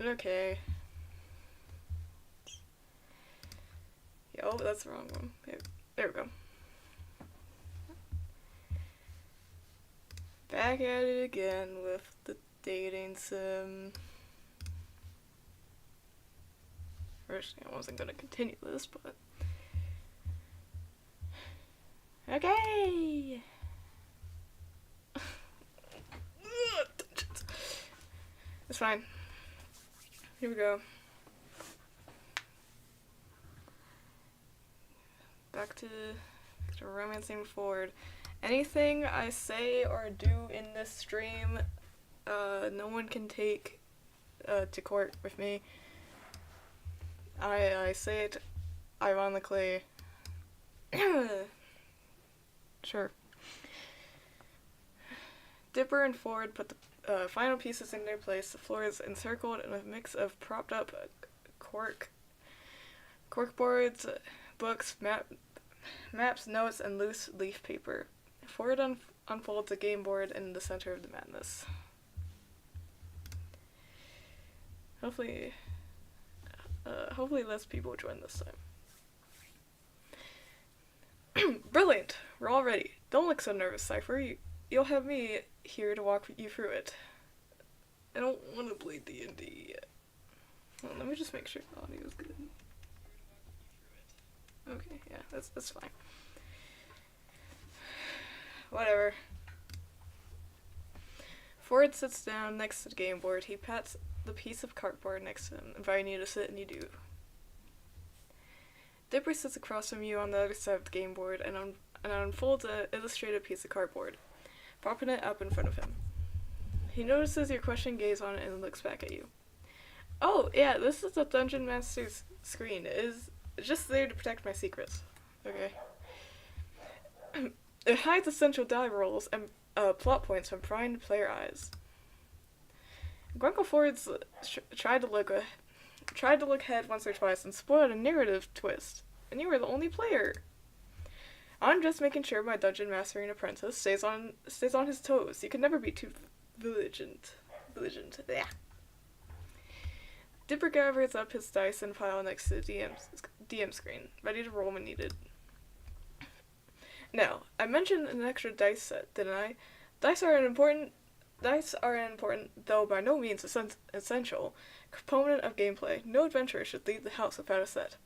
Okay. Yeah, oh, that's the wrong one. There we go. Back at it again with the dating sim. Originally, I wasn't gonna continue this, but okay. It's fine. Here we go. Back to romancing forward. Anything I say or do in this stream, no one can take to court with me. I say it ironically. Sure. Dipper and Ford put the final pieces in their place. The floor is encircled in a mix of propped up corkboards, books, maps, notes, and loose leaf paper. Ford unfolds a game board in the center of the madness. Hopefully less people join this time. Brilliant! We're all ready. Don't look so nervous, Cypher. You'll have me here to walk you through it. I don't want to play D&D yet. Well, let me just make sure the audio is good. Okay, yeah, that's fine. Whatever. Ford sits down next to the game board. He pats the piece of cardboard next to him, inviting you to sit, and you do. Dipper sits across from you on the other side of the game board and unfolds an illustrated piece of cardboard, propping it up in front of him. He notices your questioning gaze on it and looks back at you. Oh, yeah, this is the Dungeon Master's screen. It is just there to protect my secrets. Okay. It hides essential die rolls and plot points from prying player eyes. Grunkle Ford's tried to look ahead once or twice and spoiled a narrative twist, and you were the only player. I'm just making sure my dungeon mastering apprentice stays on his toes. You can never be too vigilant. Yeah. Dipper gathers up his dice and pile next to the DM screen, ready to roll when needed. Now, I mentioned an extra dice set, didn't I? Dice are an important, though by no means essential, component of gameplay. No adventurer should leave the house without a set.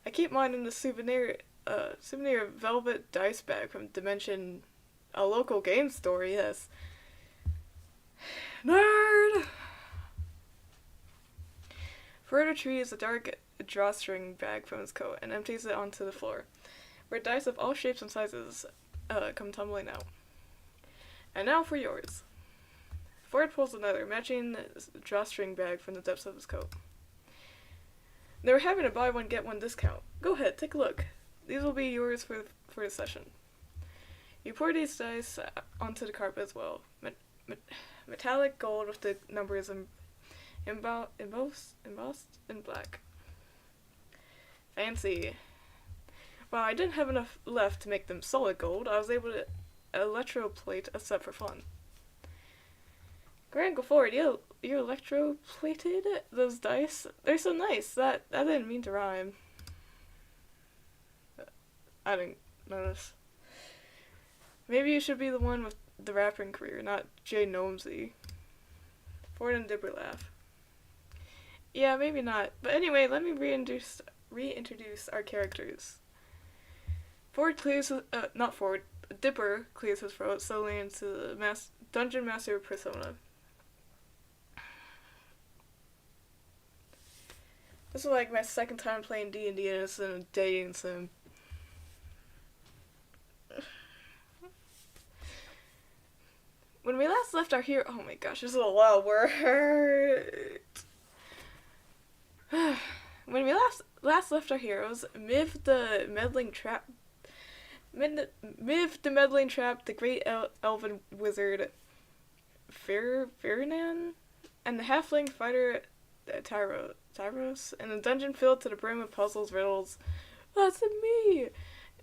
I keep mine in the souvenir velvet dice bag from Dimension, a local game store, yes. Nerd! Ford retrieves a dark drawstring bag from his coat and empties it onto the floor, where dice of all shapes and sizes come tumbling out. And now for yours. Ford pulls another, matching drawstring bag from the depths of his coat. They were having a buy one get one discount. Go ahead, take a look. These will be yours for the session. You pour these dice onto the carpet as well. Metallic gold with the numbers embossed in black. Fancy. Well, I didn't have enough left to make them solid gold. I was able to electroplate a set for fun. Grant, go forward. You electroplated those dice? They're so nice. That didn't mean to rhyme. I didn't notice. Maybe you should be the one with the rapping career, not Jay Gnomesy. Ford and Dipper laugh. Yeah, maybe not. But anyway, let me reintroduce our characters. Dipper clears his throat slowly into the Dungeon Master persona. This is like my second time playing D&D and it's in a dating sim. When we last left our hero... Oh my gosh, this is a lot of words. When we last left our heroes, Miv the meddling trap, the great elven wizard Ferdinand, and the halfling fighter Tyros, in a dungeon filled to the brim with puzzles, riddles, that's me,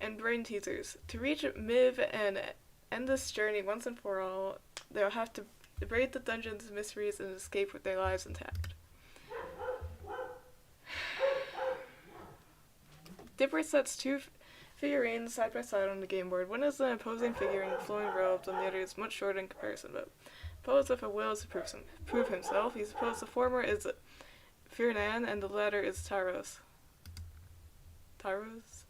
and brain teasers. To reach Miv and end this journey once and for all, they'll have to brave the dungeon's mysteries and escape with their lives intact. Dipper sets two figurines side by side on the game board. One is an imposing figure in flowing robes, and the other is much shorter in comparison, but posed with a will to prove himself. He supposed the former is Fiernan and the latter is Tyros. Tyros?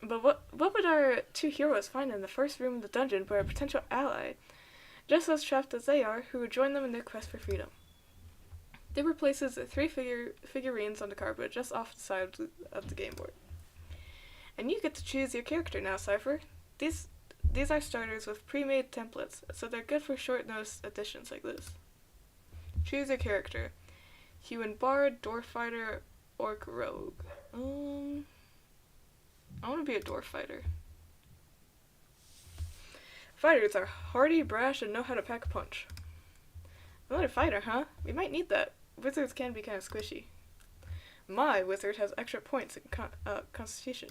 But what would our two heroes find in the first room of the dungeon but a potential ally, just as trapped as they are, who would join them in their quest for freedom? Dipper places three figurines on the carpet just off the side of the game board. And you get to choose your character now, Cypher. These are starters with pre-made templates, so they're good for short-notice additions like this. Choose your character. Human Bard, Dwarf Fighter, Orc Rogue. I want to be a Dwarf Fighter. Fighters are hardy, brash, and know how to pack a punch. Another fighter, huh? We might need that. Wizards can be kind of squishy. My wizard has extra points in Constitution.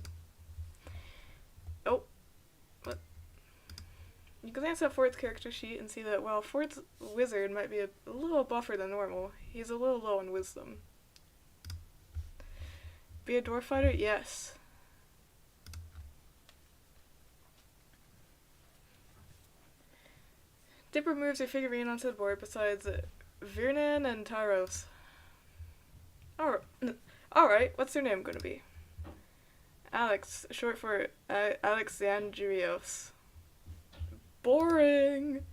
Oh. What? You can glance at Ford's character sheet and see that while Ford's wizard might be a little buffer than normal, he's a little low in wisdom. Be a dwarf fighter? Yes. Dipper moves your figurine onto the board besides Virnan and Tyros. Alright, what's their name going to be? Alex, short for Alexandrios. Boring!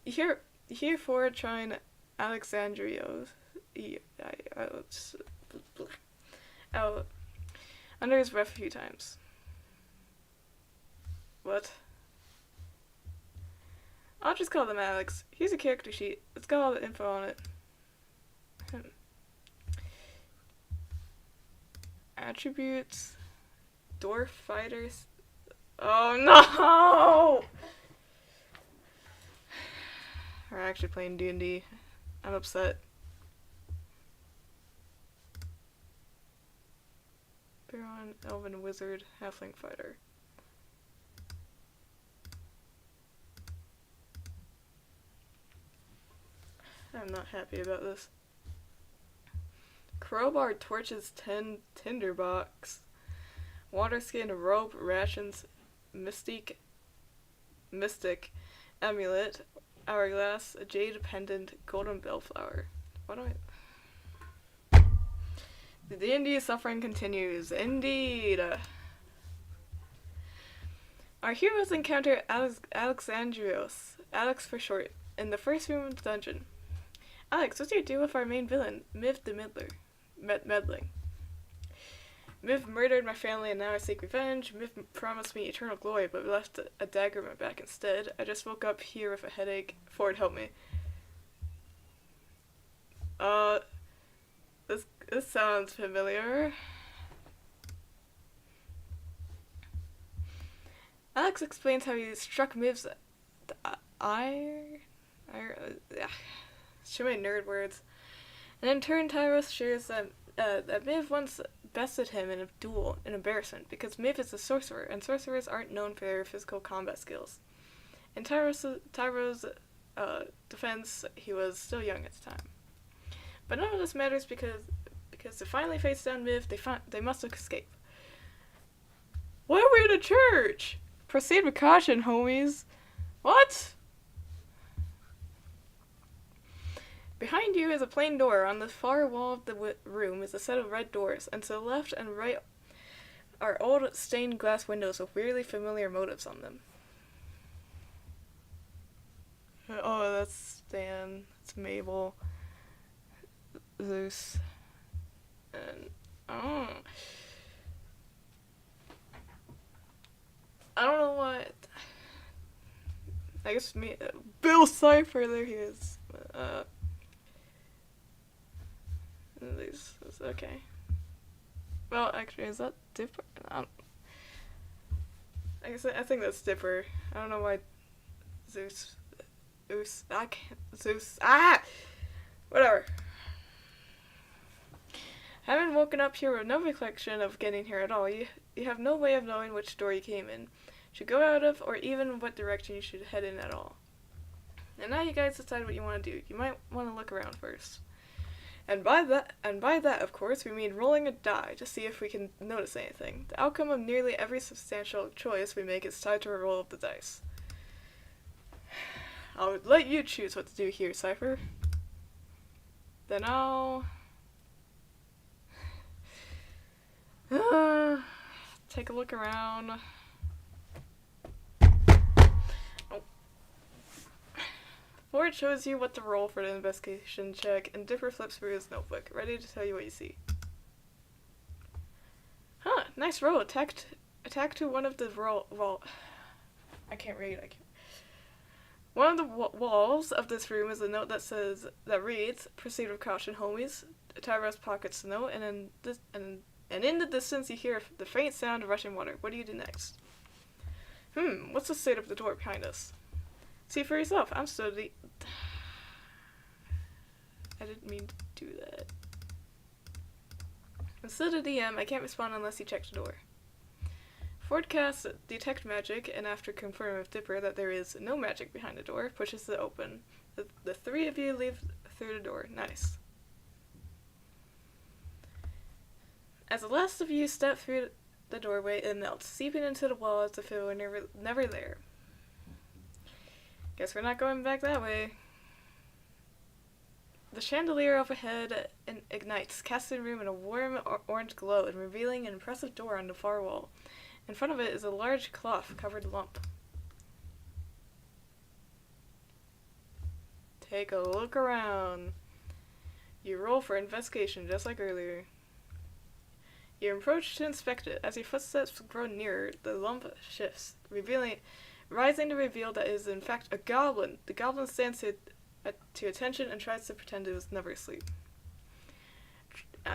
You hear Ford trying Alexandrios out under his breath a few times. What? I'll just call them Alex. Here's a character sheet. It's got all the info on it. Attributes. Dwarf fighters. Oh no! We're actually playing D&D. I'm upset. Baron, Elven Wizard, Halfling Fighter. I'm not happy about this. Crowbar, torches, 10 tinderbox, water skin, rope, rations, mystic, amulet, hourglass, a jade pendant, golden bellflower. What do I... The D&D suffering continues. Indeed. Our heroes encounter Alexandrios, Alex for short, in the first room of the dungeon. Alex, what's your deal with our main villain, Miv the Meddling? Miv murdered my family and now I seek revenge. Miv promised me eternal glory but left a dagger in my back instead. I just woke up here with a headache. Ford, help me. This sounds familiar. Alex explains how he struck Miv's too many nerd words. And in turn, Tyros shares that Miv once bested him in a duel in embarrassment because Miv is a sorcerer, and sorcerers aren't known for their physical combat skills. In Tyros' defense, he was still young at the time. But none of this matters because to finally face down Miv, they must escape. Why are we in a church? Proceed with caution, homies. What? Behind you is a plain door. On the far wall of the room is a set of red doors, and to the left and right are old stained glass windows with weirdly familiar motifs on them. Oh, that's Stan. It's Mabel. Zeus. And I don't know what. I guess Bill Cipher. There he is. Okay. Well, actually, is that Dipper? I think that's Dipper. I don't know why Zeus. Whatever. Having woken up here with no recollection of getting here at all, you have no way of knowing which door you came in, should go out of, or even what direction you should head in at all. And now you guys decide what you want to do. You might want to look around first. And by that, of course, we mean rolling a die to see if we can notice anything. The outcome of nearly every substantial choice we make is tied to a roll of the dice. I'll let you choose what to do here, Cypher. Then I'll take a look around. Oh. Ford shows you what to roll for the investigation check, and Dipper flips through his notebook, ready to tell you what you see. Huh, nice roll. Attack to one of the I can't read. One of the walls of this room is a note that reads, "Proceed with caution, homies." Tyros pockets the note, and in the distance you hear the faint sound of rushing water. What do you do next? What's the state of the door behind us? See for yourself. I didn't mean to do that. Instead of DM, I can't respond unless you check the door. Ford casts Detect Magic, and after confirming with Dipper that there is no magic behind the door, pushes it open. The three of you leave through the door. Nice. As the last of you step through the doorway, it melts, seeping into the wall as if it were never there. Guess we're not going back that way. The chandelier overhead ignites, casting the room in a warm orange glow and revealing an impressive door on the far wall. In front of it is a large cloth-covered lump. Take a look around. You roll for investigation, just like earlier. You approach to inspect it. As your footsteps grow nearer, the lump shifts, rising to reveal that it is in fact a goblin. The goblin stands to attention and tries to pretend it was never asleep.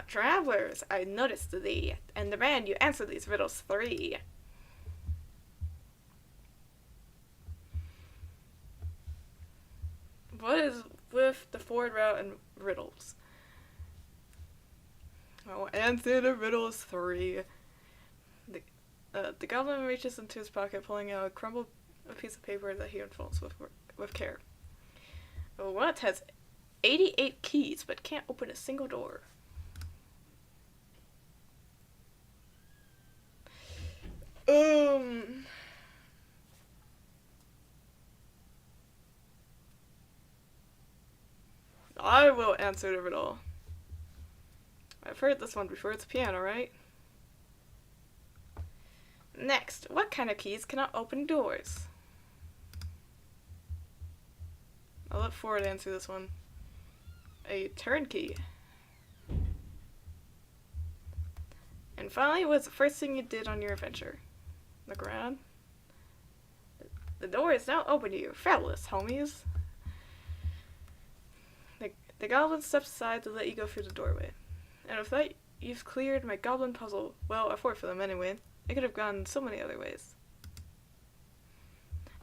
Travelers, I noticed thee, and demand you answer these riddles 3. What is with the Ford route and riddles? I'll answer the riddles 3. The goblin reaches into his pocket, pulling out a piece of paper that he unfolds with care. What has 88 keys but can't open a single door? I will answer the riddle. I've heard this one before. It's piano, right? Next, what kind of keys cannot open doors? I'll let Ford answer this one. A turnkey. And finally, what's the first thing you did on your adventure? Look around. The door is now open to you. Fabulous, homies. The goblin steps aside to let you go through the doorway. And with that, you've cleared my goblin puzzle. Well, a 4 for them anyway. It could have gone so many other ways.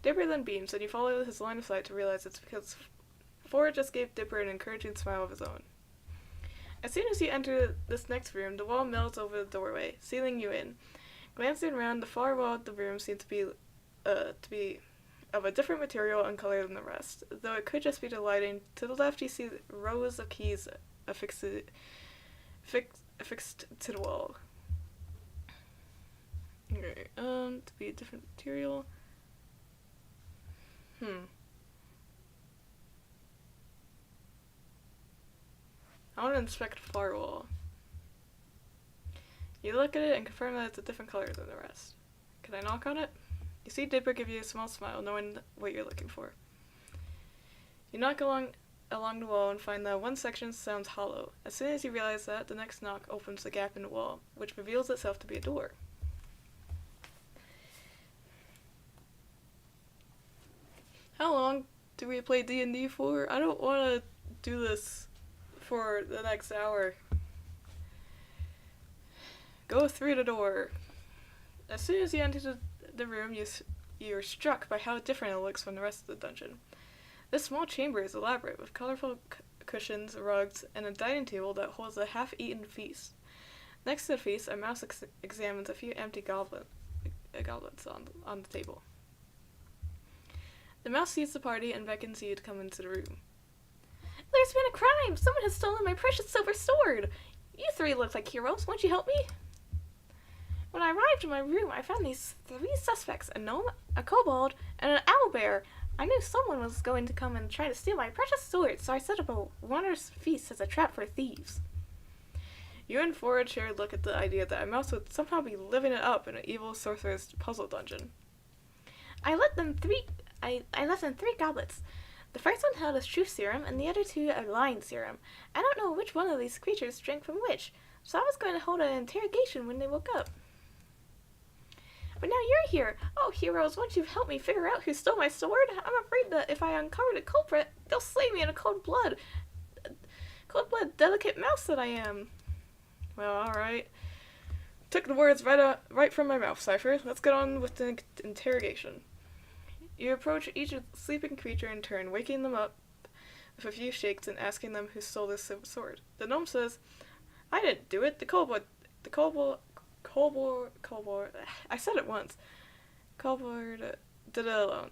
Dipper then beams, and you follow his line of sight to realize it's because Ford just gave Dipper an encouraging smile of his own. As soon as you enter this next room, the wall melts over the doorway, sealing you in. Glancing around, the far wall of the room seems to be of a different material and color than the rest, though it could just be the lighting. To the left, you see rows of keys affixed to the wall. Okay, to be a different material. I want to inspect the far wall. You look at it and confirm that it's a different color than the rest. Can I knock on it? You see Dipper give you a small smile, knowing what you're looking for. You knock along the wall and find that one section sounds hollow. As soon as you realize that, the next knock opens the gap in the wall, which reveals itself to be a door. How long do we play D&D for? I don't want to do this for the next hour. Go through the door. As soon as you enter the room, you're struck by how different it looks from the rest of the dungeon. This small chamber is elaborate, with colorful cushions, rugs, and a dining table that holds a half-eaten feast. Next to the feast, a mouse examines a few empty goblets on the table. The mouse sees the party and beckons you to come into the room. There's been a crime! Someone has stolen my precious silver sword! You three look like heroes. Won't you help me? When I arrived in my room, I found these three suspects, a gnome, a kobold, and an owlbear. I knew someone was going to come and try to steal my precious sword, so I set up a wondrous feast as a trap for thieves. You and Forage shared look at the idea that a mouse would somehow be living it up in an evil sorcerer's puzzle dungeon. I left them three goblets. The first one held a truth serum, and the other two a lying serum. I don't know which one of these creatures drank from which, so I was going to hold an interrogation when they woke up. But now you're here. Oh, heroes, won't you help me figure out who stole my sword? I'm afraid that if I uncover the culprit, they'll slay me in a cold blood, delicate mouse that I am. Well, alright. Took the words right from my mouth, Cypher. Let's get on with the interrogation. You approach each sleeping creature in turn, waking them up with a few shakes and asking them who stole this sword. The gnome says, I didn't do it. The kobold, I said it once. Kobold did it alone.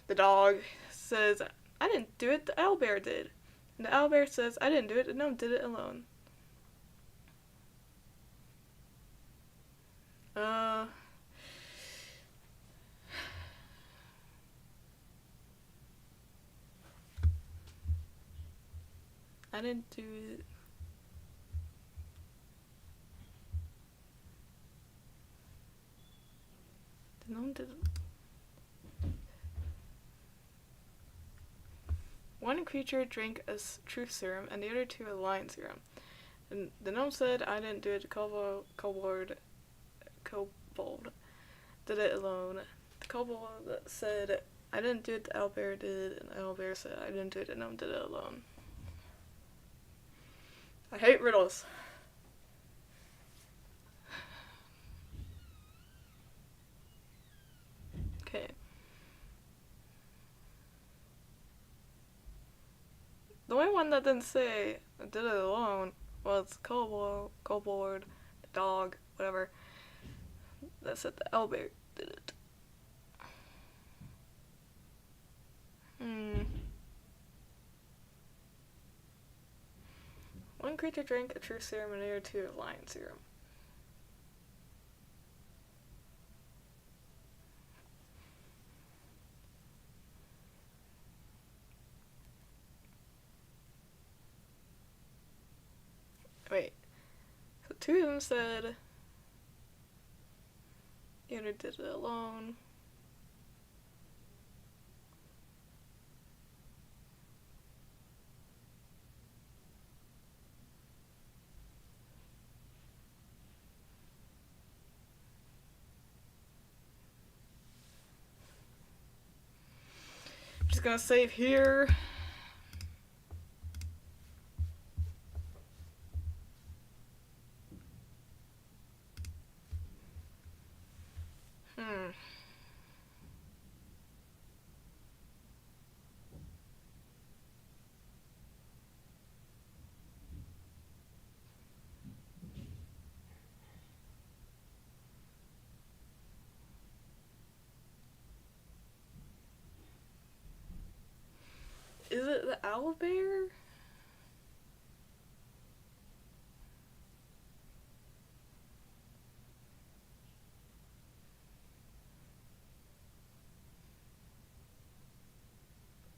The dog says, I didn't do it. The owlbear did. And the owlbear says, I didn't do it. The gnome did it alone. I didn't do it. The gnome did it. One creature drank a truth serum and the other two a lying serum. And the gnome said, I didn't do it. The kobold did it alone. The kobold said, I didn't do it. The owlbear did. And the owlbear said, I didn't do it. The gnome did it alone. I hate riddles. Okay. The only one that didn't say I did it alone was kobold, the dog, whatever. That said the owlbear did it. One creature drank a truth serum and the other two a lying serum. Wait. So two of them said the other did it alone. Just gonna save here. Is it the owlbear?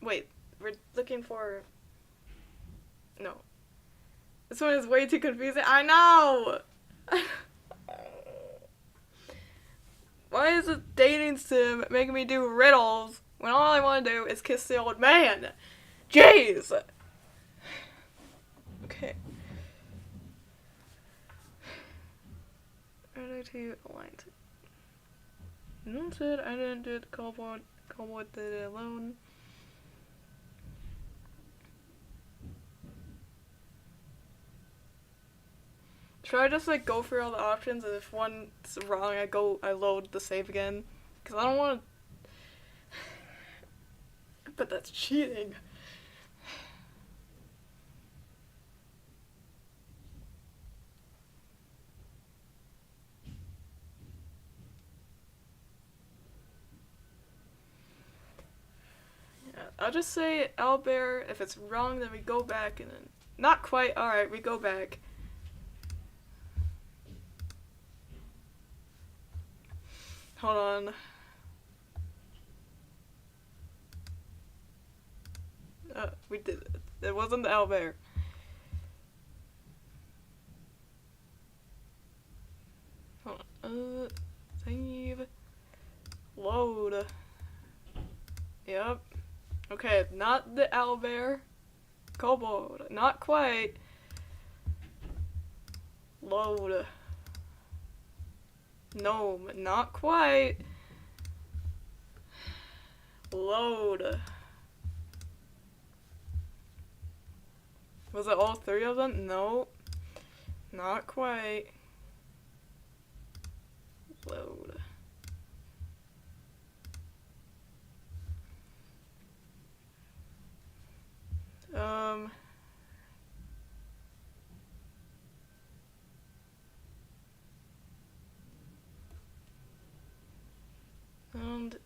Wait, we're looking for... No. This one is way too confusing. I know! Why is a dating sim making me do riddles when all I want to do is kiss the old man? Jeez! Okay. Other two aligned. No one said I didn't do it. Kobold did it alone. Should I just like go through all the options and if one's wrong I load the save again? Because I don't want to... But that's cheating. Yeah, I'll just say owlbear. If it's wrong, then we go back and then... Not quite. Alright, we go back. Hold on. We did it. It wasn't the owlbear. Hold on. Save. Load. Yep. Okay, not the owlbear. Kobold. Not quite. Load. Gnome. Not quite. Load. Was it all three of them? No. Not quite. Load.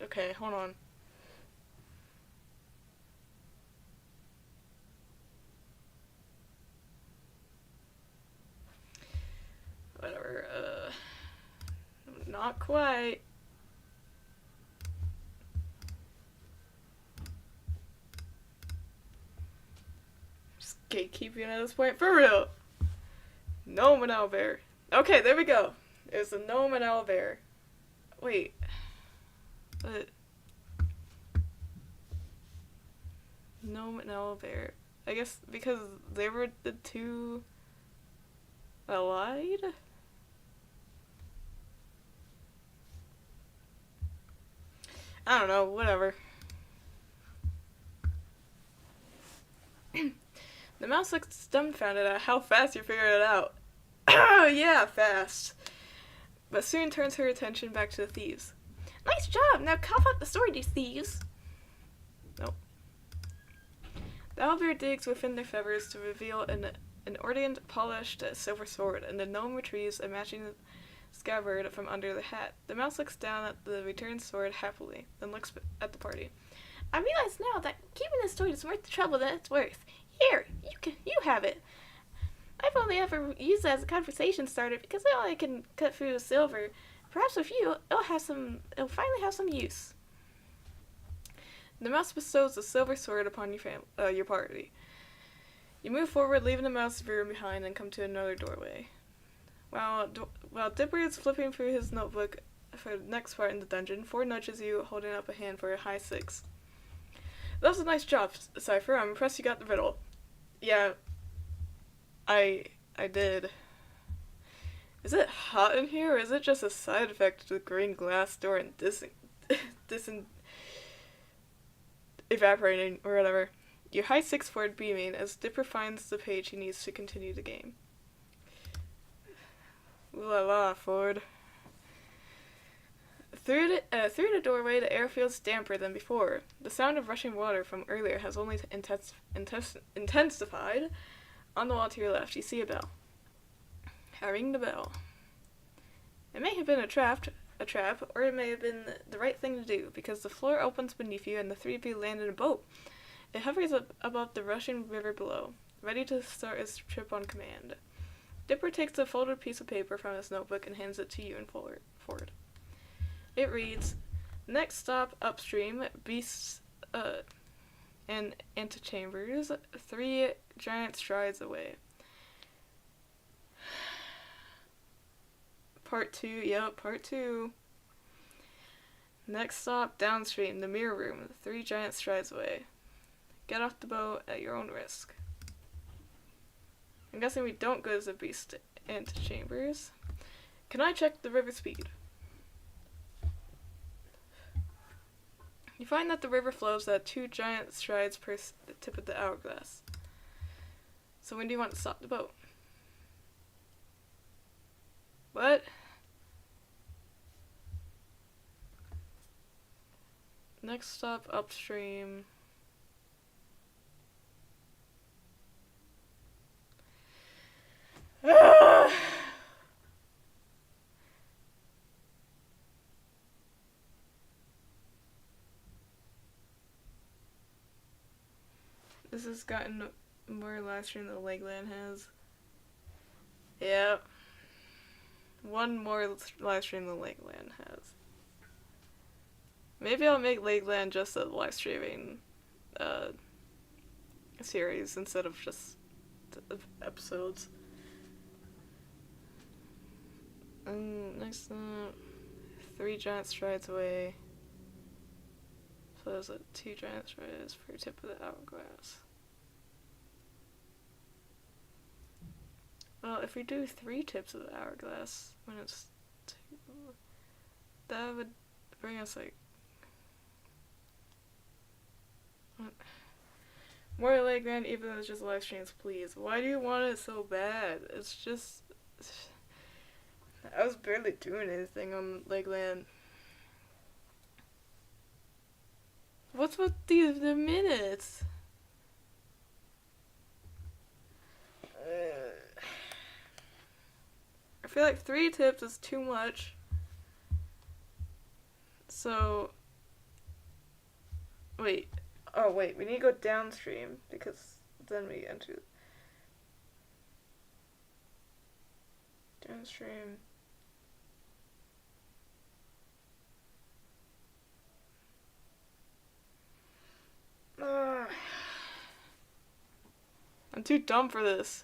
Okay, hold on. Whatever, not quite. Just gatekeeping at this point, for real. Gnome and owlbear. Okay, there we go. There's a gnome and owlbear. Wait. But... Gnome and owlbear. I guess because they were the two... allied? I don't know, whatever. The mouse looks dumbfounded at how fast you figured it out. Oh yeah, fast. But soon turns her attention back to the thieves. Nice job! Now cough up the sword, you thieves! Nope. The owlbear digs within their feathers to reveal an ornate, polished silver sword, and the gnome retrieves a matching scabbard from under the hat. The mouse looks down at the returned sword happily, then looks at the party. I realize now that keeping this sword is worth the trouble that it's worth. Here, you have it. I've only ever used it as a conversation starter because all I can cut through is silver. Perhaps with you, it'll finally have some use. The mouse bestows the silver sword upon your party. You move forward, leaving the mouse room behind, and come to another doorway. While Dipper is flipping through his notebook for the next part in the dungeon, Ford nudges you, holding up a hand for a high 6. That was a nice job, Cypher. I'm impressed you got the riddle. Yeah, I did. Is it hot in here, or is it just a side effect of the green glass door and evaporating, or whatever? Your high 6 Ford beaming as Dipper finds the page he needs to continue the game. Ooh la la, Ford. Through the doorway, the air feels damper than before. The sound of rushing water from earlier has only intensified. On the wall to your left, you see a bell. I ring the bell. It may have been a trap, or it may have been the right thing to do, because the floor opens beneath you and the three of you land in a boat. It hovers above the rushing river below, ready to start its trip on command. Dipper takes a folded piece of paper from his notebook and hands it to you and Ford. It reads, next stop upstream, beasts and antechambers, 3 giant strides away. Part 2, yep, part 2. Next stop downstream, the mirror room, 3 giant strides away. Get off the boat at your own risk. I'm guessing we don't go to the beast antechambers. Can I check the river speed? You find that the river flows at 2 giant strides per tip of the hourglass. So when do you want to stop the boat? What? Next stop upstream. This has gotten more live stream than Legoland has. Yeah. One more live stream than Legoland has. Maybe I'll make Legoland just a live streaming series instead of just episodes. Next up, 3 giant strides away. So there's 2 giant strides per tip of the hourglass. Well, if we do 3 tips of the hourglass, when it's 2, that would bring us like more Legoland, even though it's just live streams, please. Why do you want it so bad? It's just I was barely doing anything on Legoland. What's with the minutes? I feel like 3 tips is too much. So wait. Oh wait, we need to go downstream because then we enter downstream. I'm too dumb for this.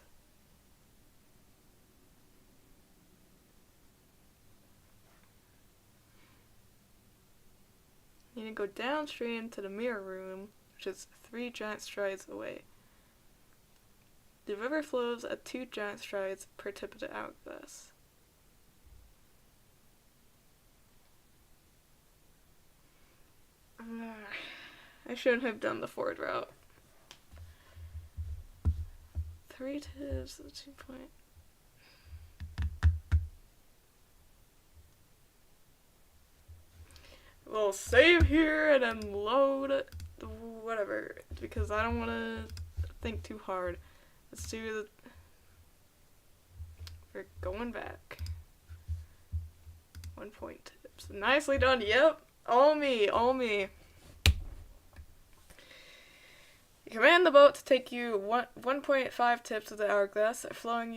You need to go downstream to the mirror room, which is 3 giant strides away. The river flows at 2 giant strides per tip of the hourglass. I shouldn't have done the forward route. 3 tips, 2 point. We'll save here and then load whatever, because I don't want to think too hard. Let's do the... We're going back. 1 point tips. Nicely done, yep! All me, all me. You command the boat to take you 1.5 tips of the hourglass, following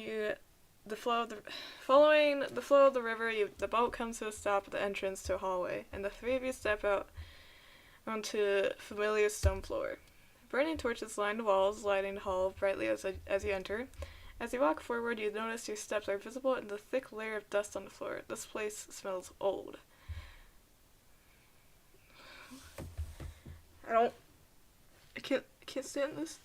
the flow of the river. The boat comes to a stop at the entrance to a hallway, and the 3 of you step out onto familiar stone floor. Burning torches line the walls, lighting the hall brightly as you enter. As you walk forward, you notice your steps are visible in the thick layer of dust on the floor. This place smells old. I can't stand this.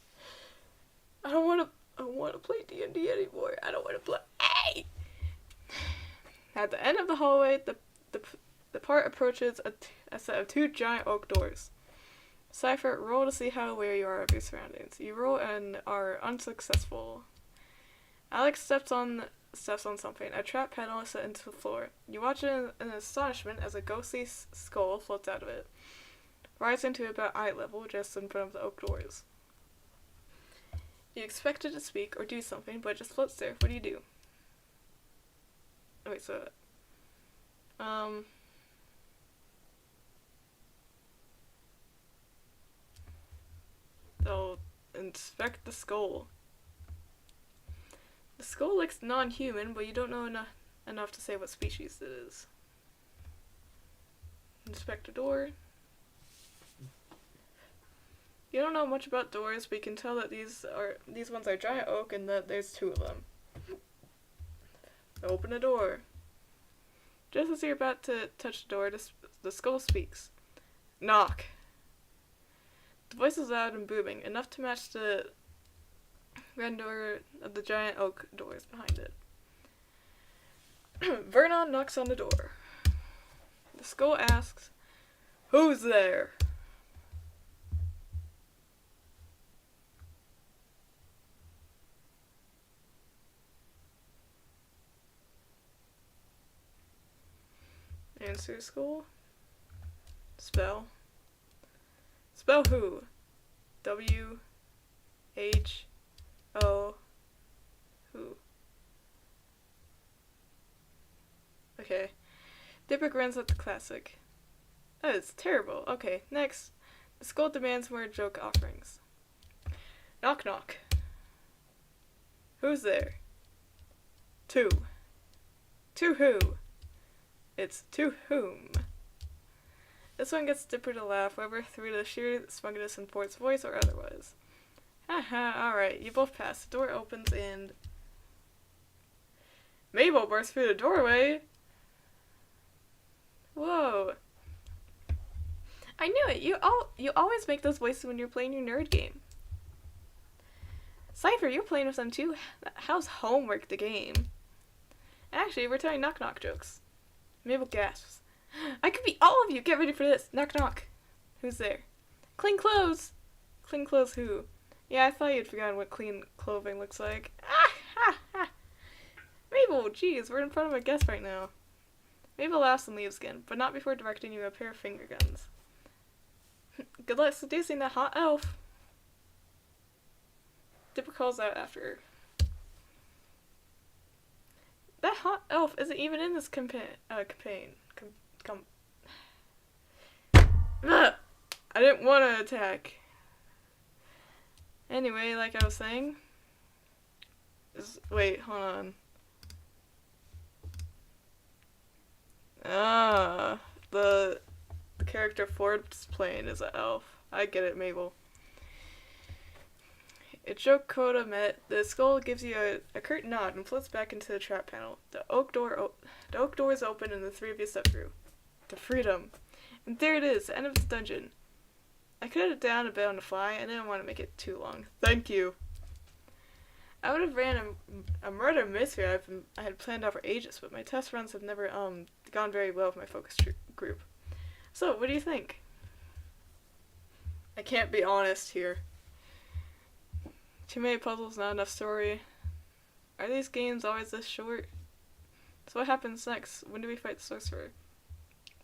I don't want to play D&D anymore. I don't want to play. Hey! At the end of the hallway, the part approaches a set of 2 giant oak doors. Cypher, roll to see how aware you are of your surroundings. You roll and are unsuccessful. Alex steps on something. A trap panel is set into the floor. You watch it in astonishment as a ghostly skull floats out of it, rising to about eye level just in front of the oak doors. You expect it to speak or do something, but it just floats there. What do you do? Oh, wait, so... They'll inspect the skull. The skull looks non-human, but you don't know enough to say what species it is. Inspect a door. You don't know much about doors, but you can tell that these ones are giant oak and that there's 2 of them. Open a door. Just as you're about to touch the door, the skull speaks. Knock. The voice is loud and booming, enough to match the red door of the giant oak doors behind it. Vernon knocks on the door. The skull asks, "Who's there?" Answer, skull. Spell. Spell who? W H O who? Okay. Dipper grins at the classic. That is terrible. Okay, next. The skull demands more joke offerings. Knock knock. Who's there? To. To who? It's to whom? This one gets Dipper to laugh, whether through the sheer smugness in Ford's voice or otherwise. Haha, alright, you both pass. The door opens and Mabel bursts through the doorway. Whoa. I knew it. You always make those voices when you're playing your nerd game. Cypher, you're playing with them too. How's Homework the game? Actually, we're telling knock knock jokes. Mabel gasps. I could be all of you. Get ready for this. Knock knock. Who's there? Clean clothes. Clean clothes who? Yeah, I thought you'd forgotten what clean clothing looks like. Ah ha ha. Mabel, geez, we're in front of a guest right now. Mabel laughs and leaves again, but not before directing you a pair of finger guns. Good luck seducing that hot elf. Dipper calls out after her. That hot elf isn't even in this campaign. I didn't want to attack. Anyway, like I was saying. Wait, hold on. The character Ford's playing is an elf. I get it, Mabel. It's joke quota met. The skull gives you a curt nod and floats back into the trap panel. The oak door is open and the three of you step through. To freedom. And there it is, the end of the dungeon. I cut it down a bit on the fly. I didn't want to make it too long. Thank you. I would have ran a murder mystery I had planned out for ages, but my test runs have never gone very well with my focus group. So, what do you think? I can't be honest here. Too many puzzles, not enough story. Are these games always this short? So what happens next? When do we fight the sorcerer?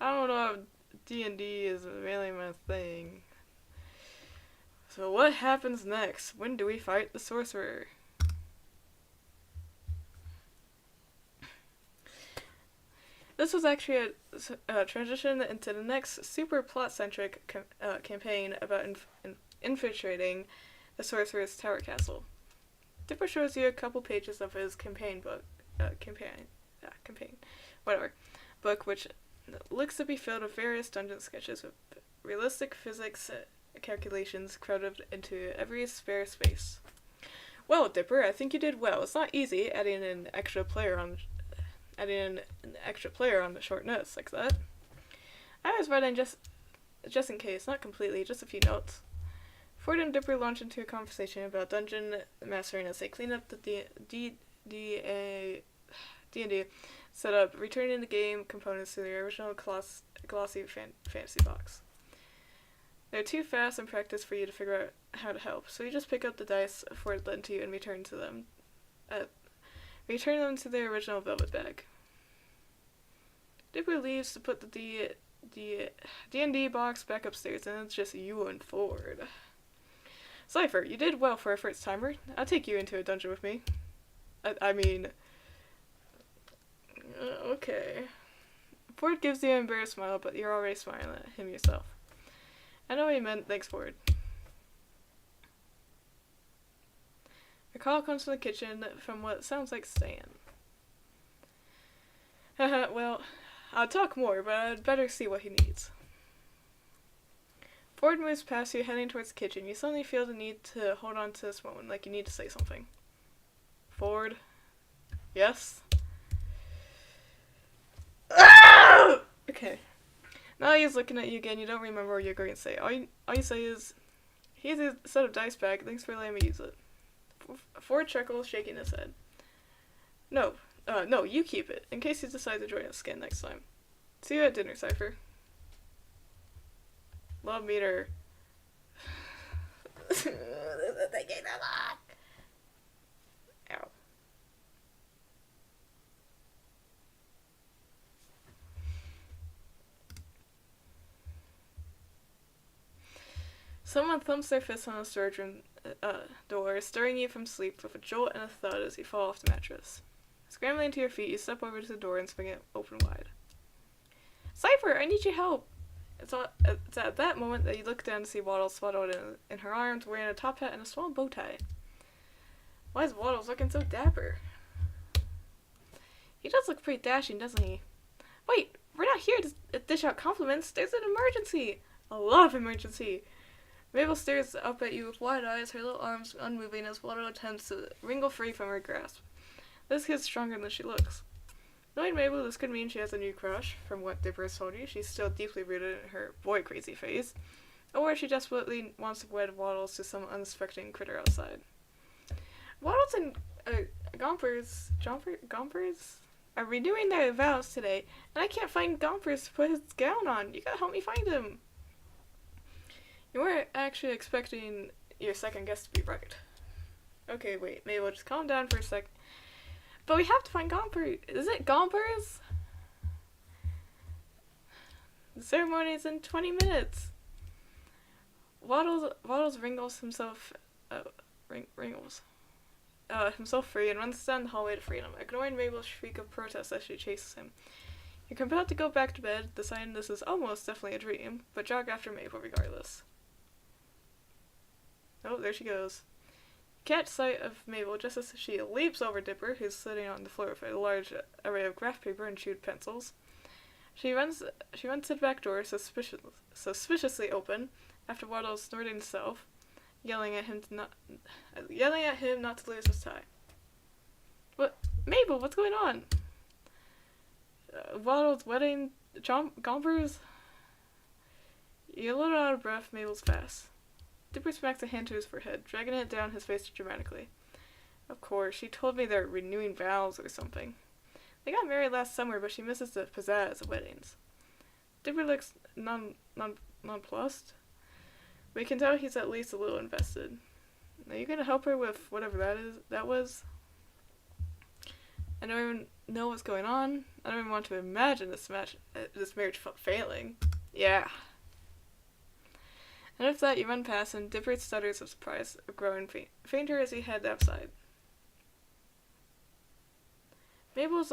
I don't know if D&D is really my thing. So what happens next? When do we fight the sorcerer? This was actually a transition into the next super plot-centric campaign about infiltrating the sorcerer's tower castle. Dipper shows you a couple pages of his book, which looks to be filled with various dungeon sketches with realistic physics calculations crowded into every spare space. Well, Dipper, I think you did well. It's not easy adding an extra player on the short notes like that. I was writing just in case, not completely, just a few notes. Ford and Dipper launch into a conversation about dungeon mastering as they clean up the D&D setup, returning the game components to their original glossy fantasy box. They're too fast in practice for you to figure out how to help, so you just pick up the dice Ford lent to you and return them to their original velvet bag. Dipper leaves to put the D&D box back upstairs, and it's just you and Ford. Cypher, you did well for a first timer. I'll take you into a dungeon with me. Okay. Ford gives you an embarrassed smile, but you're already smiling at him yourself. I know what he meant. Thanks, Ford. A call comes from the kitchen from what sounds like Stan. Well, I'll talk more, but I'd better see what he needs. Ford moves past you, heading towards the kitchen. You suddenly feel the need to hold on to this moment, like you need to say something. Ford? Yes? Okay. Now he's looking at you again. You don't remember what you're going to say. All you say is, here's a set of dice back. Thanks for letting me use it. Ford chuckles, shaking his head. No, you keep it, in case you decide to join us again next time. See you at dinner, Cypher. Love meter. Ow. Someone thumps their fist on the storage room door, stirring you from sleep with a jolt and a thud as you fall off the mattress. Scrambling to your feet, you step over to the door and swing it open wide. Cypher, I need your help. It's at that moment that you look down to see Waddles swaddled in her arms, wearing a top hat and a small bow tie. Why is Waddles looking so dapper? He does look pretty dashing, doesn't he? Wait, we're not here to dish out compliments. There's an emergency. A lot of emergency. Mabel stares up at you with wide eyes, her little arms unmoving as Waddle attempts to wriggle free from her grasp. This kid's stronger than she looks. Knowing Mabel, this could mean she has a new crush. From what Dipper has told you, she's still deeply rooted in her boy-crazy phase. Or she desperately wants to wed Waddles to some unsuspecting critter outside. Waddles and Gompers are renewing their vows today, and I can't find Gompers to put his gown on. You gotta help me find him. You weren't actually expecting your second guess to be right. Okay, wait, Mabel, just calm down for a sec. But we have to find Gompers. Is it Gompers? The ceremony is in 20 minutes. Waddles wrangles himself free and runs down the hallway to freedom, ignoring Mabel's shriek of protest as she chases him. You're compelled to go back to bed, deciding this is almost definitely a dream, but jog after Mabel regardless. Oh, there she goes. You catch sight of Mabel just as she leaps over Dipper, who's sitting on the floor with a large array of graph paper and chewed pencils. She runs to the back door, suspiciously open, after Waddles snorting himself, yelling at him not to lose his tie. What, Mabel? What's going on? Waddles wedding Gompers? You're a little out of breath. Mabel's fast. Dipper smacks a hand to his forehead, dragging it down his face dramatically. Of course, she told me they're renewing vows or something. They got married last summer, but she misses the pizzazz of weddings. Dipper looks nonplussed. We can tell he's at least a little invested. Are you gonna help her with whatever that was? I don't even know what's going on. I don't even want to imagine this marriage failing. Yeah. And with that, you run past, and Dipper stutters of surprise, growing fainter as he heads outside. Mabel's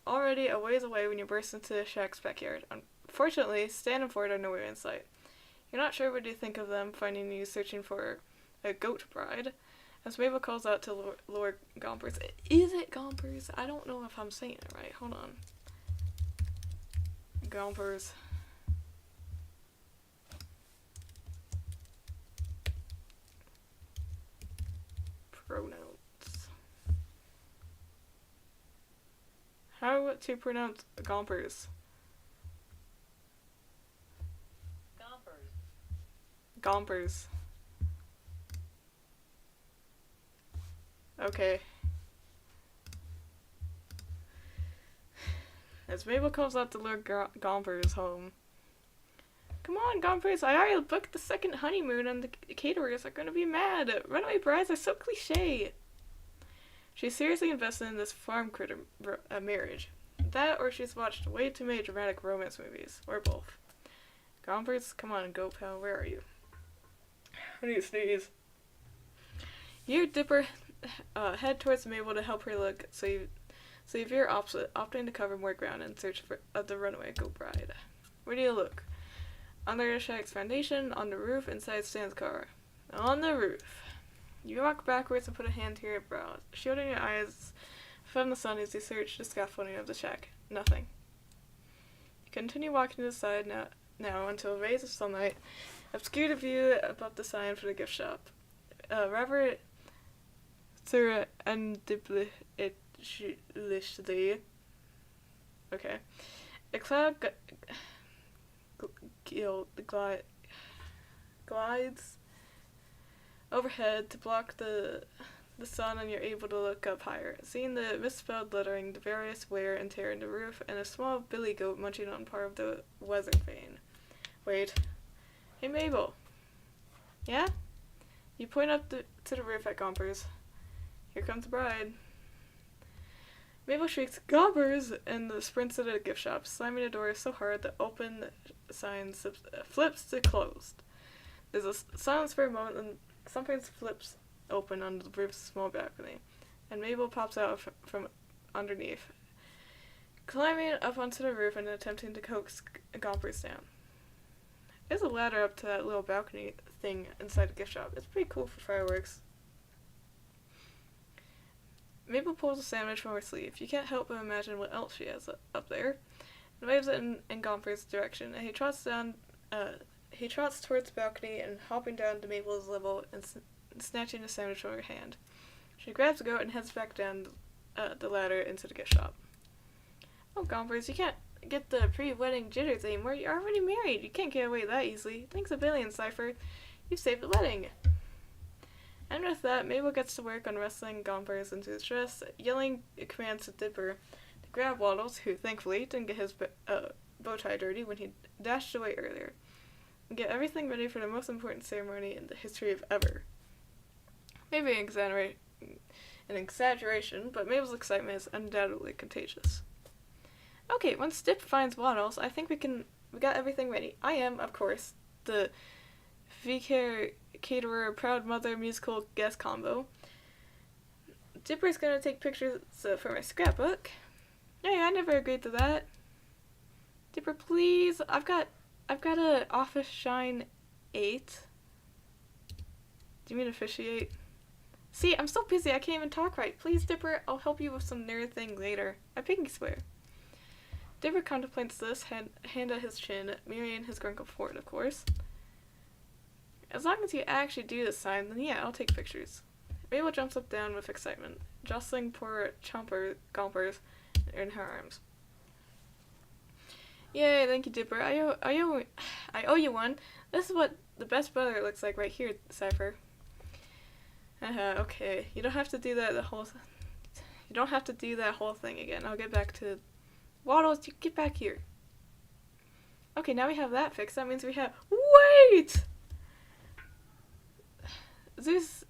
already a ways away when you burst into the shack's backyard. Unfortunately, Stan and Ford are nowhere in sight. You're not sure what you think of them, finding you searching for a goat bride, as Mabel calls out to Lord Gompers. Is it Gompers? I don't know if I'm saying it right. Hold on. Gompers. Pronouns. How to pronounce Gompers? Gompers. Okay. As Mabel calls out to Lord Gompers home. Come on, Gompers, I already booked the second honeymoon and the caterers are gonna be mad. Runaway brides are so cliche. She's seriously invested in this farm critter marriage. That or she's watched way too many dramatic romance movies. Or both. Gompers, come on, go pal, where are you? I need to sneeze. You, Dipper, head towards Mabel to help her look, so you veer opposite, opting to cover more ground in search of the runaway goat bride. Where do you look? Under the shack's foundation, on the roof, inside Stan's car. On the roof. You walk backwards and put a hand to your brow, shielding your eyes from the sun as you search the scaffolding of the shack. Nothing. You continue walking to the side now until rays of sunlight obscure the view above the sign for the gift shop. Robert Sir and Okay. A cloud glides overhead to block the sun, and you're able to look up higher, seeing the misspelled lettering, the various wear and tear in the roof, and a small billy goat munching on part of the weather vane. Wait. Hey, Mabel. Yeah? You point up to the roof at Gompers. Here comes the bride. Mabel shrieks, "Gompers!" and sprints to the gift shop, slamming the door so hard the open sign flips to closed. There's a silence for a moment, and something flips open on the roof's small balcony, and Mabel pops out from underneath. climbing up onto the roof and attempting to coax Gompers down. There's a ladder up to that little balcony thing inside the gift shop. It's pretty cool for fireworks. Mabel pulls a sandwich from her sleeve. You can't help but imagine what else she has up there, and waves it in Gomper's direction. And he trots towards the balcony and hopping down to Mabel's level and snatching the sandwich from her hand. She grabs the goat and heads back down the ladder into the gift shop. Oh, Gompers, you can't get the pre-wedding jitters anymore. You're already married. You can't get away that easily. Thanks a billion, Cypher. You saved the wedding. And with that, Mabel gets to work on wrestling Gompers into his dress, yelling commands to Dipper to grab Waddles, who thankfully didn't get his bow tie dirty when he dashed away earlier, and get everything ready for the most important ceremony in the history of ever. Maybe an exaggeration, but Mabel's excitement is undoubtedly contagious. Okay, once Dip finds Waddles, I think we got everything ready. I am, of course, the V-Care Caterer Proud Mother musical guest combo. Dipper's gonna take pictures for my scrapbook. Hey, I never agreed to that. Dipper, please. I've got a Office Shine 8. Do you mean officiate? See, I'm so busy I can't even talk right. Please, Dipper, I'll help you with some nerd thing later. I pinky swear. Dipper contemplates this, hand at his chin, mirroring his wrinkled forehead, of course. As long as you actually do this sign, then yeah, I'll take pictures. Mabel jumps up down with excitement, jostling poor Gompers in her arms. Yay, thank you, Dipper. I owe you one. This is what the best brother looks like right here, Cypher. Okay. You don't have to do that whole thing again. I'll get back to Waddles, you get back here. Okay, now we have that fixed. That means we have wait! Zeus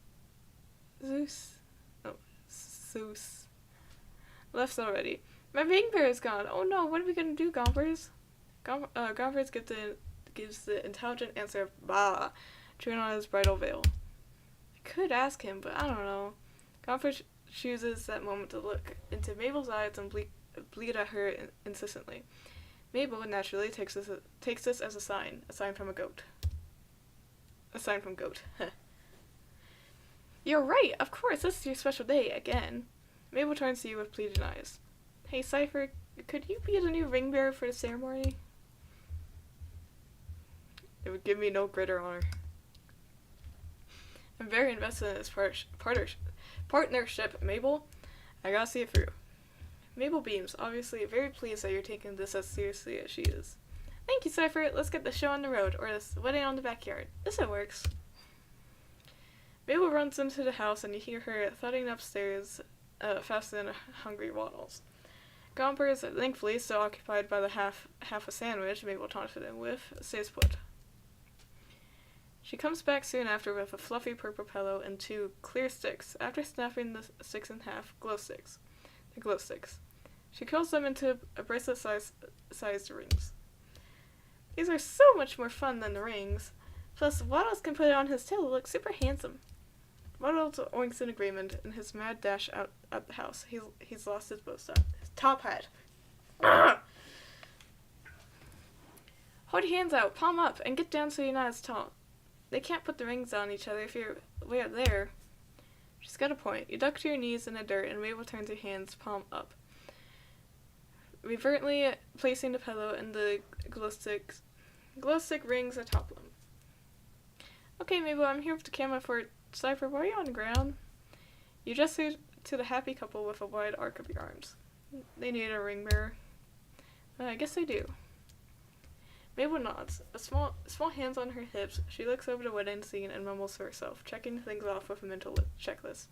left already. My ring bear is gone. Oh no, what are we gonna do, Gompers? Gompers gives the intelligent answer of bah, chewing on his bridal veil. I could ask him, but I don't know. Gompers chooses that moment to look into Mabel's eyes and bleat at her insistently. Mabel naturally takes this as a sign from a goat. A sign from goat. You're right, of course, this is your special day, again. Mabel turns to you with pleading eyes. Hey, Cypher, could you be the new ring bearer for the ceremony? It would give me no greater honor. I'm very invested in this partnership, Mabel. I gotta see it through. Mabel beams, obviously very pleased that you're taking this as seriously as she is. Thank you, Cypher. Let's get the show on the road, or this wedding on the backyard. This works. Mabel runs into the house, and you hear her thudding upstairs faster than hungry Waddles. Gompers, thankfully still occupied by the half a sandwich Mabel taunted him with, stays put. She comes back soon after with a fluffy purple pillow and 2 clear sticks. After snapping the sticks in half, the glow sticks. She curls them into a bracelet-sized rings. These are so much more fun than the rings. Plus, Waddles can put it on his tail to look super handsome. Waddles oinks in agreement in his mad dash out the house. He's lost his top hat. Hold your hands out, palm up, and get down so you're not as tall. They can't put the rings on each other if you're way up there. She's got a point. You duck to your knees in the dirt, and Mabel turns your hands palm up, reverently placing the pillow and the glow stick rings atop them. Okay, Mabel, I'm here with the camera for Cypher. Why are you on the ground? You gesture to the happy couple with a wide arc of your arms. They need a ring bearer. I guess they do. Mabel nods. A small hands on her hips, she looks over the wedding scene and mumbles to herself, checking things off with a mental checklist.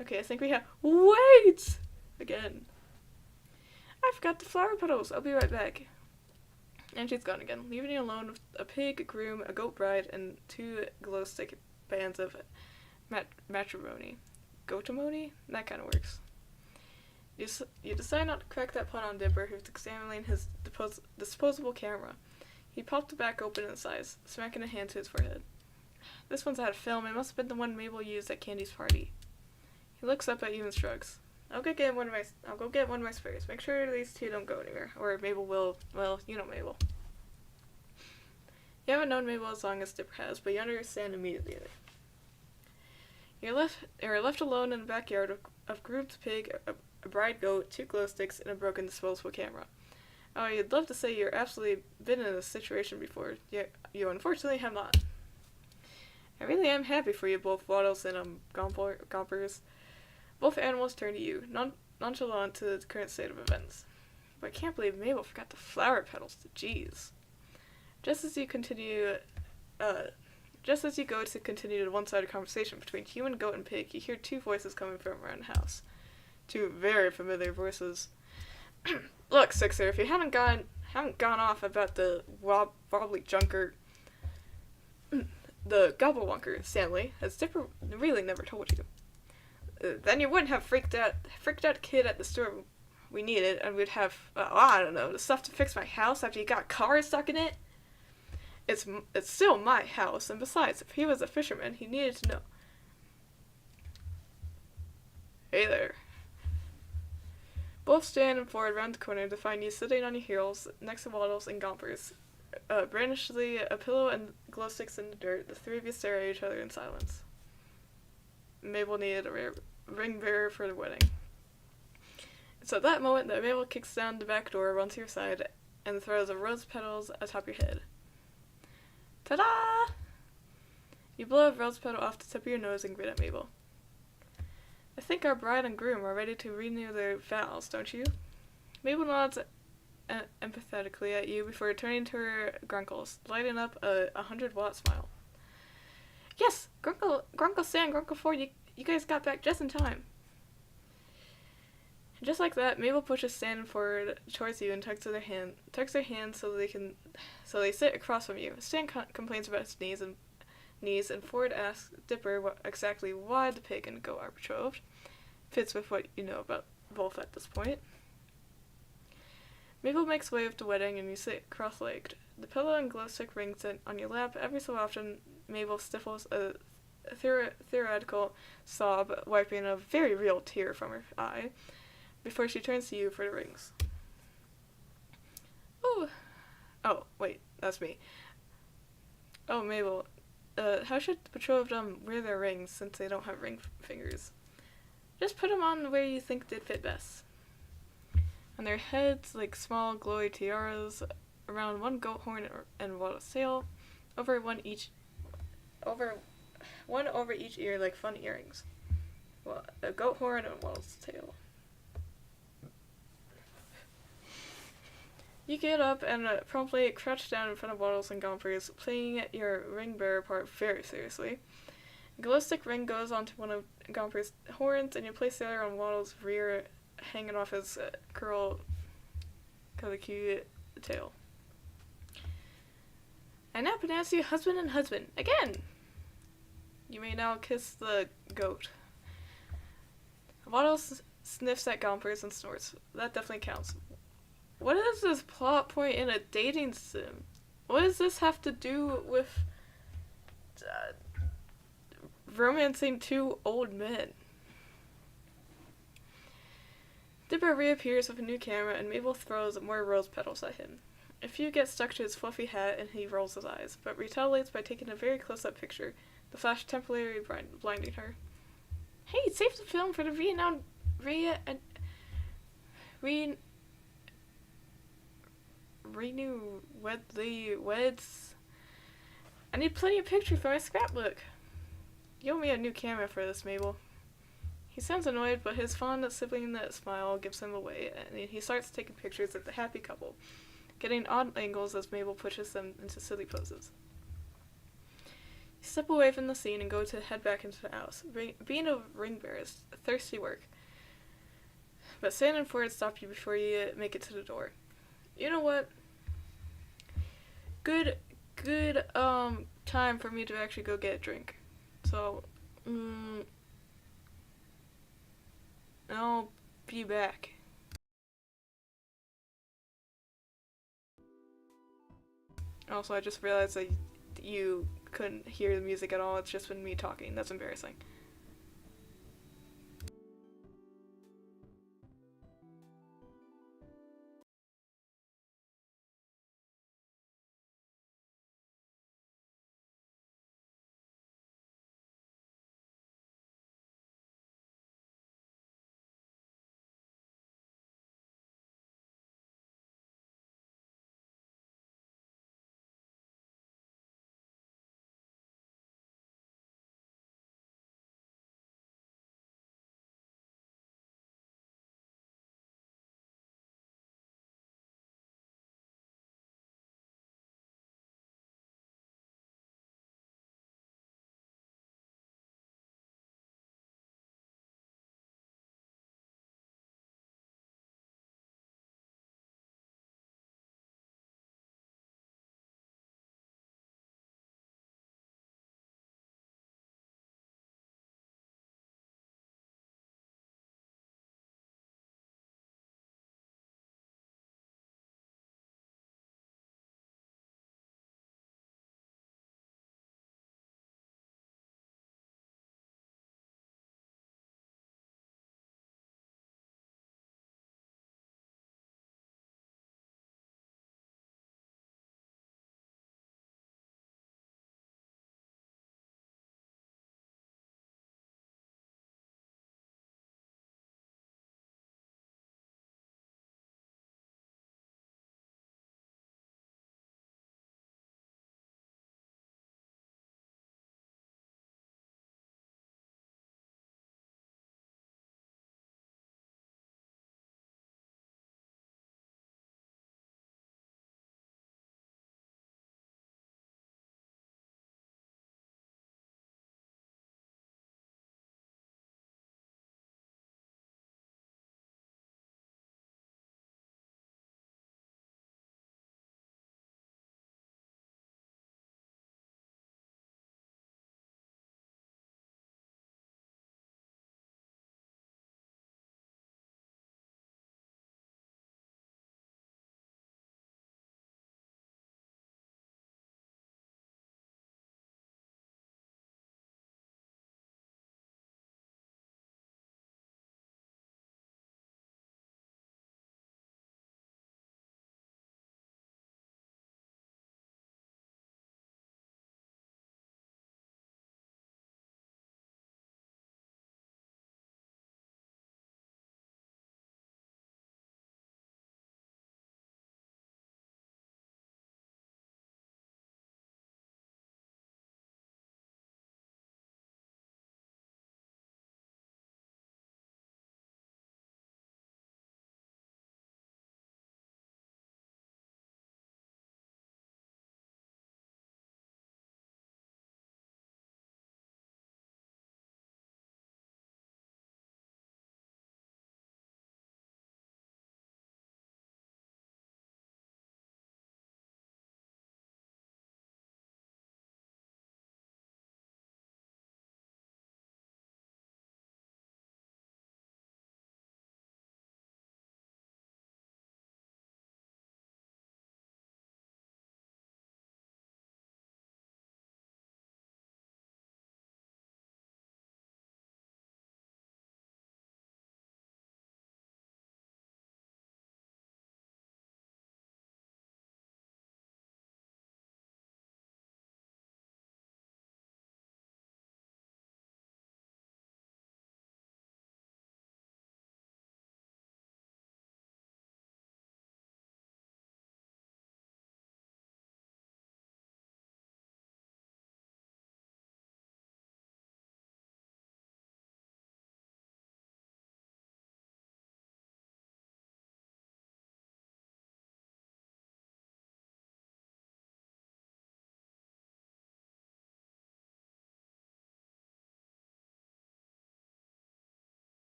Okay, I think we have— wait! Again. I forgot the flower petals. I'll be right back. And she's gone again, leaving you alone with a pig, a groom, a goat bride, and 2 glow stick bands of matrimony. Goatamony? That kind of works. You decide not to crack that pun on Dipper, who's examining his disposable camera. He popped it back open in its eyes, smacking a hand to his forehead. This one's out of film. It must have been the one Mabel used at Candy's party. He looks up at you and shrugs. I'll go get one of my spares. Make sure these two don't go anywhere, or Mabel will. Well, you know Mabel. You haven't known Mabel as long as Dipper has, but you understand immediately. You're left alone in the backyard of groomed pig, a bride goat, 2 glow sticks, and a broken disposable camera. Oh, you'd love to say you're absolutely been in this situation before, yet you unfortunately have not. I really am happy for you, both Waddles and Gompers. Both animals turn to you, nonchalant to the current state of events. But I can't believe Mabel forgot the flower petals. Jeez. Just as you go to continue the one-sided conversation between human, goat, and pig, you hear 2 voices coming from around the house. 2 very familiar voices. Look, Sixer, if you haven't gone off about the wobbly junker, the gobblewonker, Stanley, as Dipper really never told you, then you wouldn't have freaked out kid at the store we needed, and we'd have, I don't know, the stuff to fix my house after you got cars stuck in it. It's still my house, and besides, if he was a fisherman, he needed to know. Hey there. Both stand and forward round the corner to find you sitting on your heels next to Waddles and Gompers. Brandishly, a pillow and glow sticks in the dirt, the 3 of you stare at each other in silence. Mabel needed a ring bearer for the wedding. It's at that moment that Mabel kicks down the back door, runs to your side, and throws a rose petals atop your head. Ta-da! You blow a rose petal off the tip of your nose and grin at Mabel. I think our bride and groom are ready to renew their vows, don't you? Mabel nods empathetically at you before turning to her grunkles, lighting up a 100-watt smile. Yes! Grunkle Sam, Grunkle 4, you guys got back just in time. And just like that, Mabel pushes Stan forward towards you and tugs their hand so they sit across from you. Stan complains about his knees, and Ford asks Dipper why the pig and goat are betrothed. Fits with what you know about both at this point. Mabel makes way with the wedding, and you sit cross-legged. The pillow and glow stick ring sit on your lap. Every so often, Mabel stifles a theoretical sob, wiping a very real tear from her eye, before she turns to you for the rings. Ooh. Oh, wait, that's me. Oh, Mabel, how should the betrothed wear their rings since they don't have ring fingers? Just put them on the way you think they'd fit best. On their heads, like small glowy tiaras, around one goat horn and Waddle's tail, one over each ear like fun earrings. Well, a goat horn and Waddle's tail. You get up and promptly crouch down in front of Waddles and Gompers, playing your ring bearer part very seriously. A glow stick ring goes onto one of Gompers' horns, and you place the other on Waddles' rear, hanging off his cute tail. I now pronounce you husband and husband. Again! You may now kiss the goat. Waddles sniffs at Gompers and snorts. That definitely counts. What is this plot point in a dating sim? What does this have to do with romancing 2 old men? Dipper reappears with a new camera, and Mabel throws more rose petals at him. A few get stuck to his fluffy hat, and he rolls his eyes, but retaliates by taking a very close-up picture, the flash temporarily blinding her. Hey, save the film for the renew weds. I need plenty of pictures for my scrapbook. You owe me a new camera for this, Mabel. He sounds annoyed, but his fond sibling smile gives him away, and he starts taking pictures of the happy couple, getting odd angles as Mabel pushes them into silly poses. You step away from the scene and go to head back into the house. Being a ring bearer is thirsty work, but Stan and Ford stop you before you make it to the door. You know what? Good time for me to actually go get a drink. So, I'll be back. Also, I just realized that you couldn't hear the music at all. It's just been me talking. That's embarrassing.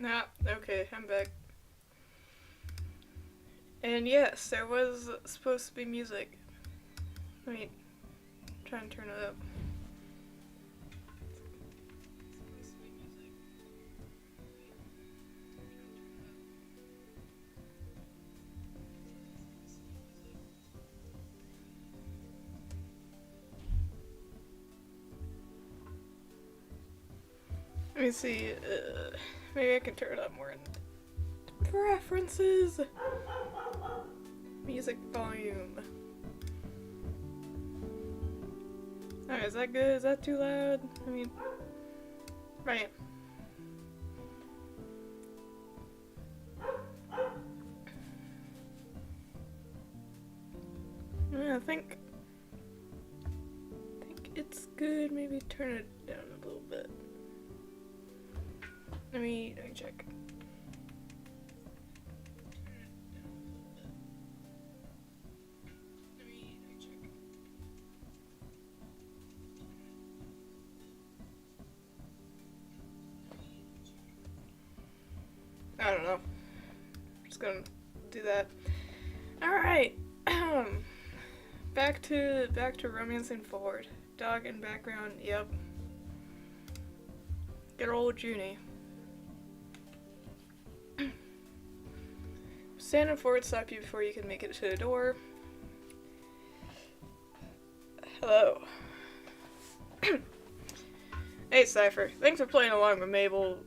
Ah, okay, I'm back. And yes, there was supposed to be music. Wait, try and turn it up. Let me see, maybe I can turn it up more in preferences. Music volume. Alright, is that good? Is that too loud? I mean, right. I think it's good. Maybe turn it down a little bit. Let me check. I don't know. Just gonna do that. Alright. Back to romancing forward. Dog in background, yep. Good old Junie. Standing forward, stop you before you can make it to the door. Hello. Hey Cypher, thanks for playing along with Mabel,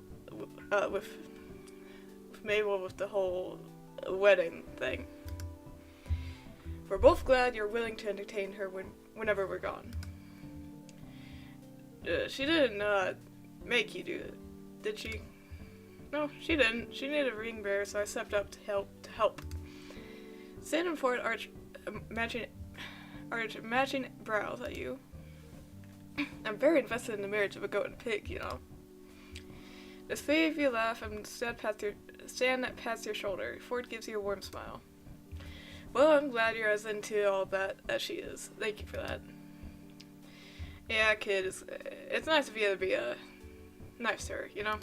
with Mabel with the whole wedding thing. We're both glad you're willing to entertain her whenever we're gone. She didn't make you do it, did she? No, she didn't. She needed a ring bearer, so I stepped up to help. Standing forward, matching brows at you. I'm very invested in the marriage of a goat and pig, you know. Just fade if you laugh and stand past your shoulder. Ford gives you a warm smile. Well, I'm glad you're as into all that as she is. Thank you for that. Yeah, kid, it's nice of you to be nice to her, you know?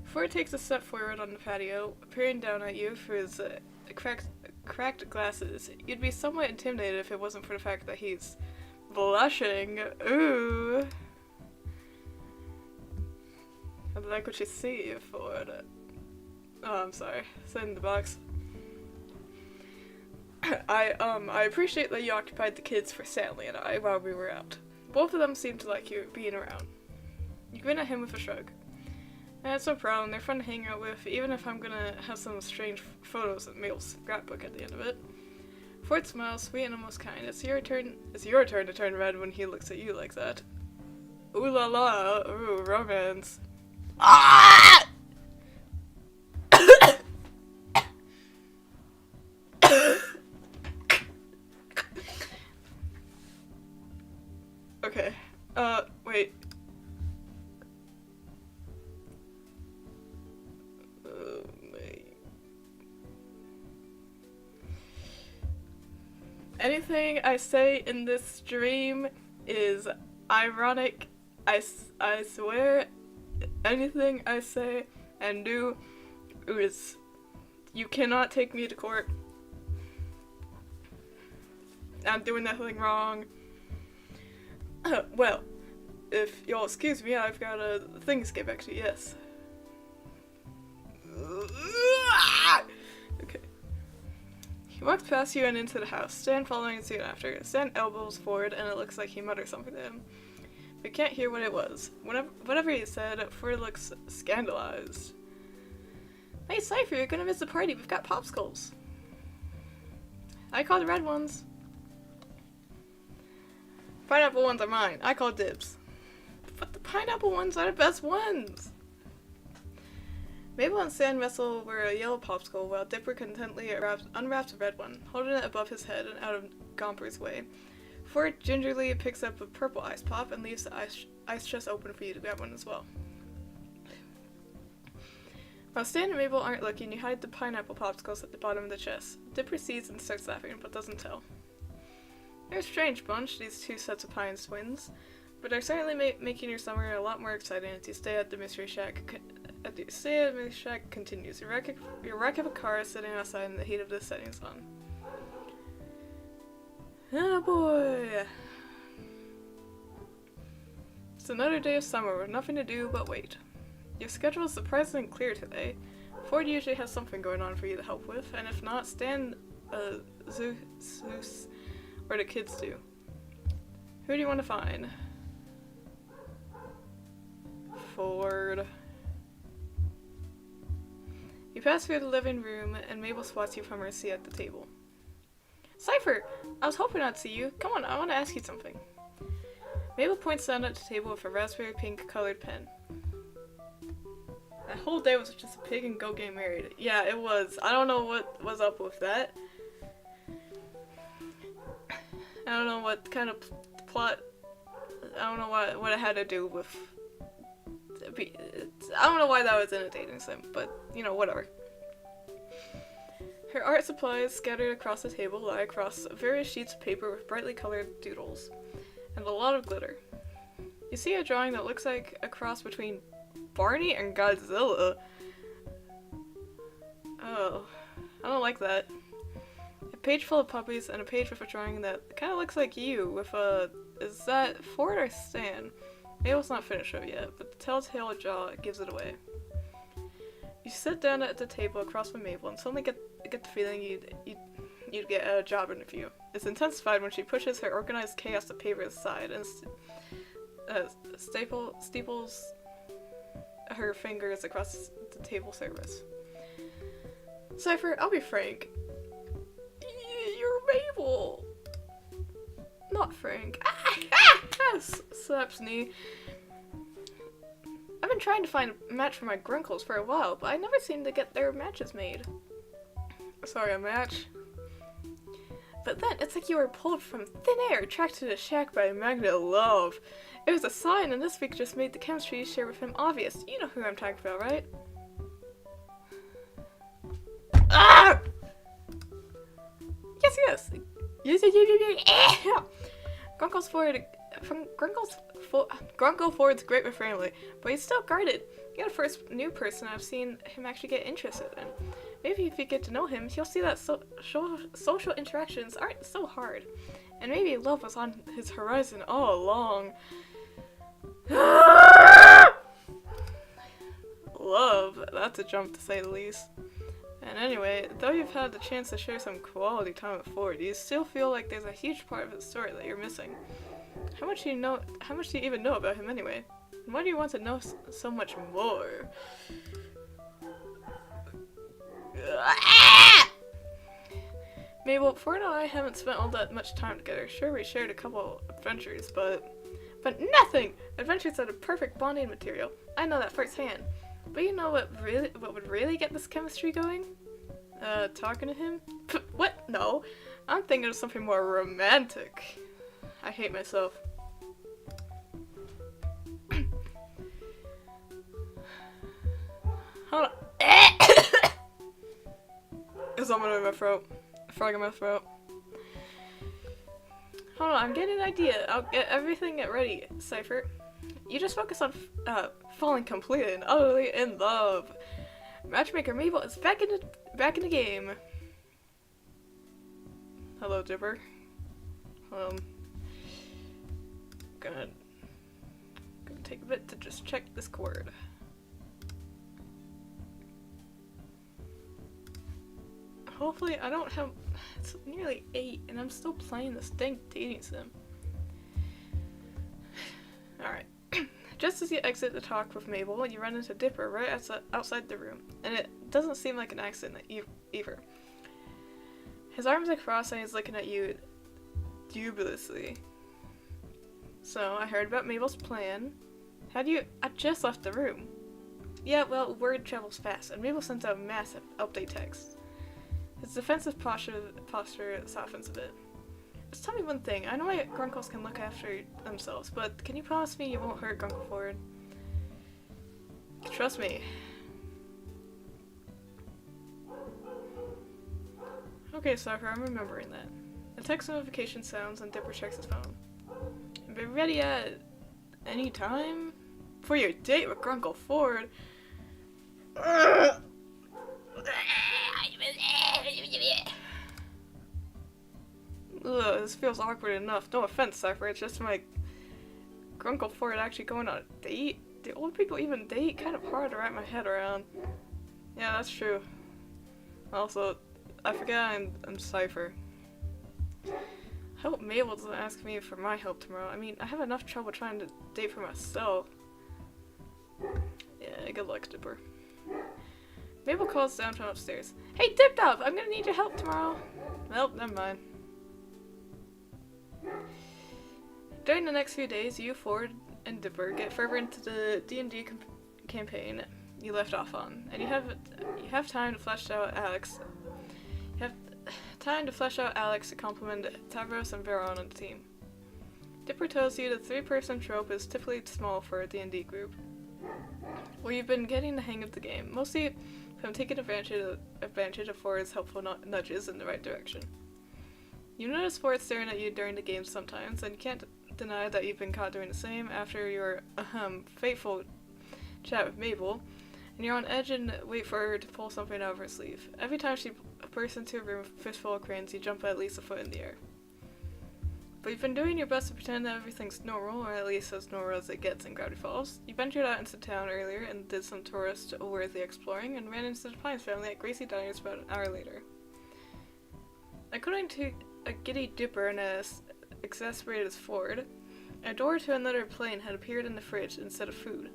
Ford takes a step forward on the patio, peering down at you through his cracked glasses. You'd be somewhat intimidated if it wasn't for the fact that he's blushing. Ooh. I like what you see, Ford. Oh, I'm sorry. Send the box. I appreciate that you occupied the kids for Stanley and I while we were out. Both of them seemed to like you being around. You grin at him with a shrug. That's no problem, they're fun to hang out with, even if I'm gonna have some strange photos in Mabel's scrapbook at the end of it. Ford smiles, sweet and almost kind. It's your turn to turn red when he looks at you like that. Ooh la la, ooh, romance. Ah! Okay, wait. Anything I say in this stream is ironic. I swear, anything I say and do is... You cannot take me to court. I'm doing nothing wrong. Well, if you'll excuse me, I've got things to get back to, yes. Okay. He walks past you and into the house. Stan following soon after. Stan elbows forward and it looks like he mutters something to him. But can't hear what it was. Whatever he said, Ford looks scandalized. Hey Cypher, you're gonna miss the party. We've got popsicles. I call the red ones. Pineapple ones are mine. I call dibs. But the pineapple ones are the best ones. Mabel and Stan wrestle over a yellow popsicle while Dipper contently unwraps a red one, holding it above his head and out of Gomper's way. Ford gingerly picks up a purple ice pop and leaves the ice chest open for you to grab one as well. While Stan and Mabel aren't looking, you hide the pineapple popsicles at the bottom of the chest. Dipper sees and starts laughing, but doesn't tell. They're a strange bunch, these two sets of Pines twins. But they're certainly making your summer a lot more exciting as you stay at the Mystery Shack. Continues. Your wreck of a car is sitting outside in the heat of the setting sun. Oh boy! It's another day of summer with nothing to do but wait. Your schedule is surprisingly clear today. Ford usually has something going on for you to help with, and if not, Stan, Zeus, or the kids do. Who do you want to find? Ford. You pass through the living room, and Mabel spots you from her seat at the table. Cypher! I was hoping I'd see you. Come on, I want to ask you something. Mabel points down at the table with a raspberry pink colored pen. That whole day was just a pig and go get married. Yeah, it was. I don't know what was up with that. I don't know what kind of plot. I don't know what it had to do with. I don't know why that was in a dating sim, but you know, whatever. Her art supplies scattered across the table lie across various sheets of paper with brightly colored doodles, and a lot of glitter. You see a drawing that looks like a cross between Barney and Godzilla. Oh, I don't like that. A page full of puppies and a page with a drawing that kind of looks like you with a... Is that Ford or Stan? Mabel's not finished it yet, but the telltale jaw gives it away. You sit down at the table across from Mabel and suddenly get the feeling you'd get a job interview. It's intensified when she pushes her organized chaos of paper aside and steeples her fingers across the table surface. Cypher, I'll be frank. You're Mabel. Not Frank. Slaps knee. I've been trying to find a match for my grunkles for a while, but I never seem to get their matches made. Sorry, a match? But then, it's like you were pulled from thin air, attracted to the shack by a magnet of love. It was a sign, and this week just made the chemistry you share with him obvious. You know who I'm talking about, right? Ah! Yes. Grunkle Ford's great with family, but he's still guarded. You're the first new person I've seen him actually get interested in. Maybe if you get to know him, you'll see that social interactions aren't so hard. And maybe love was on his horizon all along. Love, that's a jump to say the least. And anyway, though you've had the chance to share some quality time with Ford, you still feel like there's a huge part of his story that you're missing. How much do you even know about him anyway? And why do you want to know so much more? Mabel, Ford and I haven't spent all that much time together. Sure, we shared a couple adventures, but nothing! Adventures are the perfect bonding material. I know that firsthand. But you know what would really get this chemistry going? Talking to him? What? No. I'm thinking of something more romantic. I hate myself. Hold on. There's something in my throat. A frog in my throat. Hold on, I'm getting an idea. I'll get everything ready, Cypher. You just focus on falling completely and utterly in love. Matchmaker Mabel is back in the game. Hello, Dipper. Gonna take a bit to just check this chord. Hopefully, I don't have. It's nearly 8, and I'm still playing this dang dating sim. Alright. Just as you exit to talk with Mabel, you run into Dipper right outside the room, and it doesn't seem like an accident either. His arms are crossed and he's looking at you dubiously. So, I heard about Mabel's plan. I just left the room. Yeah, well, word travels fast, and Mabel sends out a massive update text. His defensive posture softens a bit. Just tell me one thing. I know my grunkles can look after themselves, but can you promise me you won't hurt Grunkle Ford? Trust me. Okay, Cypher, I'm remembering that. A text notification sounds and Dipper checks his phone. Be ready at any time? For your date with Grunkle Ford? Ugh, this feels awkward enough. No offense, Cypher, it's just my Grunkle Ford actually going on a date? Do old people even date? Kind of hard to wrap my head around. Yeah, that's true. Also, I forgot I'm Cypher. I hope Mabel doesn't ask me for my help tomorrow. I mean, I have enough trouble trying to date for myself. Yeah, good luck, Dipper. Mabel calls down from upstairs. Hey, Dip Up! I'm gonna need your help tomorrow. Well, never mind. During the next few days, you, Ford, and Dipper get further into the D&D campaign you left off on, and you have time to flesh out Alex. You have time to flesh out Alex to complement Tavros and Veron on the team. Dipper tells you the 3-person trope is typically small for a D&D group. Well, you've been getting the hang of the game, mostly from taking advantage of Ford's helpful nudges in the right direction. You notice Ford staring at you during the game sometimes, and you can't deny that you've been caught doing the same after your fateful chat with Mabel, and you're on edge and wait for her to pull something out of her sleeve. Every time she bursts into a room with a fistful of crayons, you jump at least a foot in the air. But you've been doing your best to pretend that everything's normal, or at least as normal as it gets in Gravity Falls. You ventured out into town earlier and did some tourist-worthy exploring, and ran into the Pines family at Gracie Diners about an hour later. According to a giddy Dipper and as exasperated as Ford, a door to another plane had appeared in the fridge instead of food.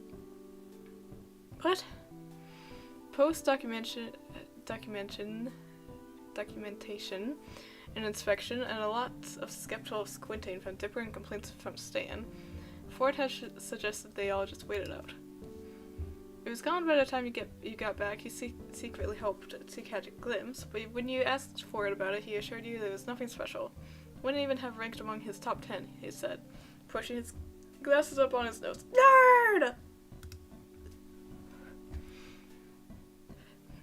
What? Post-documentation and inspection, and a lot of skeptical squinting from Dipper and complaints from Stan, Ford had suggested they all just wait it out. It was gone by the time you got back. You secretly hoped to catch a glimpse, but when you asked Ford about it, he assured you there was nothing special. Wouldn't even have ranked among his top 10, he said, pushing his glasses up on his nose. Nerd!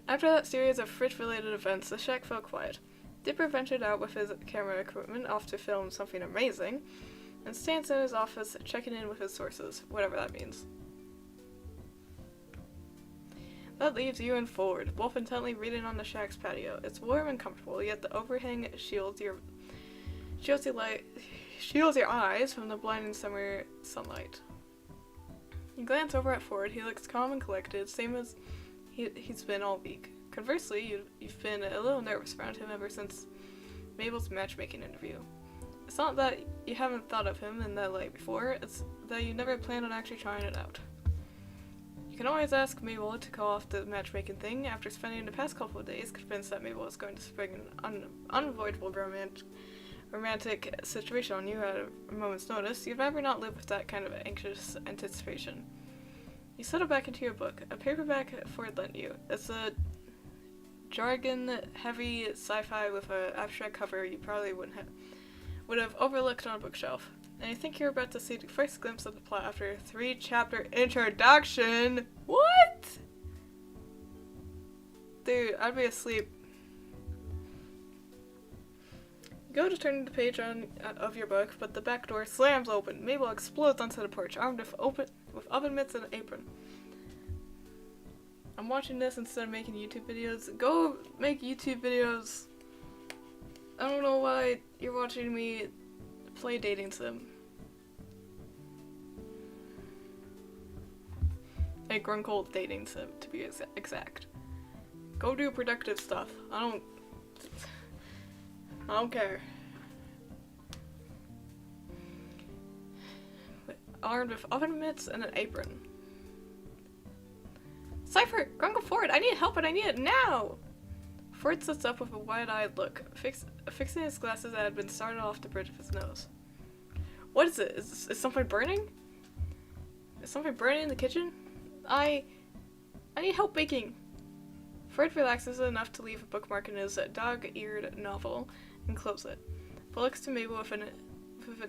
After that series of fridge-related events, the shack fell quiet. Dipper ventured out with his camera equipment off to film something amazing, and Stan's in his office checking in with his sources, whatever that means. That leaves you and Ford, both intently reading on the shack's patio. It's warm and comfortable, yet the overhang shields your eyes from the blinding summer sunlight. You glance over at Ford. He looks calm and collected, same as he's been all week. Conversely, you've been a little nervous around him ever since Mabel's matchmaking interview. It's not that you haven't thought of him in that light before, it's that you never planned on actually trying it out. You can always ask Mabel to call off the matchmaking thing after spending the past couple of days convinced that Mabel is going to spring an unavoidable romantic situation on you at a moment's notice. You'd rather not live with that kind of anxious anticipation. You settle back into your book, a paperback Ford lent you. It's a jargon-heavy sci-fi with an abstract cover you probably would have overlooked on a bookshelf. And you think you're about to see the first glimpse of the plot after a 3-chapter introduction. What? Dude, I'd be asleep. You go to turn the page of your book, but the back door slams open. Mabel explodes onto the porch, armed with oven mitts and an apron. I'm watching this instead of making YouTube videos. Go make YouTube videos. I don't know why you're watching me play dating sim. A Grunkle dating sim, to be exact. Go do productive stuff. I don't care. Armed with oven mitts and an apron. Cypher! Grunkle Ford! I need help and I need it now! Ford sits up with a wide-eyed look, fixing his glasses that had been started off the bridge of his nose. What is it? Is something burning? Is something burning in the kitchen? I need help baking. Ford relaxes enough to leave a bookmark in his dog-eared novel and close it, but looks to Mabel with an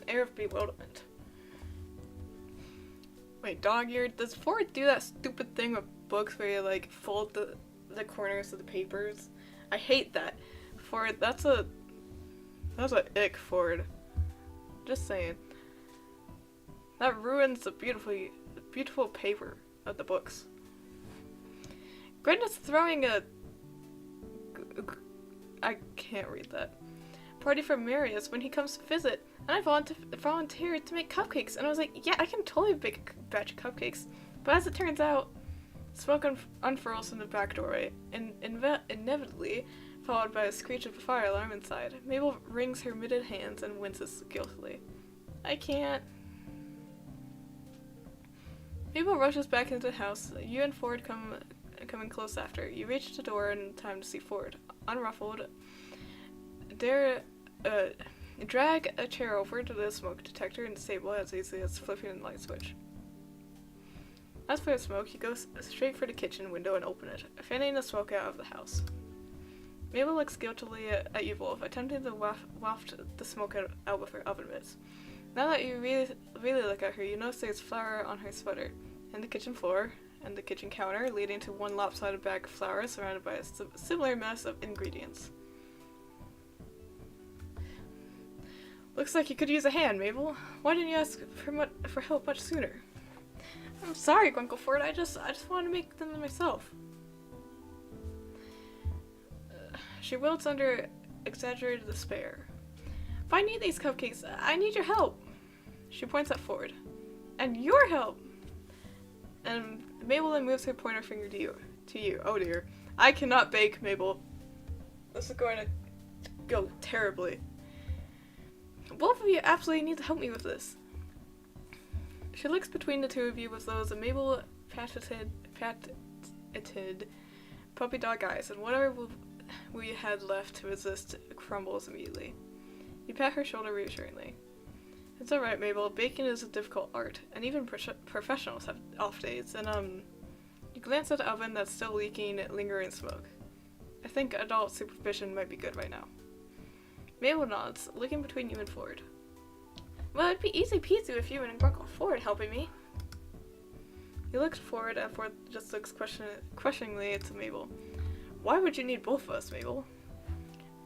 air of bewilderment. Wait, dog-eared? Does Ford do that stupid thing with books where you, like, fold the corners of the papers? I hate that. Ford, that's a ick, Ford. Just saying. That ruins the beautiful paper of the books. Grenda's throwing a... I can't read that. Party for Marius when he comes to visit, and I volunteered to make cupcakes, and I was like, yeah, I can totally bake a batch of cupcakes. But as it turns out, smoke unfurls in the back doorway, and inevitably followed by a screech of a fire alarm inside. Mabel wrings her mitted hands and winces guiltily. I can't. Mabel rushes back into the house. You and Ford coming close after. You reach the door in time to see Ford, unruffled, drag a chair over to the smoke detector and disable it as easily as flipping the light switch. As for the smoke, he goes straight for the kitchen window and open it, fanning the smoke out of the house. Mabel looks guiltily at you both, attempting to waft the smoke out with her oven mitts. Now that you really look at her, you notice there's flour on her sweater, and the kitchen floor, and the kitchen counter, leading to one lopsided bag of flour surrounded by a similar mess of ingredients. Looks like you could use a hand, Mabel. Why didn't you ask for help much sooner? I'm sorry, Uncle Ford. I just want to make them myself. She wilts under exaggerated despair. If I need these cupcakes, I need your help. She points at Ford. And your help! And Mabel then moves her pointer finger to you. Oh dear. I cannot bake, Mabel. This is going to go terribly. Both of you absolutely need to help me with this. She looks between the two of you with those of Mabel patented puppy dog eyes, and whatever we had left to resist crumbles immediately. You pat her shoulder reassuringly. It's alright, Mabel. Baking is a difficult art, and even professionals have off days, and you glance at the oven that's still leaking lingering smoke. I think adult supervision might be good right now. Mabel nods, looking between you and Ford. Well, it'd be easy peasy with you and Uncle Ford helping me. You look forward, and Ford just looks questioningly to Mabel. Why would you need both of us, Mabel?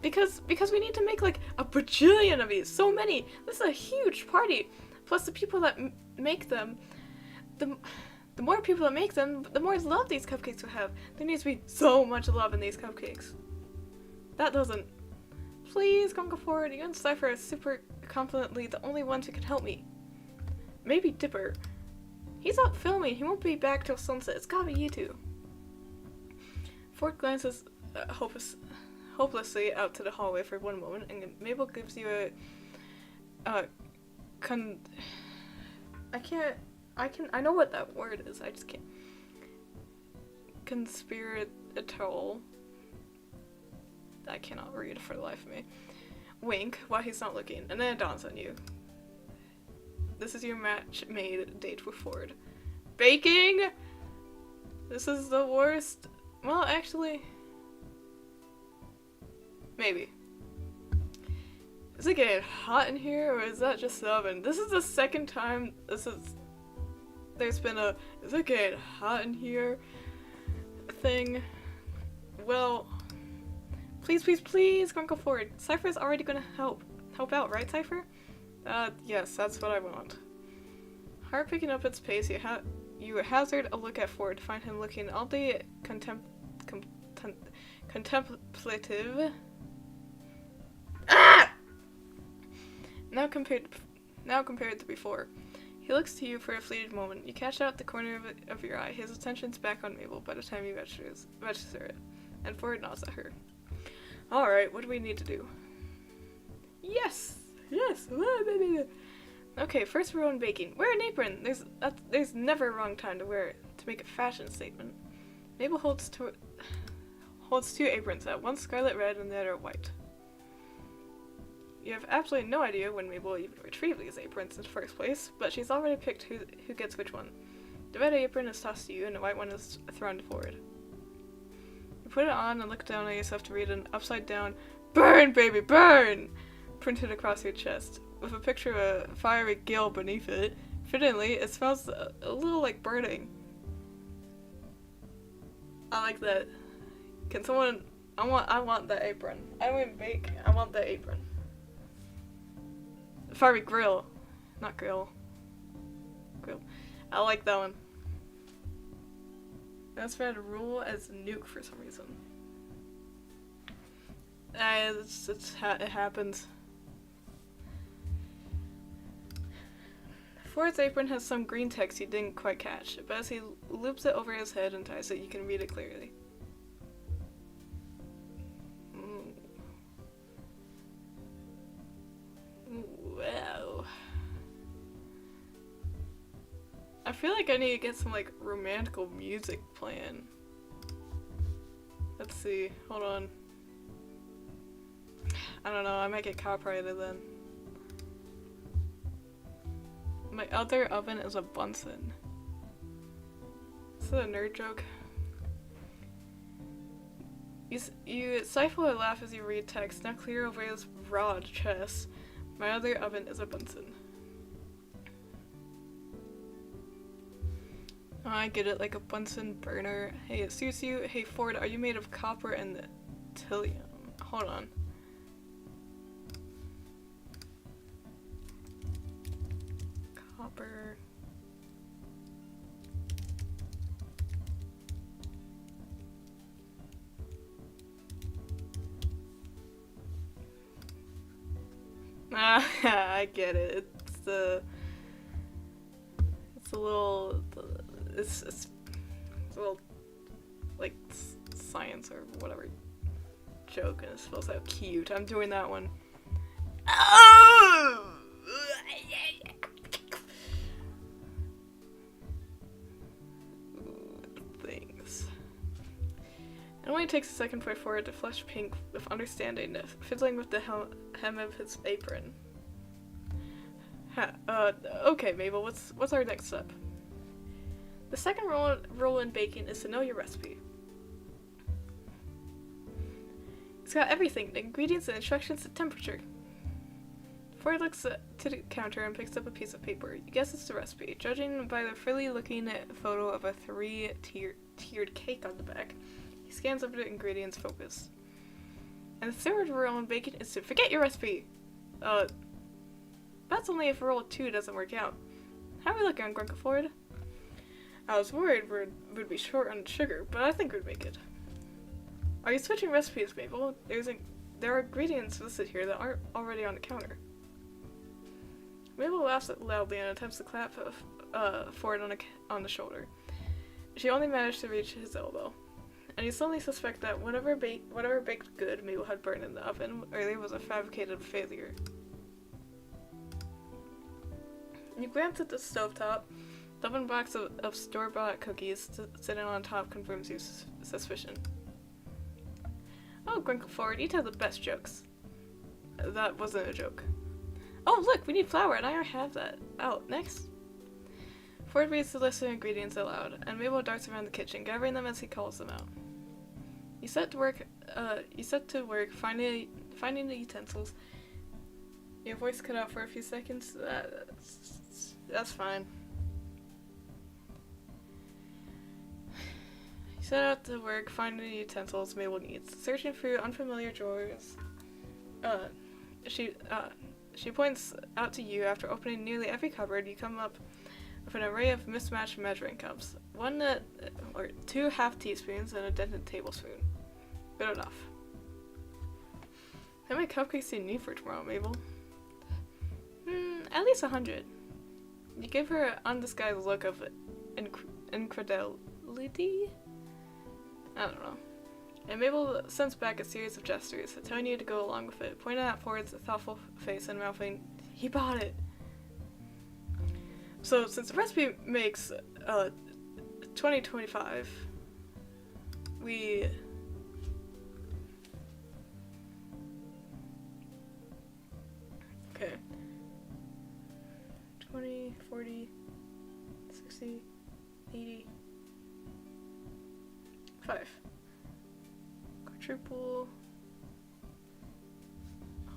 Because we need to make like a bajillion of these, so many. This is a huge party. Plus the people that make them, the more people that make them, the more love these cupcakes will have. There needs to be so much love in these cupcakes. That doesn't. Please, Uncle Ford, you and Cypher are super confidently the only ones who can help me. Maybe Dipper. He's out filming. He won't be back till sunset. It's gotta be you two. Ford glances hopelessly out to the hallway for one moment, and Mabel gives you I know what that word is. I just can't. Conspiratorial. I cannot read for the life of me. Wink while he's not looking, and then it dawns on you. This is your match-made date with Ford. Baking? This is the worst. Well, actually, maybe. Is it getting hot in here, or is that just the oven? This is the second time there's been a is it getting hot in here thing. Well, please, Uncle Ford. Cypher's already gonna help out, right, Cypher? Yes, that's what I want. Heart picking up its pace, you hazard a look at Ford to find him looking oddly contemplative. Ah! Now compared to before. He looks to you for a fleeting moment. You catch out the corner of your eye. His attention's back on Mabel by the time you register it. And Ford nods at her. Alright, what do we need to do? Yes! Okay, first rule in baking. Wear an apron! There's never a wrong time to wear it to make a fashion statement. Mabel holds two aprons out, one scarlet red and the other white. You have absolutely no idea when Mabel even retrieved these aprons in the first place, but she's already picked who gets which one. The red apron is tossed to you, and the white one is thrown forward. You put it on and look down at yourself to read an upside-down, "Burn, baby, burn!" printed across your chest, with a picture of a fiery gill beneath it. Fittingly, it smells a little like burning. I like that. Can someone... I want that apron. I don't even bake. I want that apron. Fiery grill. Not grill. Cool. I like that one. That's bad rule as nuke for some reason. It happens. Ford's apron has some green text you didn't quite catch, but as he loops it over his head and ties it, you can read it clearly. Wow. I feel like I need to get some like romantical music playing. Let's see. Hold on. I don't know. I might get copyrighted then. My other oven is a Bunsen. Is that a nerd joke? You stifle a laugh as you read text, now clear over his broad chest. My other oven is a Bunsen. Oh, I get it, like a Bunsen burner. Hey, it suits you. Hey, Ford, are you made of copper and titanium? Hold on. Copper. Ah, I get it. It's a little, it's a little, like, science or whatever joke, and it's supposed to have cute. I'm doing that one. Oh! Things. It only takes a second for Ford to flush pink with understanding, fiddling with the hem of his apron. Okay, Mabel, what's our next step? The second rule in baking is to know your recipe. It's got everything, the ingredients, the instructions, the temperature. Ford looks to the counter and picks up a piece of paper. You guess it's the recipe. Judging by the frilly-looking photo of a three-tiered cake on the back, he scans over the ingredients focus. And the third rule in baking is to forget your recipe. That's only if rule 2 doesn't work out. How are we looking, Grunkle Ford? I was worried we'd be short on sugar, but I think we'd make it. Are you switching recipes, Mabel? There are ingredients listed here that aren't already on the counter. Mabel laughs loudly and attempts to clap Ford on the shoulder. She only managed to reach his elbow, and you suddenly suspect that whatever baked good Mabel had burned in the oven earlier was a fabricated failure. You glance at the stovetop. The oven box of store-bought cookies sitting on top confirms your suspicion. Oh, Grunkle Ford, you tell the best jokes. That wasn't a joke. Oh, look, we need flour, and I already have that. Out. Next. Ford reads the list of ingredients aloud, and Mabel darts around the kitchen, gathering them as he calls them out. You set to work finding the utensils. Your voice cut out for a few seconds. That's fine. You set out to work finding the utensils Mabel needs, searching through unfamiliar drawers. She points out to you after opening nearly every cupboard. You come up with an array of mismatched measuring cups, or 2 half teaspoons and a dented tablespoon. Good enough. How many cupcakes do you need for tomorrow, Mabel? At least 100. You give her an undisguised look of incredulity? I don't know. And Mabel sends back a series of gestures, telling you to go along with it, pointing at Ford's thoughtful face and mouthing, "He bought it!" So, since the recipe makes 2025, we... Okay. 20, 40, 60, 80, 5. Quadruple.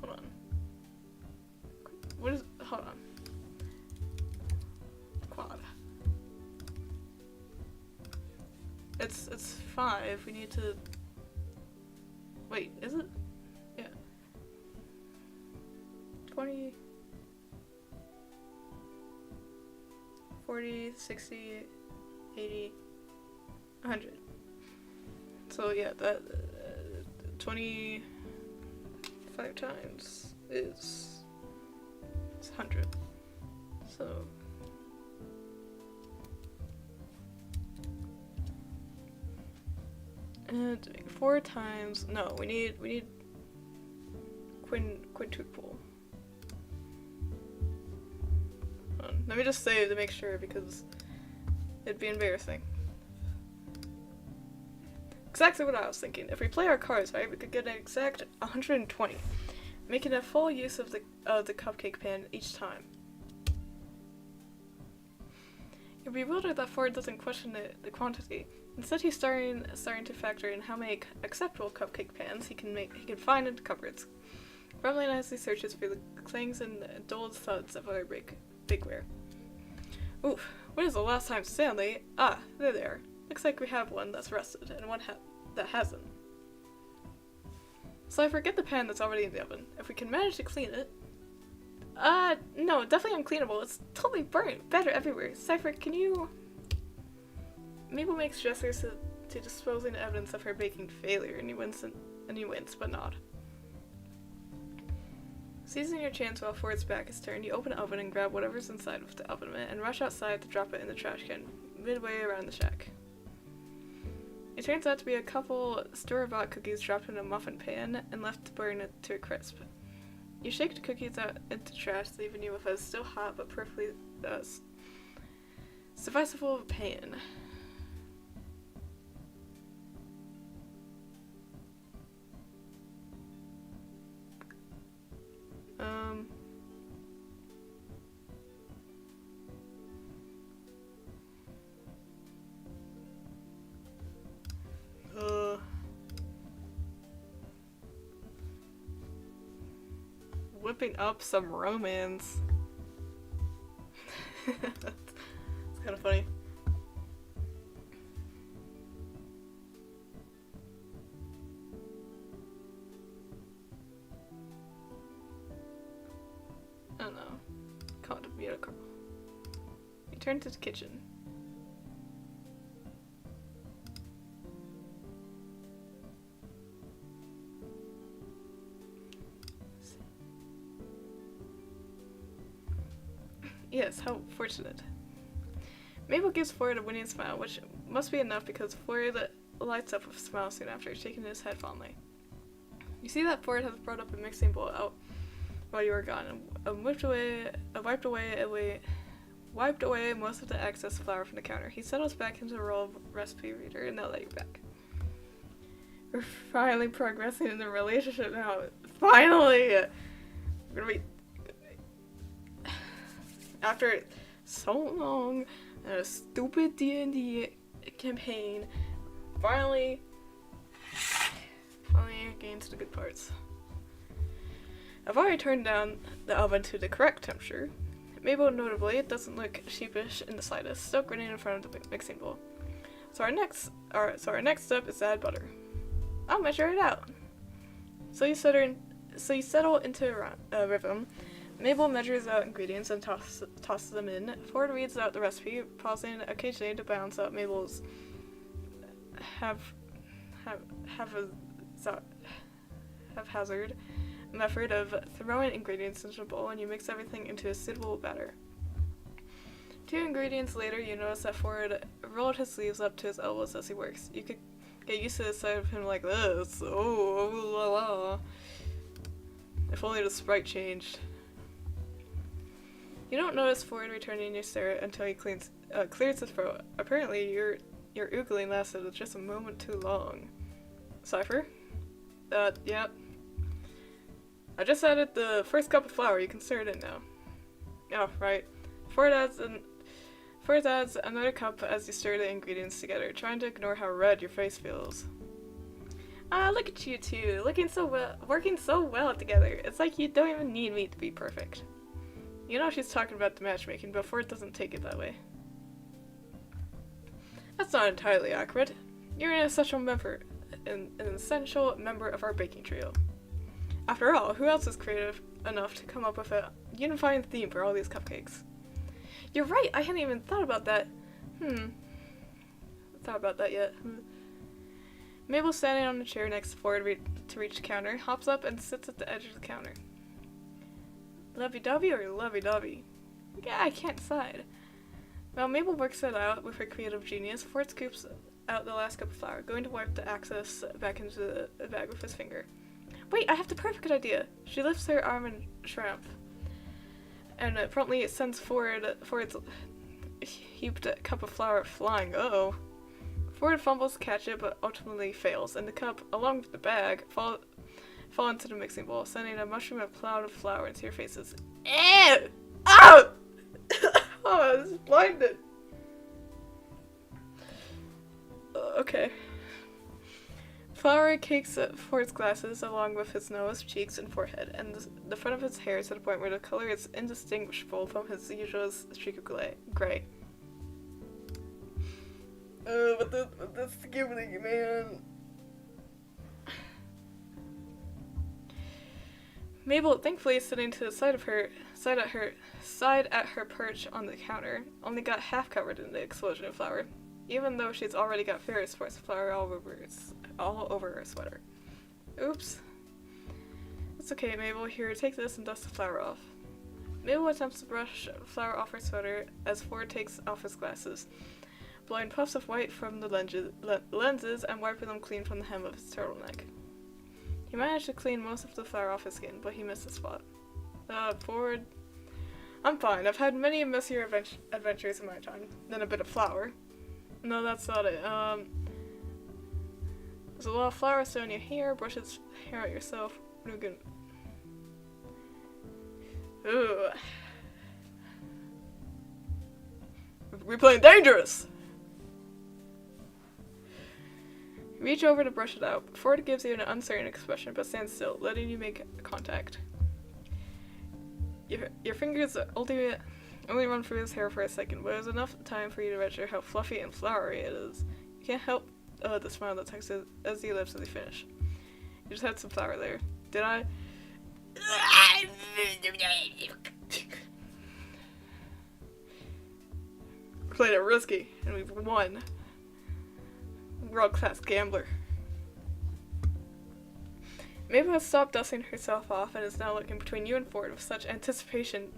Hold on. What is. Hold on. Quad. It's 5. We need to. Wait, is it? Yeah. 20. 40, 60, 80, 100. So yeah, that 25 times is 100. So and 4 times, no, we need quintuple. Let me just save to make sure because it'd be embarrassing. Exactly what I was thinking. If we play our cards right, we could get an exact 120, making a full use of the cupcake pan each time. You're bewildered that Ford doesn't question the quantity. Instead, he's starting to factor in how many acceptable cupcake pans he can find in the cupboards. Rumbling as he searches for the clangs and dull thuds of other bigware. Oof, when is the last time Stanley? Ah, there they are. Looks like we have one that's rusted and one that hasn't. So I forget the pan that's already in the oven. If we can manage to clean it. No, definitely uncleanable. It's totally burnt. Better everywhere. Cypher, can you... Mabel makes gestures to disposing evidence of her baking failure, and he wins, but not. Seizing your chance while Ford's back is turned, you open the oven and grab whatever's inside of the oven mitt and rush outside to drop it in the trash can, midway around the shack. It turns out to be a couple store-bought cookies dropped in a muffin pan and left to burn it to a crisp. You shake the cookies out into trash, leaving you with a still hot but perfectly sufficable pan. Whipping up some romance. It's kind of funny. I don't know. Caught a vehicle. You turn to the kitchen. Yes, how fortunate. Mabel gives Ford a winning smile, which must be enough because Ford lights up with a smile soon after, shaking his head fondly. You see that Ford has brought up a mixing bowl out while you were gone, and wiped away most of the excess flour from the counter. He settles back into the role of recipe reader and now let you back. We're finally progressing in the relationship now. Finally! We're gonna be... After so long and a stupid D&D campaign, finally getting to the good parts. I've already turned down the oven to the correct temperature. Mabel, notably, doesn't look sheepish in the slightest, still grinning in front of the mixing bowl. So our next step is to add butter. I'll measure it out. So you settle into a rhythm. Mabel measures out ingredients and tosses them in. Ford reads out the recipe, pausing occasionally to balance out Mabel's haphazard method of throwing ingredients into a bowl, and you mix everything into a suitable batter. 2 ingredients later, you notice that Ford rolled his sleeves up to his elbows as he works. You could get used to the sight of him like this. Oh, la la. If only the sprite changed. You don't notice Ford returning your stare until he clears his throat. Apparently, your oogling lasted just a moment too long. Cypher? Yeah. I just added the first cup of flour. You can stir it in now. Oh, right. Ford adds another cup as you stir the ingredients together, trying to ignore how red your face feels. Ah, look at you two, working so well together. It's like you don't even need me to be perfect. You know she's talking about the matchmaking, but Ford doesn't take it that way. That's not entirely accurate. You're an essential member of our baking trio. After all, who else is creative enough to come up with a unifying theme for all these cupcakes? You're right, I hadn't even thought about that. Thought about that yet. Mabel, standing on a chair next to Ford to reach the counter, hops up and sits at the edge of the counter. Lovey-dovey or lovey-dovey? Yeah, I can't decide. While Mabel works it out with her creative genius, Ford scoops out the last cup of flour, going to wipe the excess back into the bag with his finger. Wait, I have the perfect idea! She lifts her arm and shrimp, and promptly sends Ford's heaped cup of flour flying. Uh-oh. Ford fumbles to catch it, but ultimately fails, and the cup, along with the bag, fall into the mixing bowl, sending a mushroom of cloud of flour into your faces. Ew! Oh! Oh, I was blinded. Okay. Flour cakes Ford's glasses along with his nose, cheeks, and forehead, and the front of his hair to the point where the color is indistinguishable from his usual streak of gray. But that's giving, man. Mabel, thankfully sitting to the side at her perch on the counter, only got half covered in the explosion of flour, even though she's already got various sports of flour all over her sweater. Oops. It's okay, Mabel. Here, take this and dust the flour off. Mabel attempts to brush flour off her sweater as Ford takes off his glasses, blowing puffs of white from the lenses and wiping them clean from the hem of his turtleneck. He managed to clean most of the flour off his skin, but he missed a spot. Ford. I'm fine. I've had many messier adventures in my time than a bit of flour. No, that's not it. There's a lot of flour still in your hair. Brush its hair out yourself. Ooh. We're playing dangerous! Reach over to brush it out. Ford gives you an uncertain expression, but stands still, letting you make contact. Your fingers only run through his hair for a second, but it was enough time for you to register how fluffy and flowery it is. You can't help the smile that tugs as he lips as he finish. You just had some flour there. Did I? We played it risky, and we've won. World-class gambler. Mabel has stopped dusting herself off and is now looking between you and Ford with such anticipation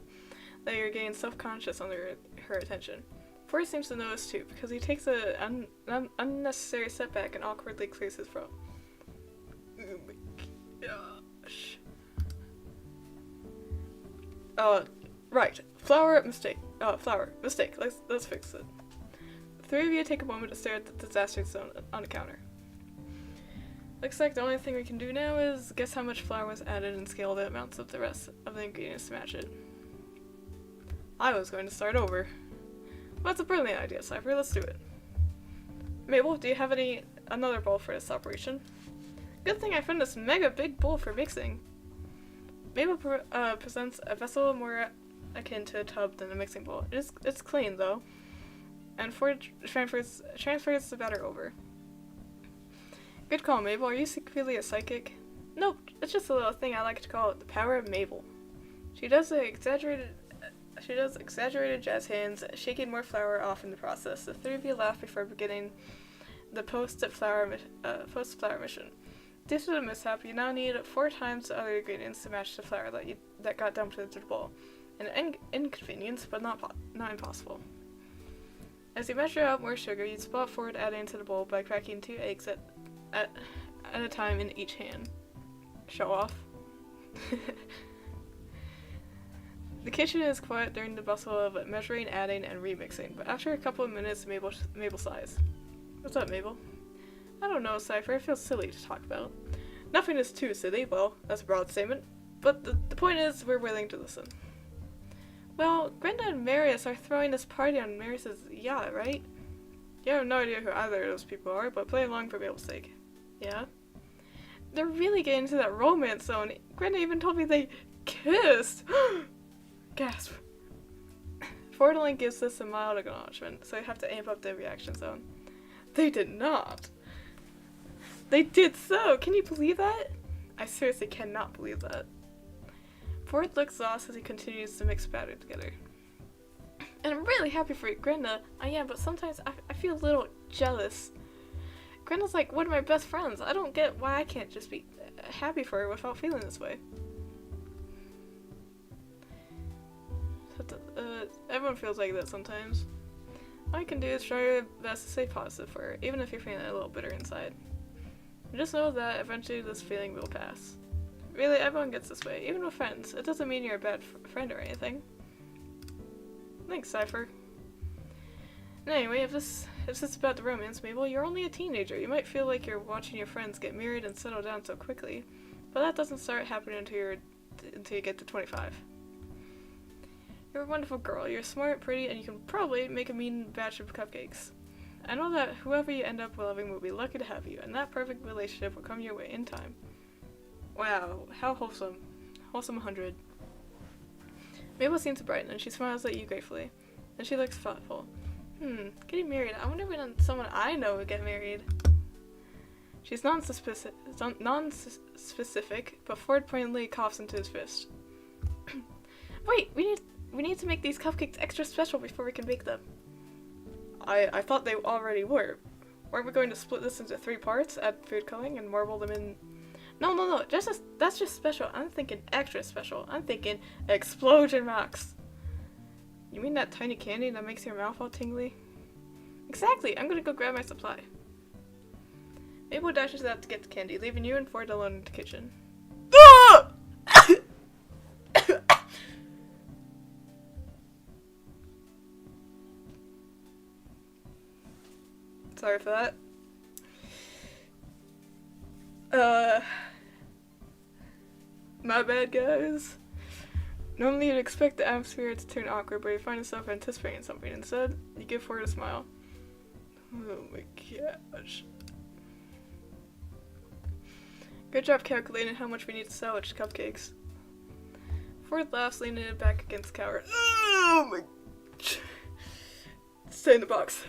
that you're getting self-conscious under her attention. Ford seems to notice too, because he takes an unnecessary step back and awkwardly clears his throat. Oh my gosh. Right. Flour mistake. Let's fix it. The three of you take a moment to stare at the disaster zone on the counter. Looks like the only thing we can do now is guess how much flour was added and scale the amounts of the rest of the ingredients to match it. I was going to start over. Well, that's a brilliant idea, Cypher. Let's do it. Mabel, do you have another bowl for this operation? Good thing I found this mega big bowl for mixing. Mabel presents a vessel more akin to a tub than a mixing bowl. It's clean though, and Ford transfers the batter over. Good call, Mabel. Are you secretly a psychic? Nope, it's just a little thing I like to call the power of Mabel. She does exaggerated jazz hands, shaking more flour off in the process. The three of you laugh before beginning the post-flour mission. Due to the mishap, you now need 4 times the other ingredients to match the flour that got dumped into the bowl. An inconvenience, but not impossible. As you measure out more sugar, you spot Ford adding to the bowl by cracking 2 eggs at a time in each hand. Show off. The kitchen is quiet during the bustle of measuring, adding, and remixing, but after a couple of minutes, Mabel sighs. What's up, Mabel? I don't know, Cypher. It feels silly to talk about. Nothing is too silly. Well, that's a broad statement. But the point is, we're willing to listen. Well, Brenda and Marius are throwing this party on Marius's yacht, right? You have no idea who either of those people are, but play along for Mabel's sake. Yeah? They're really getting into that romance zone. Brenda even told me they kissed! Gasp. Ford only gives this a mild acknowledgement, so you have to amp up the reaction zone. They did not. They did so! Can you believe that? I seriously cannot believe that. Ford looks lost as he continues to mix batter together. And I'm really happy for you, Grenda. I am, but sometimes I feel a little jealous. Grenda's like one of my best friends. I don't get why I can't just be happy for her without feeling this way. Everyone feels like that sometimes. All you can do is try your best to stay positive for her, even if you're feeling a little bitter inside. Just know that eventually this feeling will pass. Really, everyone gets this way, even with friends. It doesn't mean you're a bad friend or anything. Thanks, Cypher. Anyway, if this is about the romance, Mabel, you're only a teenager. You might feel like you're watching your friends get married and settle down so quickly, but that doesn't start happening until you get to 25. You're a wonderful girl. You're smart, pretty, and you can probably make a mean batch of cupcakes. I know that whoever you end up loving will be lucky to have you, and that perfect relationship will come your way in time. Wow, how wholesome. Wholesome 100. Mabel seems to brighten, and she smiles at you gratefully. Then she looks thoughtful. Getting married. I wonder when someone I know would get married. She's non-specific, but Ford pointedly coughs into his fist. Wait, we need to make these cupcakes extra special before we can bake them. I thought they already were. Weren't we going to split this into 3 parts, add food coloring, and marble them in? No. That's just special. I'm thinking extra special. I'm thinking explosion rocks. You mean that tiny candy that makes your mouth all tingly? Exactly. I'm gonna go grab my supply. Mabel dashes out to get the candy, leaving you and Ford alone in the kitchen. Sorry for that. My bad, guys. Normally you'd expect the atmosphere to turn awkward, but you find yourself anticipating something. Instead, you give Ford a smile. Oh my gosh. Good job calculating how much we need to sell each cupcakes. Ford laughs, leaning it back against the counter. Oh my... Stay in the box.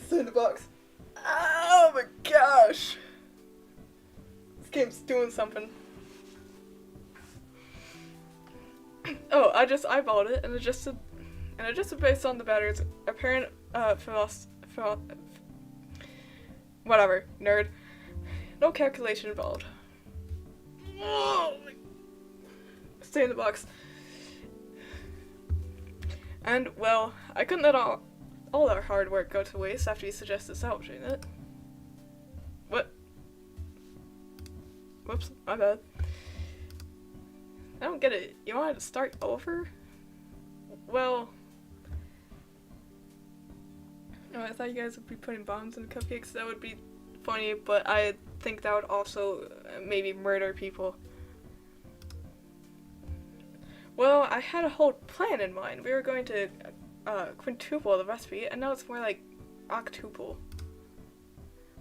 Stay in the box. Oh my gosh. This game's doing something. Oh, I just eyeballed it and adjusted based on the batter's apparent whatever, nerd. No calculation involved. Oh, stay in the box. And well, I couldn't let all our hard work go to waste after you suggested salvaging it. What? Whoops, my bad. I don't get it. You wanted to start over? Well... Oh, I thought you guys would be putting bombs in the cupcakes. That would be funny, but I think that would also maybe murder people. Well, I had a whole plan in mind. We were going to quintuple the recipe, and now it's more like octuple.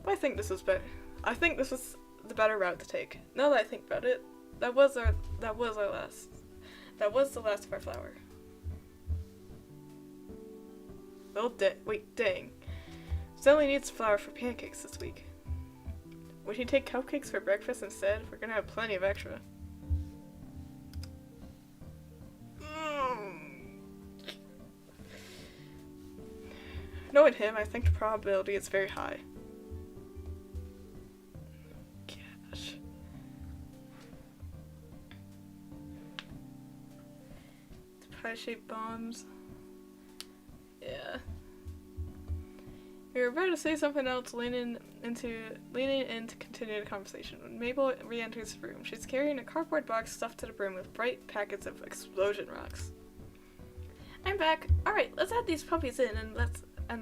But I think this was better. I think this was the better route to take. Now that I think about it, that was the last of our flour. Well, dang. Stanley needs flour for pancakes this week. Would he take cupcakes for breakfast instead? We're gonna have plenty of extra. Knowing him, I think the probability is very high. Gosh. Pie-shaped bombs. Yeah. You're about to say something else, leaning in to continue the conversation. When Mabel re-enters the room, she's carrying a cardboard box stuffed to the brim with bright packets of explosion rocks. I'm back. Alright, let's add these puppies in and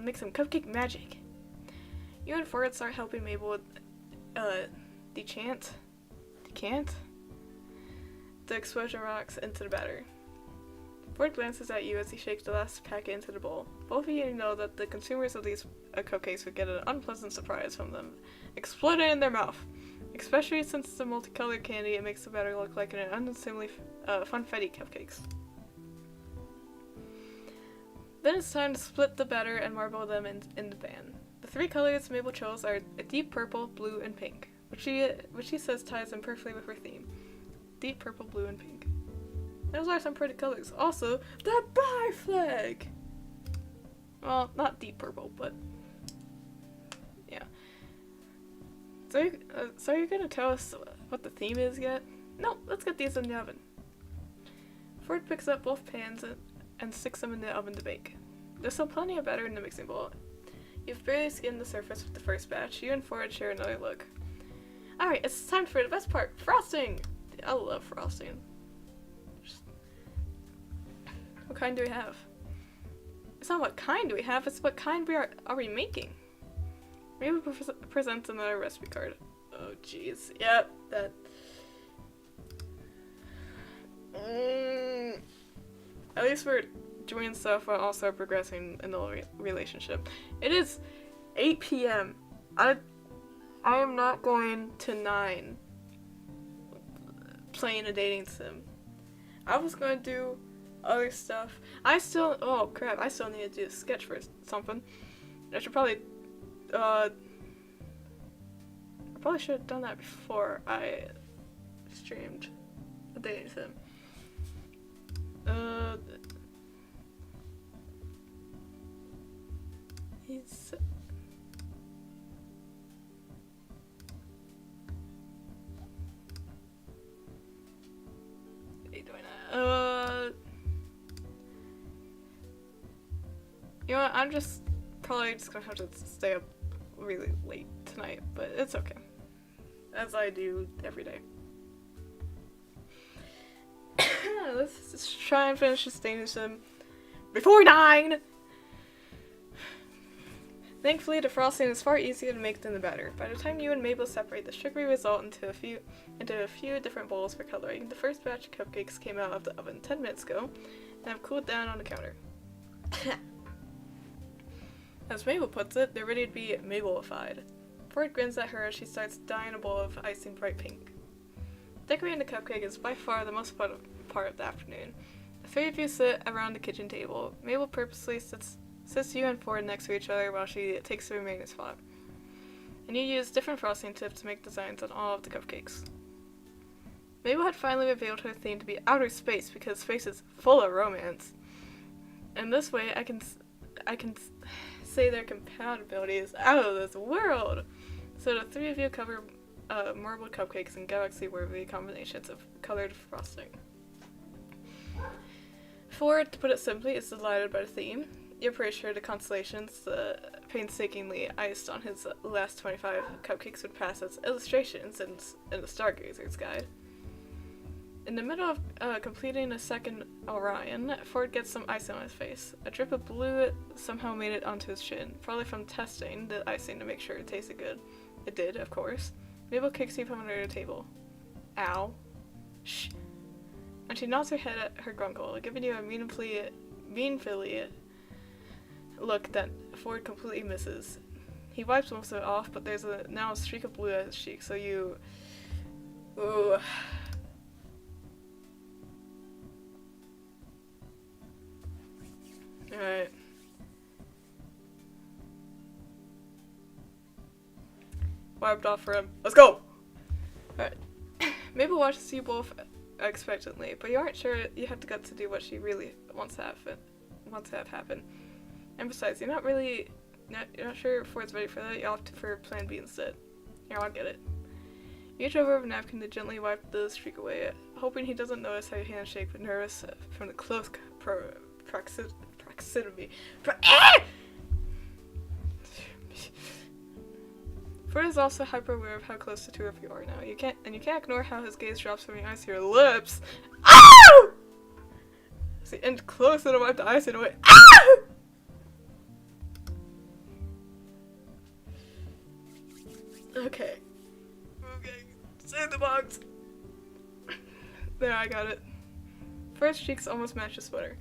make some cupcake magic. You and Ford start helping Mabel decant the explosion rocks into the batter. Ford glances at you as he shakes the last packet into the bowl. Both of you know that the consumers of these cupcakes would get an unpleasant surprise from them exploding in their mouth. Especially since it's a multicolored candy, it makes the batter look like an unassumingly funfetti cupcakes. Then it's time to split the batter and marble them in the pan. The 3 colors Mabel chose are a deep purple, blue, and pink, which she says ties in perfectly with her theme. Deep purple, blue, and pink. Those are some pretty colors. Also, the bi flag! Well, not deep purple, but yeah. So you're gonna tell us what the theme is yet? No, let's get these in the oven. Ford picks up both pans and sticks them in the oven to bake. There's still plenty of batter in the mixing bowl. You've barely skimmed the surface with the first batch. You and Ford share another look. Alright, it's time for the best part, frosting! I love frosting. What kind do we have? It's not what kind do we have, it's what kind are we making? Maybe presents another recipe card. Oh jeez. Yep, that. At least we're doing stuff while also progressing in the relationship. It is 8 p.m. I am not going to 9 playing a dating sim. I was going to do other stuff. Oh crap, I still need to do a sketch for something. I should probably, I probably should have done that before I streamed a dating sim. He's... What are you doing? You know what, I'm probably just gonna have to stay up really late tonight, but it's okay. As I do every day. Let's just try and finish this dating sim before 9! Thankfully, the frosting is far easier to make than the batter. By the time you and Mabel separate the sugary result into a few different bowls for coloring, the first batch of cupcakes came out of the oven 10 minutes ago and have cooled down on the counter. As Mabel puts it, they're ready to be Mabelified. Ford grins at her as she starts dyeing a bowl of icing bright pink. Decorating the cupcake is by far the most fun part of the afternoon. The three of you sit around the kitchen table. Mabel purposely sits you and Ford next to each other while she takes the remaining spot. And you use different frosting tips to make designs on all of the cupcakes. Mabel had finally revealed her theme to be outer space because space is full of romance. And this way I can say their compatibility is out of this world. So the three of you cover marble cupcakes in galaxy-worthy combinations of colored frosting. Ford, to put it simply, is delighted by the theme. You're pretty sure the constellations painstakingly iced on his last 25 cupcakes would pass as illustrations in the Stargazer's Guide. In the middle of completing a second Orion, Ford gets some icing on his face. A drip of blue somehow made it onto his chin, probably from testing the icing to make sure it tasted good. It did, of course. Mabel kicks you from under the table. Ow. Shh. And she nods her head at her grunkle, giving you a meaningfully look that Ford completely misses. He wipes most of it off, but there's now a streak of blue at his cheek, so you... Ooh. Alright. Wiped off for him. Let's go! Alright. Mabel watches you both expectantly, but you aren't sure you have the guts to do what she really wants to have happen. And besides, you're not sure if Ford's ready for that. You opt for plan B instead. Here, I'll get it. You reach over with a napkin to gently wipe the streak away, hoping he doesn't notice how your hands shake, but nervous from the close proximity. Ford is also hyper aware of how close the two of you are now. You can't ignore how his gaze drops from your eyes to your lips. Ow! See, and closer to wipe the icing away. Ow! Okay. Save the box. There, I got it. First cheeks almost match the sweater.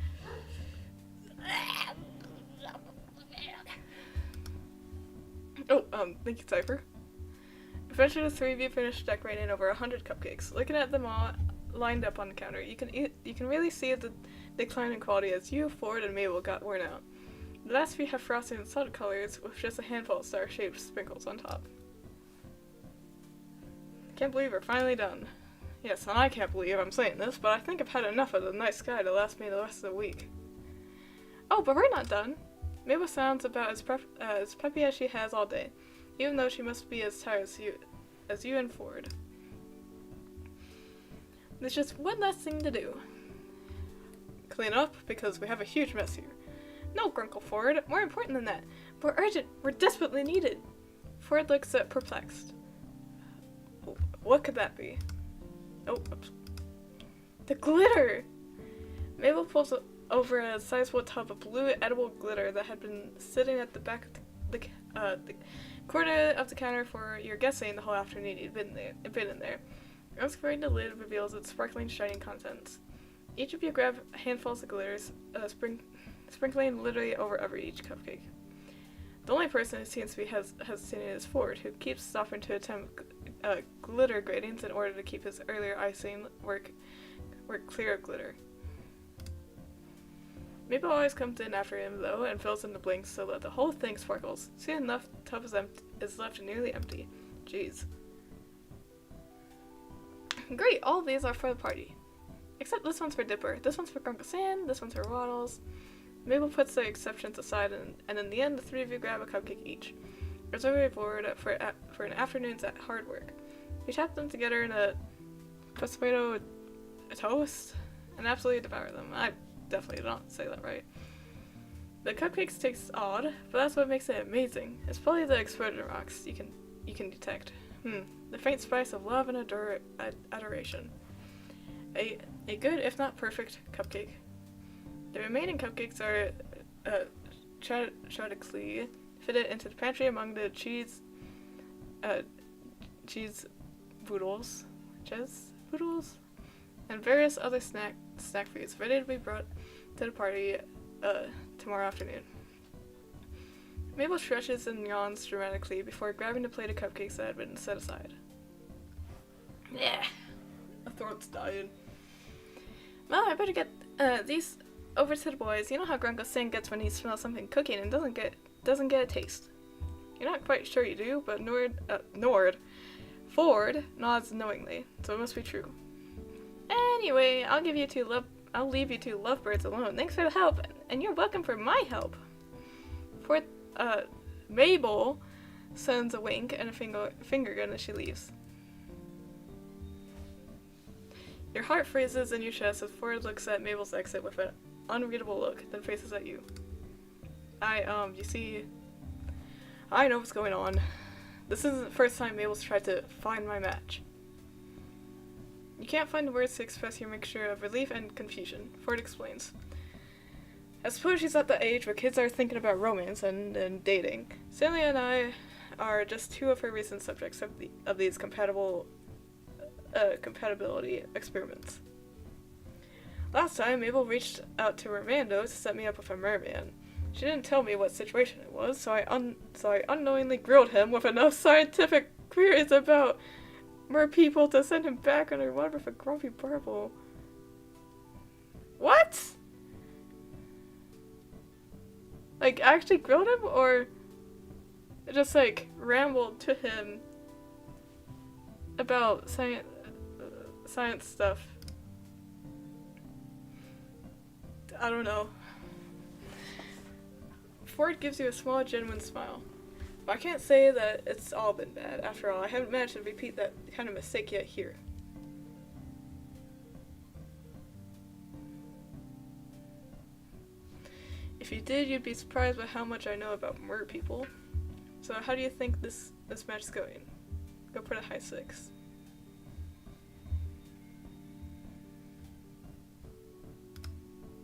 Oh, thank you, Cypher. Eventually, the three of you finish decorating over 100 cupcakes. Looking at them all lined up on the counter, you can really see the decline in quality as you, Ford, and Mabel got worn out. The last few have frosting and solid colors with just a handful of star-shaped sprinkles on top. Can't believe we're finally done. Yes, and I can't believe I'm saying this, but I think I've had enough of the night sky to last me the rest of the week. Oh, but we're not done. Mabel sounds about as peppy as she has all day, even though she must be as tired as you and Ford. There's just one last thing to do. Clean up, because we have a huge mess here. No, Grunkle Ford, more important than that. We're urgent, we're desperately needed. Ford looks perplexed. What could that be? Oh, oops. The glitter! Mabel pulls over a sizable tub of blue edible glitter that had been sitting at the back of the corner of the counter for your guessing the whole afternoon you'd been in there. Unscrewing the lid reveals its sparkling, shining contents. Each of you grab handfuls of glitters, sprinkling literally over each cupcake. The only person who seems to be hesitating is Ford, who keeps stopping to attempt glitter gratings in order to keep his earlier icing work clear of glitter. Mabel always comes in after him, though, and fills in the blanks so that the whole thing sparkles. Soon enough, the tub is left nearly empty. Jeez. Great, all of these are for the party. Except this one's for Dipper, this one's for Grunkle Sand, this one's for Waddles. Mabel puts the exceptions aside, and in the end, the three of you grab a cupcake each. Reserve reward for an afternoon's hard work. You tap them together in a tomato toast and absolutely devour them. I definitely did not say that right. The cupcakes taste odd, but that's what makes it amazing. It's probably the explosion rocks you can detect. The faint spice of love and adoration. A good, if not perfect, cupcake. The remaining cupcakes are strategically fitted into the pantry among the cheese boodles, and various other snack foods ready to be brought to the party tomorrow afternoon. Mabel stretches and yawns dramatically before grabbing a plate of cupcakes that had been set aside. Yeah, my throat's dying. Well, I better get these over to the boys. You know how Grunkle Sand gets when he smells something cooking and doesn't get a taste. You're not quite sure you do, but Ford nods knowingly, so it must be true. Anyway, I'll leave you two lovebirds alone. Thanks for the help, and you're welcome for my help. Ford, Mabel sends a wink and a finger gun as she leaves. Your heart freezes in your chest as Ford looks at Mabel's exit with an unreadable look, then faces at you. You see, I know what's going on. This isn't the first time Mabel's tried to find my match. You can't find the words to express your mixture of relief and confusion, Ford explains. I suppose she's at the age where kids are thinking about romance and dating. Stanley and I are just two of her recent subjects of these compatibility experiments. Last time, Mabel reached out to Romando to set me up with a merman. She didn't tell me what situation it was, so I unknowingly grilled him with enough scientific queries about mer people to send him back under one with a grumpy burble. What? Like, actually grilled him, or just, like, rambled to him about science stuff? I don't know. Ford gives you a small, genuine smile. But I can't say that it's all been bad. After all, I haven't managed to repeat that kind of mistake yet here. If you did, you'd be surprised by how much I know about mer people. So how do you think this match is going? Go put a high 6.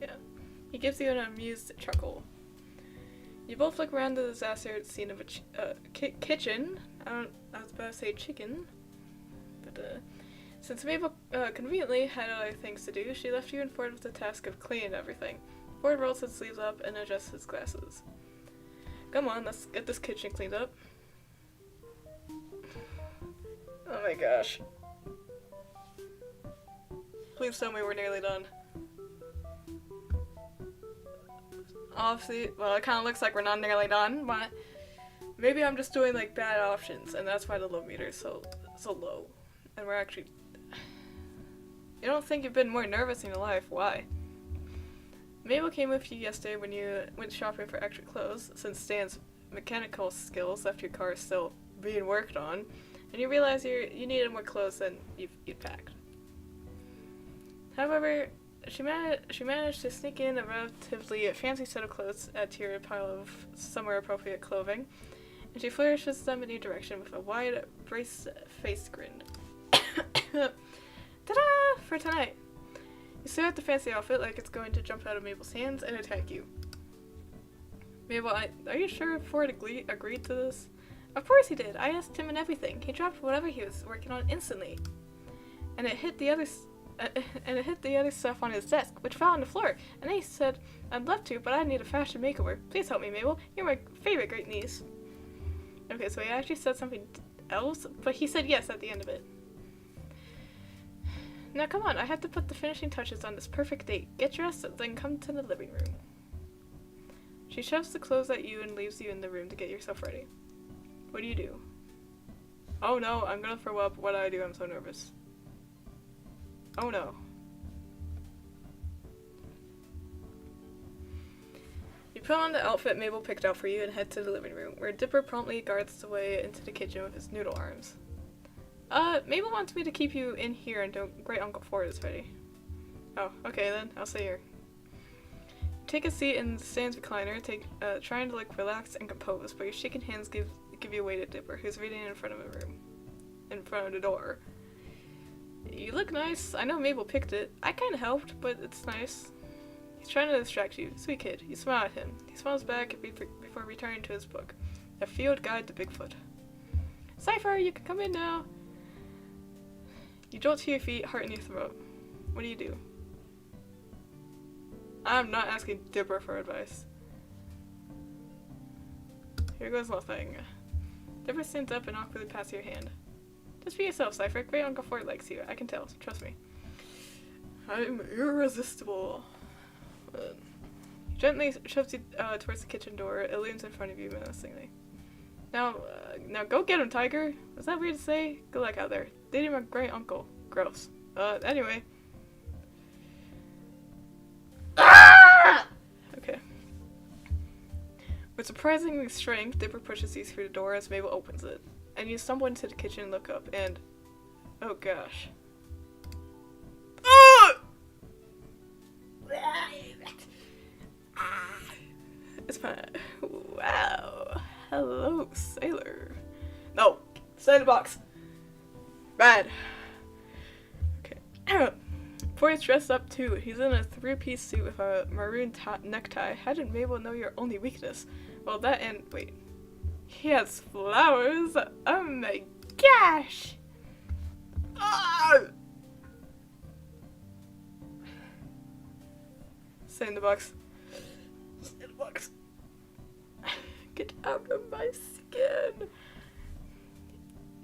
Yeah. He gives you an amused chuckle. You both look around the disaster scene of a kitchen. I was about to say chicken. But, since Mabel conveniently had other things to do, she left you and Ford with the task of cleaning everything. Ford rolls his sleeves up and adjusts his glasses. Come on, let's get this kitchen cleaned up. Oh my gosh. Please tell me we're nearly done. Obviously, well, it kind of looks like we're not nearly done, but maybe I'm just doing, like, bad options, and that's why the love meter is so low. And we're actually... You don't think you've been more nervous in your life? Why? Mabel came with you yesterday when you went shopping for extra clothes, since Stan's mechanical skills left your car still being worked on, and you realized you needed more clothes than you'd packed. However, she managed to sneak in a relatively fancy set of clothes to your pile of summer-appropriate clothing, and she flourishes them in your direction with a wide, brace-faced grin. Ta-da! For tonight! You stare at the fancy outfit like it's going to jump out of Mabel's hands and attack you. Mabel, are you sure Ford agreed to this? Of course he did. I asked him and everything. He dropped whatever he was working on instantly. And it hit the other stuff on his desk, which fell on the floor. And then he said, I'd love to, but I need a fashion makeover. Please help me, Mabel. You're my favorite great niece. Okay, so he actually said something else, but he said yes at the end of it. Now come on, I have to put the finishing touches on this perfect date. Get dressed, then come to the living room. She shoves the clothes at you and leaves you in the room to get yourself ready. What do? Oh no, I'm gonna throw up. What do I do? I'm so nervous. Oh no. You put on the outfit Mabel picked out for you and head to the living room, where Dipper promptly guards the way into the kitchen with his noodle arms. Mabel wants me to keep you in here until Great Uncle Ford is ready. Oh, okay then, I'll stay here. Take a seat in Stan's recliner, trying to look relaxed and composed, but your shaking hands give you away to Dipper, who's reading in front of the door. You look nice. I know Mabel picked it. I kinda helped, but it's nice. He's trying to distract you. Sweet kid. You smile at him. He smiles back before returning to his book, A Field Guide to Bigfoot. Cypher, you can come in now. You jolt to your feet, heart in your throat. What do? I'm not asking Dipper for advice. Here goes nothing. Dipper stands up and awkwardly passes your hand. Just be yourself, Cypher. Great Uncle Ford likes you. I can tell. Trust me. I'm irresistible. He gently shoves you towards the kitchen door. It looms in front of you menacingly. Now go get him, Tiger. Was that weird to say? Good luck out there. Dating my great uncle. Gross. Anyway. Okay. With surprising strength, Dipper pushes you through the door as Mabel opens it. And you stumble into the kitchen and look up, and... oh gosh. It's fine. Wow. Hello, sailor. No! Stay in the box! Bad. Okay. Ford's dressed up too. He's in a three-piece suit with a maroon necktie. How did Mabel know your only weakness? Well, that and... wait. He has flowers? Oh my gosh! Ah! Stay in the box. Stay in the box. Get out of my skin.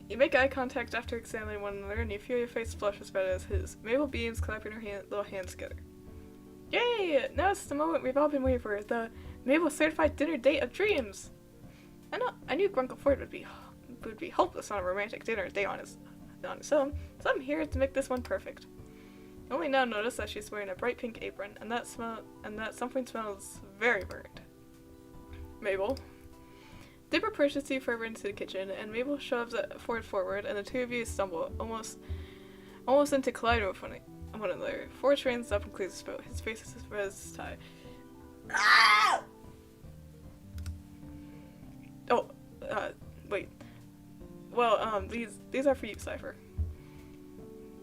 You make eye contact after examining one another, and you feel your face flush as red as his. Mabel beams, clapping her little hands together. Yay! Now it's the moment we've all been waiting for, the Mabel certified dinner date of dreams! I knew Uncle Ford would be hopeless on a romantic dinner date on his own, so I'm here to make this one perfect. Only now notice that she's wearing a bright pink apron, and that something smells very burnt. Mabel. Dipper pushes you further into the kitchen, and Mabel shoves Ford forward, and the two of you stumble, almost into colliding with one another. Ford straightens up and clears his throat. His face is as red as his tie. Ah! Oh, wait. Well, these are for you, Cypher.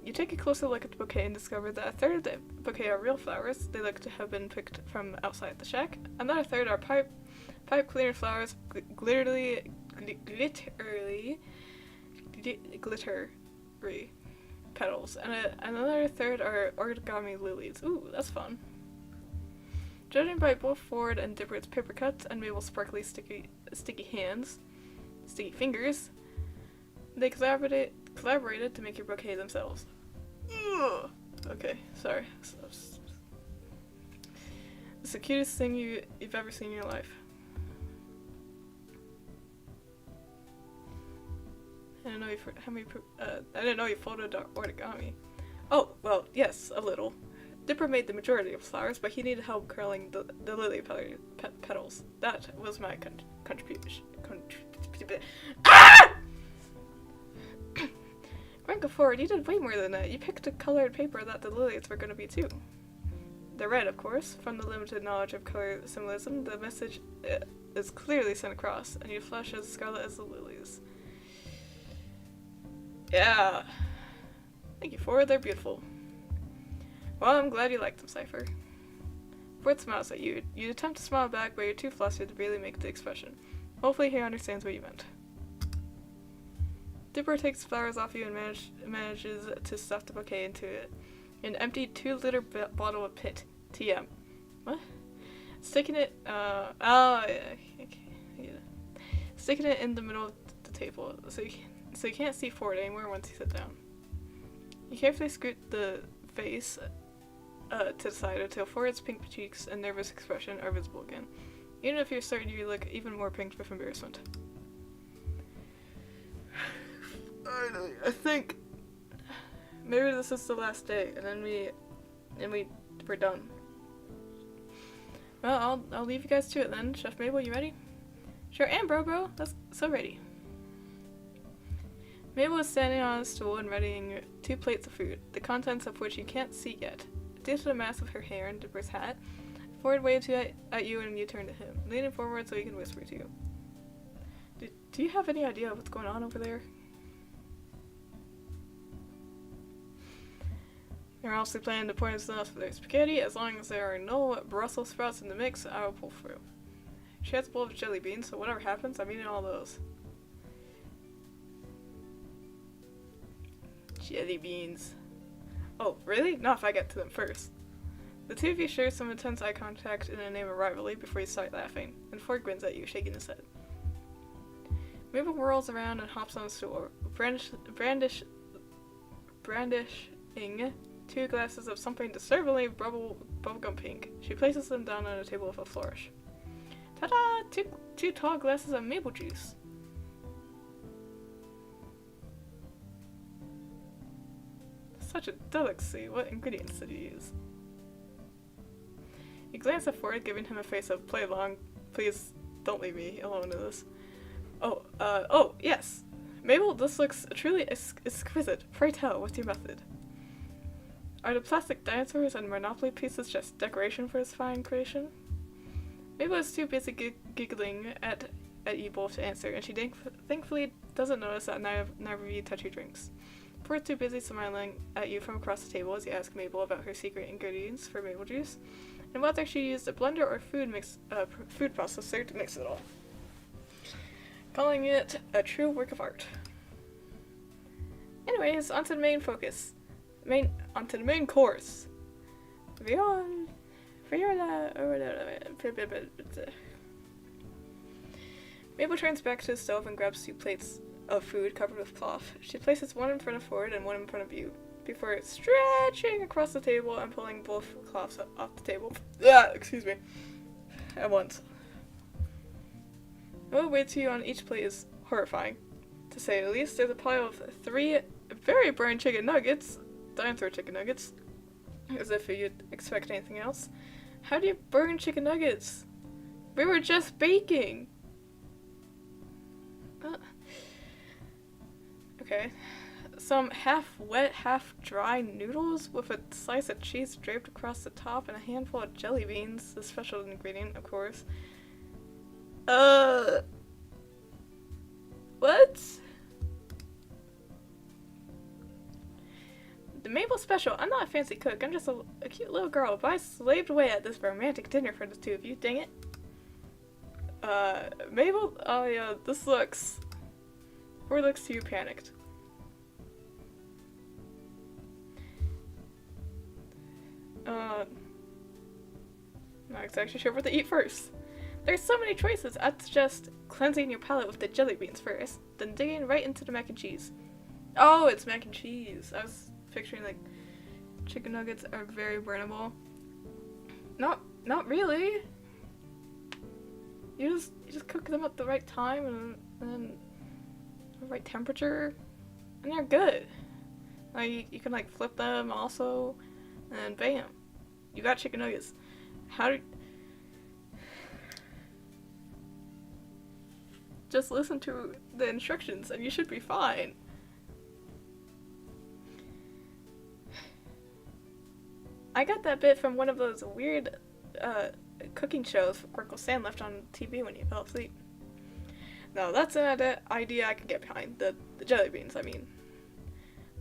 You take a closer look at the bouquet and discover that a third of the bouquet are real flowers. They look to have been picked from outside the shack. Another third are pipe cleaner flowers, glittery petals, and another third are origami lilies. Ooh, that's fun. Judging by both Ford and Dipper's paper cuts and Mabel's sparkly sticky fingers, they collaborated to make your bouquet themselves. Ugh. Okay, sorry. It's the cutest thing you've ever seen in your life. I didn't know you folded origami. Oh, well, yes, a little. Dipper made the majority of flowers, but he needed help curling the lily petals. That was my contribution. Ah! Going forward, you did way more than that. You picked a colored paper that the lilies were going to be too. They're red, of course. From the limited knowledge of color symbolism, the message is clearly sent across, and you flush as scarlet as the lilies. Yeah. Thank you, Ford. They're beautiful. Well, I'm glad you liked them, Cypher. Ford smiles at you. You attempt to smile back, but you're too flustered to really make the expression. Hopefully he understands what you meant. Dipper takes flowers off you and manages to stuff the bouquet into an empty 2-liter bottle of pit. TM. What? Sticking it, Sticking it in the middle of the table, so you can't see Ford anymore once you sit down. You carefully scoot the face to the side until Ford's pink cheeks and nervous expression are visible again. Even if you're certain you look even more pink with embarrassment. I think maybe this is the last day, and then we're done. Well, I'll leave you guys to it then. Chef Mabel, you ready? Sure am, bro. That's so ready. Mabel is standing on a stool and readying 2 plates of food, the contents of which you can't see yet. Due to the mass of her hair and Dipper's hat, Ford waved at you and you turned to him, leaning forward so he can whisper to you. Do you have any idea what's going on over there? You're also planning to pour in sauce for their spaghetti. As long as there are no Brussels sprouts in the mix, I will pull through. She has a bowl of jelly beans, so whatever happens, I'm eating all those. Jelly beans. Oh, really? Not if I get to them first. The two of you share some intense eye contact in the name of rivalry before you start laughing, and Ford grins at you, shaking his head. Mabel whirls around and hops on the stool, brandishing 2 glasses of something disturbingly bubblegum pink. She places them down on a table with a flourish. Ta-da! Two tall glasses of maple juice. Such a delicacy. What ingredients did you use? You glance at Ford, giving him a face of play along. Please don't leave me alone in this. Oh, yes. Mabel, this looks truly exquisite. Pray tell, what's your method? Are the plastic dinosaurs and Monopoly pieces just decoration for this fine creation? Mabel is too busy giggling at you both to answer, and she thankfully doesn't notice that neither of you touch your drinks. Ford's too busy smiling at you from across the table as you ask Mabel about her secret ingredients for maple juice, and whether she used a blender or food processor to mix it all. Calling it a true work of art. Anyways, onto the main focus. Onto the main course. Mabel turns back to the stove and grabs 2 plates of food covered with cloth. She places one in front of Ford and one in front of you, before stretching across the table and pulling both cloths off the table. Excuse me. At once. What awaits you on each plate is horrifying, to say the least. There's a pile of 3 very burned chicken nuggets. Dinosaur chicken nuggets. As if you'd expect anything else. How do you burn chicken nuggets? We were just baking! Okay. Some half-wet, half-dry noodles with a slice of cheese draped across the top and a handful of jelly beans, the special ingredient, of course. What? The Mabel special. I'm not a fancy cook. I'm just a cute little girl, but I slaved away at this romantic dinner for the 2 of you. Dang it. Mabel? Oh yeah, this looks... Or looks too panicked. Not exactly sure what to eat first. There's so many choices. I'd suggest cleansing your palate with the jelly beans first, then digging right into the mac and cheese. Oh, it's mac and cheese. I was picturing like chicken nuggets are very burnable. Not really. You just cook them at the right time and the right temperature, and they're good. Like you can like flip them also, and bam. You got chicken nuggets. How did... Just listen to the instructions and you should be fine. I got that bit from one of those weird cooking shows Uncle Sam left on TV when he fell asleep. Now that's an idea I can get behind. The jelly beans, I mean.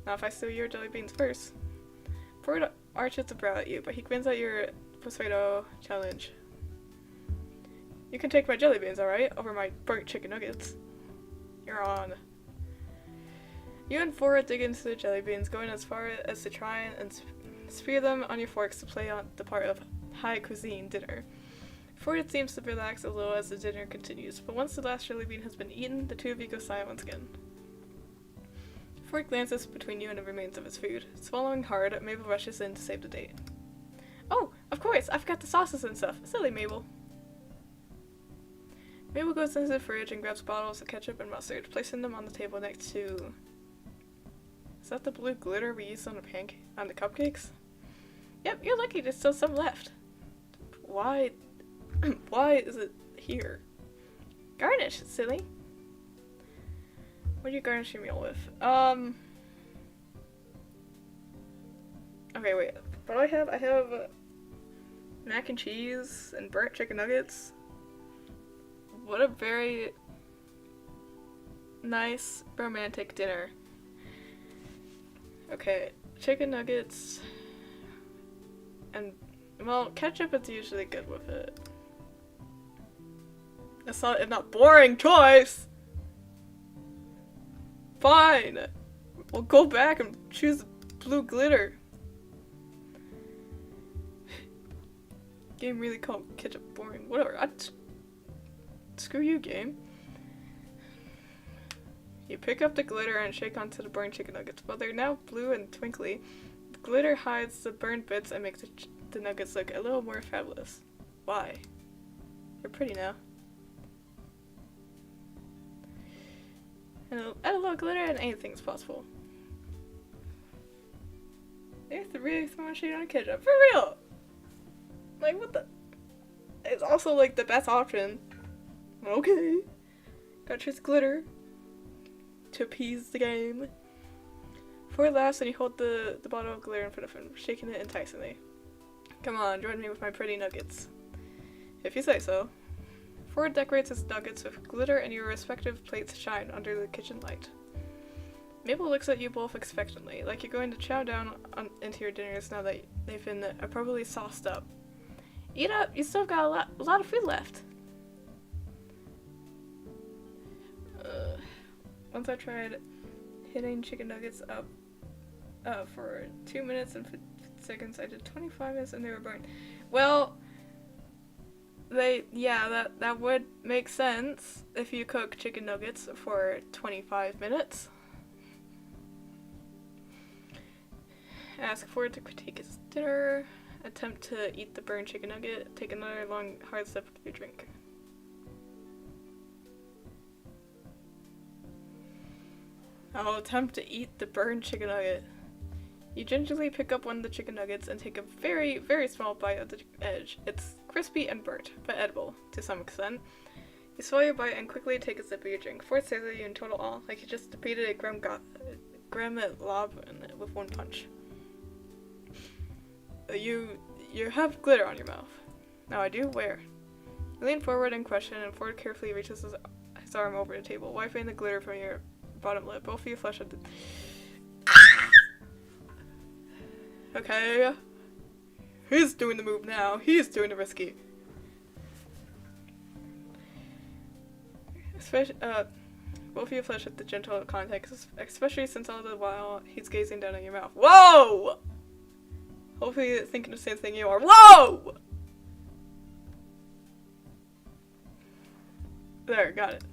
Now if I steal your jelly beans first. Ford arches a brow at you, but he grins at your Persuado challenge. You can take my jelly beans, alright? Over my burnt chicken nuggets. You're on. You and Ford dig into the jelly beans, going as far as to try and spear them on your forks to play on the part of high cuisine dinner. Ford seems to relax a little as the dinner continues, but once the last jelly bean has been eaten, the two of you go silent once again. Ford glances between you and the remains of his food. Swallowing hard, Mabel rushes in to save the date. Oh, of course, I forgot the sauces and stuff. Silly Mabel. Mabel goes into the fridge and grabs bottles of ketchup and mustard, placing them on the table next to... Is that the blue glitter we used on the cupcakes? Yep, you're lucky there's still some left. Why... Why is it here? Garnish, silly. What do you garnish your meal with? Okay, wait. What do I have? I have mac and cheese and burnt chicken nuggets. What a very nice romantic dinner. Okay, chicken nuggets and, well, ketchup is usually good with it. It's not boring choice. Fine. We'll go back and choose blue glitter. Game really called ketchup boring. Whatever. Screw you, game. You pick up the glitter and shake onto the burned chicken nuggets. While they're now blue and twinkly, the glitter hides the burned bits and makes the nuggets look a little more fabulous. Why? They're pretty now. And add a little glitter and anything's possible. They're really throwing shade on ketchup. For real! Like, what the? It's also, like, the best option. Okay. Gotta choose glitter to appease the game. Ford laughs and you hold the bottle of glitter in front of him, shaking it enticingly. Come on, join me with my pretty nuggets. If you say so. Ford decorates his nuggets with glitter and your respective plates shine under the kitchen light. Mabel looks at you both expectantly, like you're going to chow down into your dinners now that they've been appropriately sauced up. Eat up, you still got a lot of food left. Once I tried hitting chicken nuggets up for 2 minutes and 50 seconds, I did 25 minutes and they were burned. Well, that would make sense if you cook chicken nuggets for 25 minutes. Ask Ford to critique his dinner. Attempt to eat the burned chicken nugget. Take another long, hard sip of your drink. I'll attempt to eat the burned chicken nugget. You gingerly pick up one of the chicken nuggets and take a very, very small bite of the edge. It's crispy and burnt, but edible, to some extent. You swallow your bite and quickly take a sip of your drink. Ford stares at you in total awe, like you just defeated a Gremlin with one punch. You have glitter on your mouth. Now I do? Where? You lean forward and question, and Ford carefully reaches his arm over the table, wiping the glitter from your bottom lip. Both of you flush at the... Okay. He's doing the move now. He's doing the risky. Both of you flush at the gentle contact, especially since all the while he's gazing down at your mouth. Whoa! Hopefully you're thinking the same thing you are. Whoa! There, got it.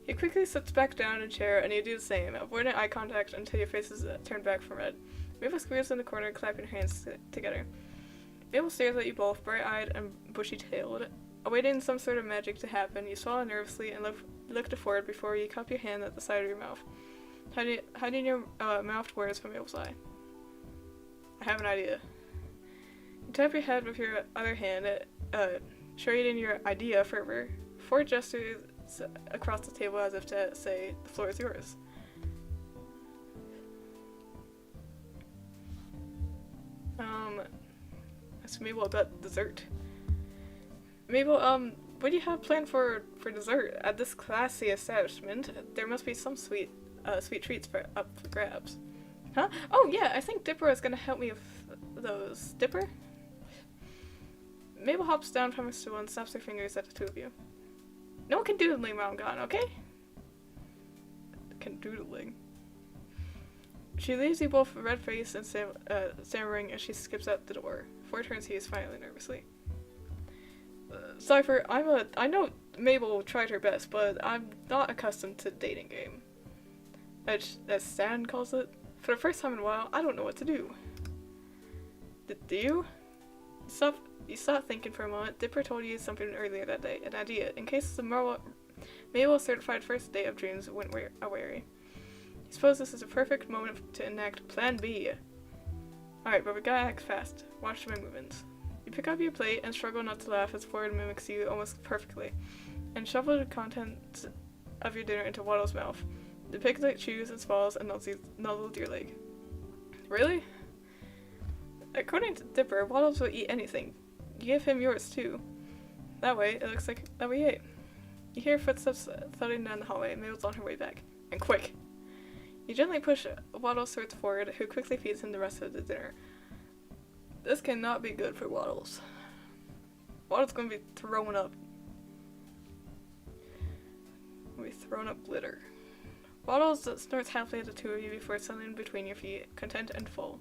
He quickly sits back down in a chair, and you do the same, avoiding eye contact until your face is turned back from red. Mabel squeezes in the corner, clapping her hands together. Mabel stares at you both, bright-eyed and bushy-tailed. Awaiting some sort of magic to happen, you swallow nervously and look forward before you cup your hand at the side of your mouth, hiding your mouthed words from Mabel's eye. I have an idea. tap your head with your other hand, shredding your idea fervor. Ford gestures across the table as if to say, the floor is yours. Ask Mabel about dessert. Mabel, what do you have planned for dessert? At this classy establishment, there must be some sweet treats up for grabs. Huh? Oh yeah, I think Dipper is gonna help me with those. Dipper? Mabel hops down from her stool and snaps her fingers at the two of you. No condoodling while I'm gone, okay? Condoodling. She leaves you both red-faced and stammering as she skips out the door. Ford turns to you smiling nervously. Cypher, I know Mabel tried her best, but I'm not accustomed to the dating game. As Stan calls it. For the first time in a while, I don't know what to do. Do you? You stop thinking for a moment. Dipper told you something earlier that day, an idea, in case the Mabel certified first date of dreams went awry. He suppose this is a perfect moment to enact Plan B. Alright, but we gotta act fast. Watch my movements. You pick up your plate and struggle not to laugh as Ford mimics you almost perfectly, and shovel the contents of your dinner into Waddle's mouth. The piglet chews and swallows and nuzzles your leg. Really? According to Dipper, Waddles will eat anything. You give him yours too. That way, it looks like that we ate. You hear footsteps thudding down the hallway. Mabel's on her way back. And quick! You gently push Waddles towards Ford, who quickly feeds him the rest of the dinner. This cannot be good for Waddles. Waddles gonna be throwing up. Glitter. Waddles snorts happily at the two of you before settling between your feet, content and full.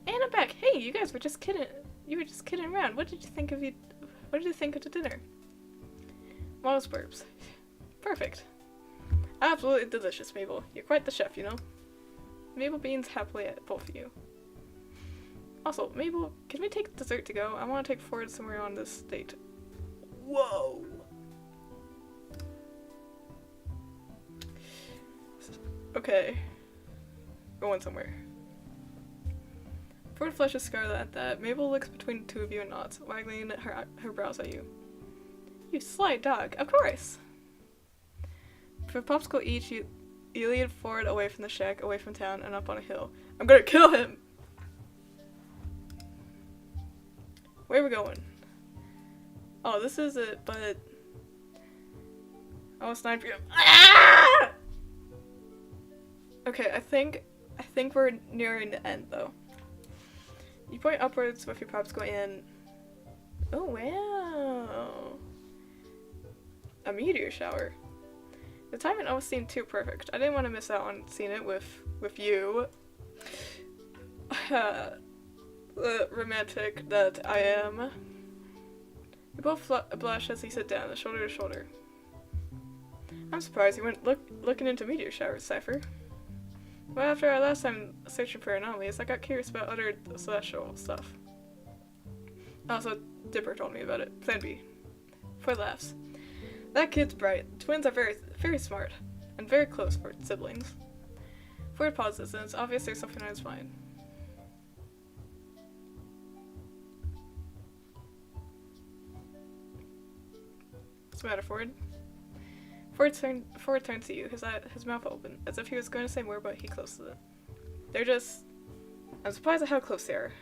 And I'm back. Hey, you guys were just kidding. You were just kidding around. What did you think of the dinner? Waddles burps. Perfect. Absolutely delicious, Mabel. You're quite the chef, you know. Mabel beams happily at both of you. Also, Mabel, can we take dessert to go? I want to take Ford somewhere on this date. Whoa! Okay. Going somewhere. Ford flushes Scarlet at that. Mabel looks between the two of you and nods, waggling her brows at you. You sly dog, of course! For a popsicle each, you lead Ford away from the shack, away from town, and up on a hill. I'm gonna kill him! Where are we going? Oh, this is it, but... Oh, it's 9 p.m. Ah! Okay, I think we're nearing the end, though. You point upwards with your popsicle and... Oh, wow! A meteor shower. The timing almost seemed too perfect. I didn't want to miss out on seeing it with you. The romantic that I am. We both blush as we sit down, shoulder to shoulder. I'm surprised you went looking into meteor showers, Cypher. Well, after our last time searching for anomalies, I got curious about other celestial stuff. Also, Dipper told me about it. Plan B. Ford laughs. That kid's bright. Twins are very, very smart. And very close for siblings. Ford pauses, and it's obvious there's something on his mind. What's the matter, Ford? Ford turns to you, his mouth open, as if he was going to say more, but he closes it. I'm surprised at how close they are.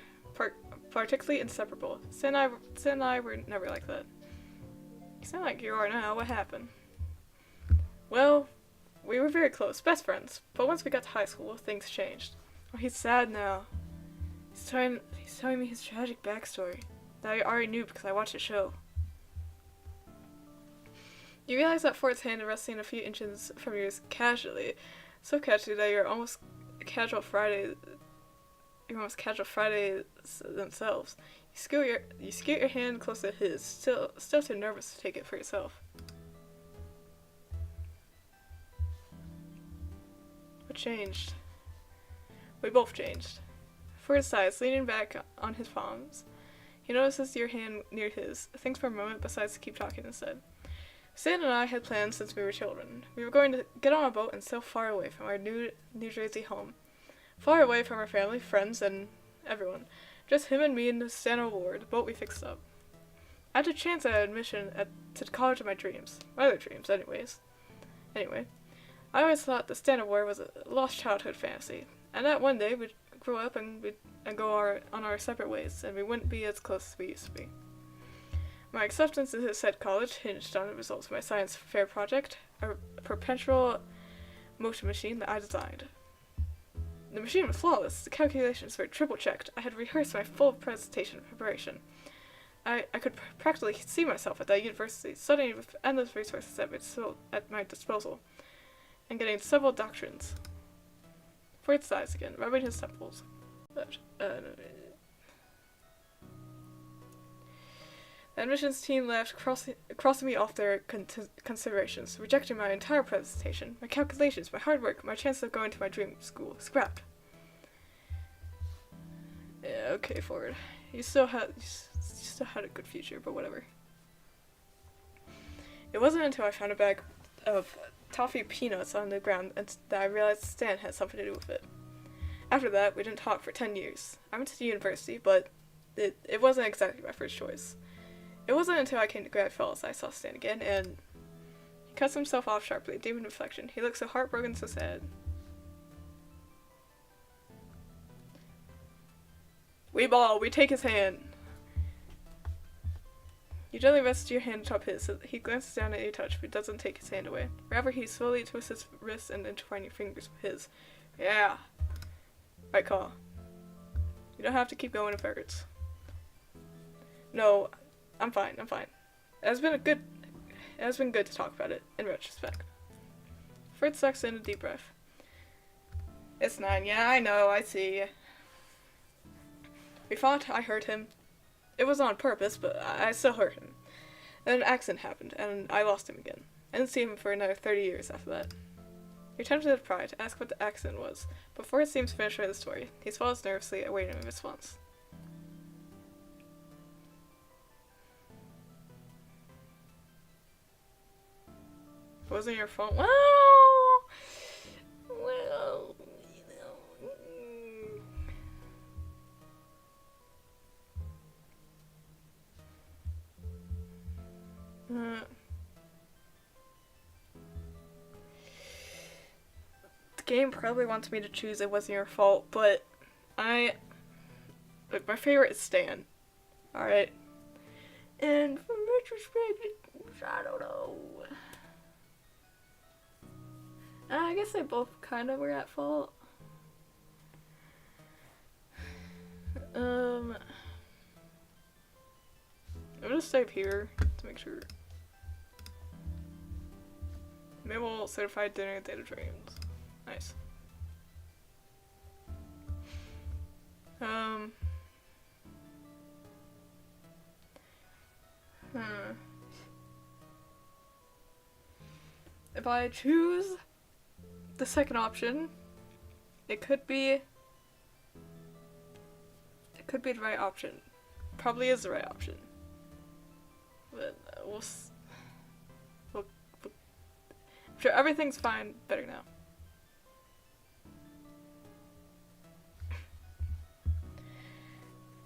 Particularly inseparable. Sid and I were never like that. You sound like you are now. What happened? Well, we were very close, best friends. But once we got to high school, things changed. Oh, he's sad now. He's telling me his tragic backstory that I already knew because I watched the show. You realize that Ford's hand is resting a few inches from yours casually, so casually that you're almost casual Fridays themselves. You scoot your hand close to his, still too nervous to take it for yourself. What changed? We both changed. Ford sighs, leaning back on his palms. He notices your hand near his, thinks for a moment, decides to keep talking instead. Stan and I had plans since we were children. We were going to get on a boat and sail far away from our New Jersey home. Far away from our family, friends, and everyone. Just him and me and the Santa War, the boat we fixed up. I had a chance at admission to the college of my dreams. My other dreams, anyways. Anyway, I always thought the Santa War was a lost childhood fantasy, and that one day we'd grow up and go on our separate ways, and we wouldn't be as close as we used to be. My acceptance into said college hinged on the results of my science fair project, a perpetual motion machine that I designed. The machine was flawless, the calculations were triple-checked, I had rehearsed my full presentation preparation. I could practically see myself at that university, studying with endless resources at my disposal, and getting several doctrines. Ford sighs again, rubbing his temples. The admissions team laughed, crossing me off their considerations, rejecting my entire presentation, my calculations, my hard work, my chance of going to my dream school, scrapped. Yeah, okay, Ford. You still had a good future, but whatever. It wasn't until I found a bag of toffee peanuts on the ground that I realized Stan had something to do with it. After that, we didn't talk for 10 years. I went to university, but it wasn't exactly my first choice. It wasn't until I came to Grad Falls I saw Stan again, and he cuts himself off sharply, deep in reflection. He looked so heartbroken, so sad. We ball, we take his hand. You gently rest your hand atop his, so he glances down at your touch, but doesn't take his hand away. Rather, he slowly twists his wrist and entwines your fingers with his. Yeah. Right call. You don't have to keep going if it hurts. No, I'm fine. It has been good to talk about it, in retrospect. Fritz sucks in a deep breath. It's 9, yeah, I know, I see. We fought, I hurt him. It was on purpose, but I still hurt him. Then an accident happened, and I lost him again. I didn't see him for another 30 years after that. You're tempted with pride to ask what the accident was. Before it seems to finish the story, he swallows nervously, awaiting a response. It wasn't your fault. Well, you know. The game probably wants me to choose it wasn't your fault, but look, my favorite is Stan. Alright. And from retrospect, I don't know. I guess they both kind of were at fault. I'm gonna save here to make sure. Mabel certified dinner at Data Dreams. Nice. If I choose the second option, it could be the right option. Probably is the right option. But we'll I'm sure everything's fine better now.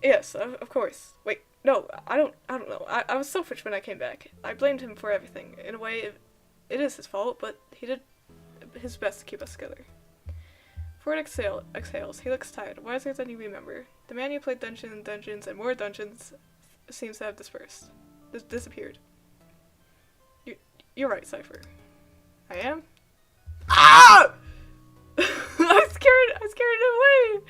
Yes, of course. Wait, no, I don't know. I was selfish when I came back. I blamed him for everything. In a way, it is his fault, but he did his best to keep us together. Ford exhales. He looks tired, wiser than you remember. The man you played Dungeons and more dungeons seems to have disappeared. You're right, Cypher. I am? Ah! I scared it away!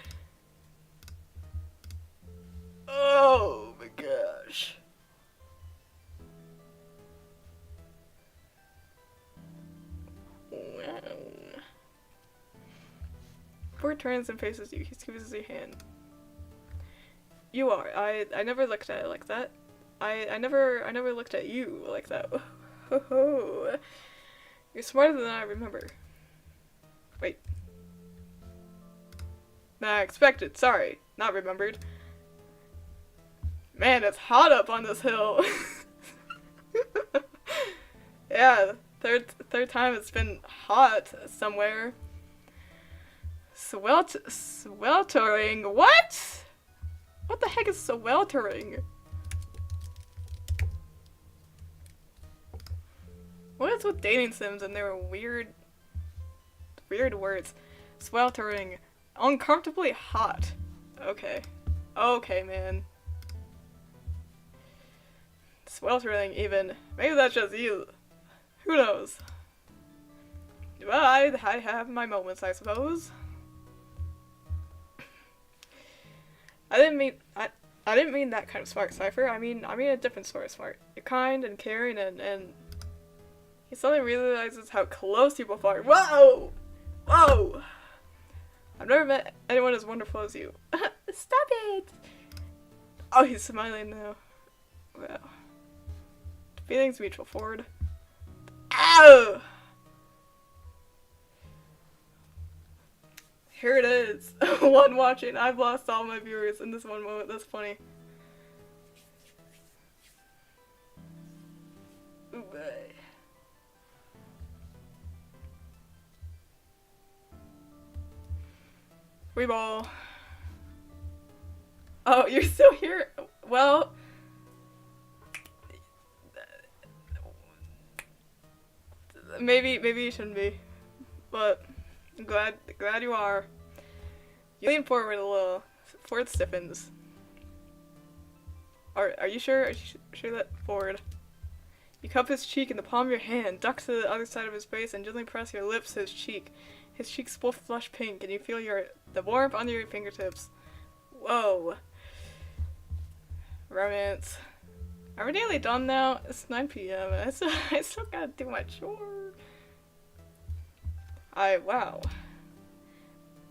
Oh my gosh. Wow. Ford turns and faces you. He squeezes your hand. You are. I never looked at it like that. I never looked at you like that. Oh. You're smarter than I remember. Wait. Nah, expected. Sorry. Not remembered. Man, it's hot up on this hill. Yeah, third time it's been hot somewhere. Sweltering. What What the heck is sweltering? What is with dating sims and their weird words? Sweltering. Uncomfortably hot. Okay. Okay, man. Sweltering even. Maybe that's just you. Who knows? Well, I have my moments, I suppose. I didn't mean that kind of smart, Cypher. I mean a different sort of smart. You're kind and caring and he suddenly realizes how close you both are. Whoa! Whoa! I've never met anyone as wonderful as you. Stop it! Oh, he's smiling now. Wow. Feelings mutual, Ford. Ow! Here it is. One watching. I've lost all my viewers in this one moment. That's funny. Ooh, boy. Weeball. Oh, you're still here? Well... Maybe you shouldn't be. But... I'm glad you are. You lean forward a little. Ford stiffens. Are you sure? Are you sure that Ford? You cup his cheek in the palm of your hand, duck to the other side of his face, and gently press your lips to his cheek. His cheeks both flush pink, and you feel the warmth under your fingertips. Whoa. Romance. Are we nearly done now? It's 9 p.m. I still gotta do my chore. Wow.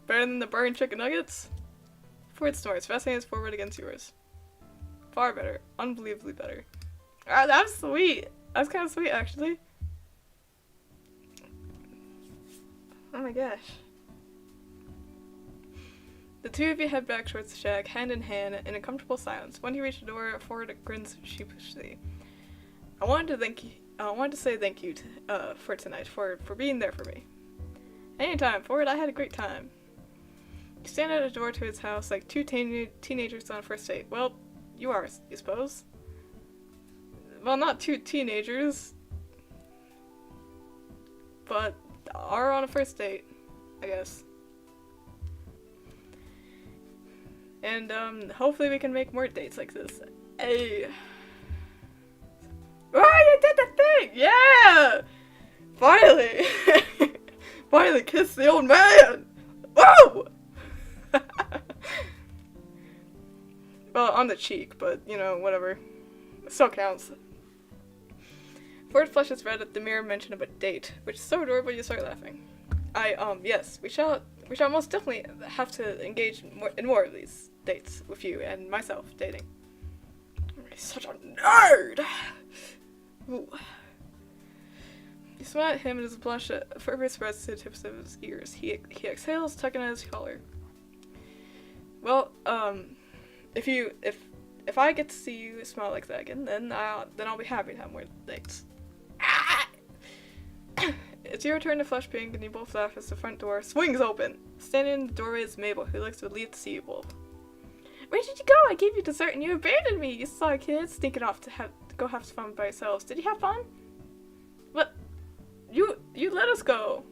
Better than the burning chicken nuggets? Ford snores, resting his forward against yours. Far better. Unbelievably better. Ah, that was sweet. That was kind of sweet, actually. Oh my gosh. The two of you head back towards the shack, hand in hand, in a comfortable silence. When you reach the door, Ford grins sheepishly. I wanted to say thank you for tonight, for being there for me. Anytime, Ford. I had a great time. You stand at a door to his house like two teenagers on a first date. Well, you are, you suppose. Well, not two teenagers, but are on a first date, I guess. And, hopefully we can make more dates like this. Hey. Oh, you did the thing! Yeah! Finally! Finally kissed the old man! Whoa! Well, on the cheek, but, you know, whatever. It still counts. Ford flushes red at the mere mention of a date, which is so adorable you start laughing. Yes, we shall most definitely have to engage in more of these dates with you and myself dating. I'm such a nerd! Ooh. You smile at him and his blush further spreads to the tips of his ears. He exhales, tugging at his collar. Well, if I get to see you smile like that again, then I'll be happy to have more dates. Ah! It's your turn to flush pink, and you both laugh as the front door swings open. Standing in the doorway is Mabel, who looks relieved to see you both. Where did you go? I gave you dessert and you abandoned me. You saw kids sneaking off to go have some fun by yourselves. Did you have fun? What? You let us go.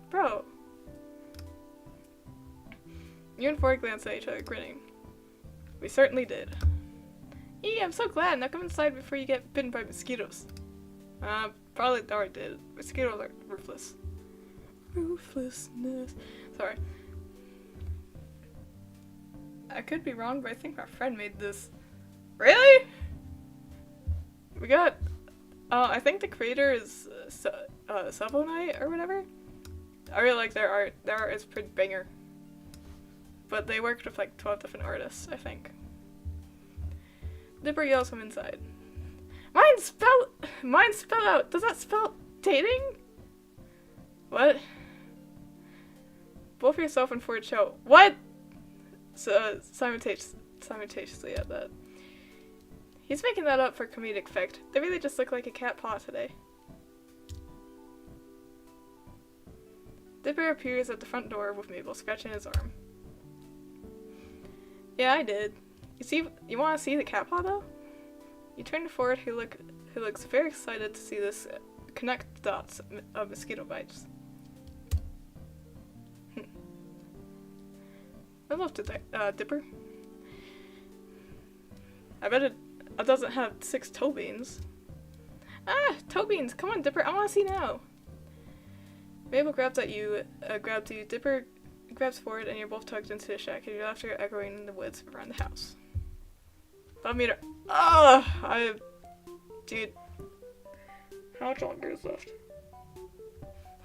Bro. You and Ford glance at each other, grinning. We certainly did. I'm so glad. Now come inside before you get bitten by mosquitoes. Probably already did. Mosquitoes are ruthless. Ruthlessness. Sorry. I could be wrong, but I think my friend made this. Really? We got... I think the creator is Subonite or whatever. I really like their art. Their art is pretty banger. But they worked with like 12 different artists, I think. Dipper yells from inside. Mine's spelled out. Does that spell dating? What? Both yourself and Ford show. What? So, simultaneously at that. He's making that up for comedic effect. They really just look like a cat paw today. Dipper appears at the front door with Mabel scratching his arm. Yeah, I did. You want to see the cat paw though? You turn to Ford, who looks very excited to see this connect the dots of mosquito bites. I love Dipper. I bet it doesn't have 6 toe beans. Ah, toe beans! Come on, Dipper, I want to see now. Mabel grabs you, Dipper grabs Ford, and you're both tugged into the shack, and your laughter echoing in the woods around the house. 5 meter. Dude. How much longer is left?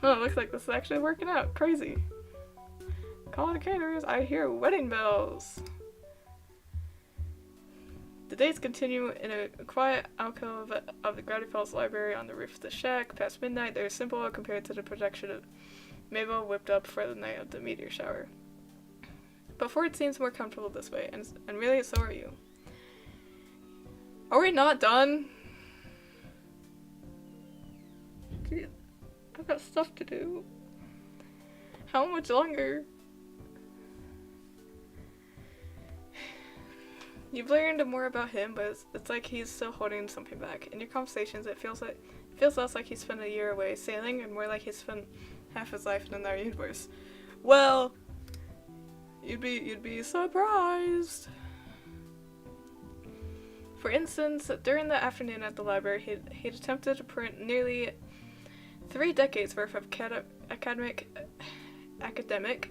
Oh, looks like this is actually working out. Crazy. Call the caterers, I hear wedding bells. The days continue in a quiet alcove of the Gravity Falls Library on the roof of the shack. Past midnight, they're simple compared to the protection of Mabel whipped up for the night of the meteor shower. But Ford seems more comfortable this way, and really, so are you. Are we not done? Dude, I've got stuff to do. How much longer? You've learned more about him, but it's like he's still holding something back. In your conversations, it feels less like he spent a year away sailing, and more like he spent half his life in another universe. Well, you'd be surprised. For instance, during the afternoon at the library, he'd attempted to print nearly 3 decades worth of academic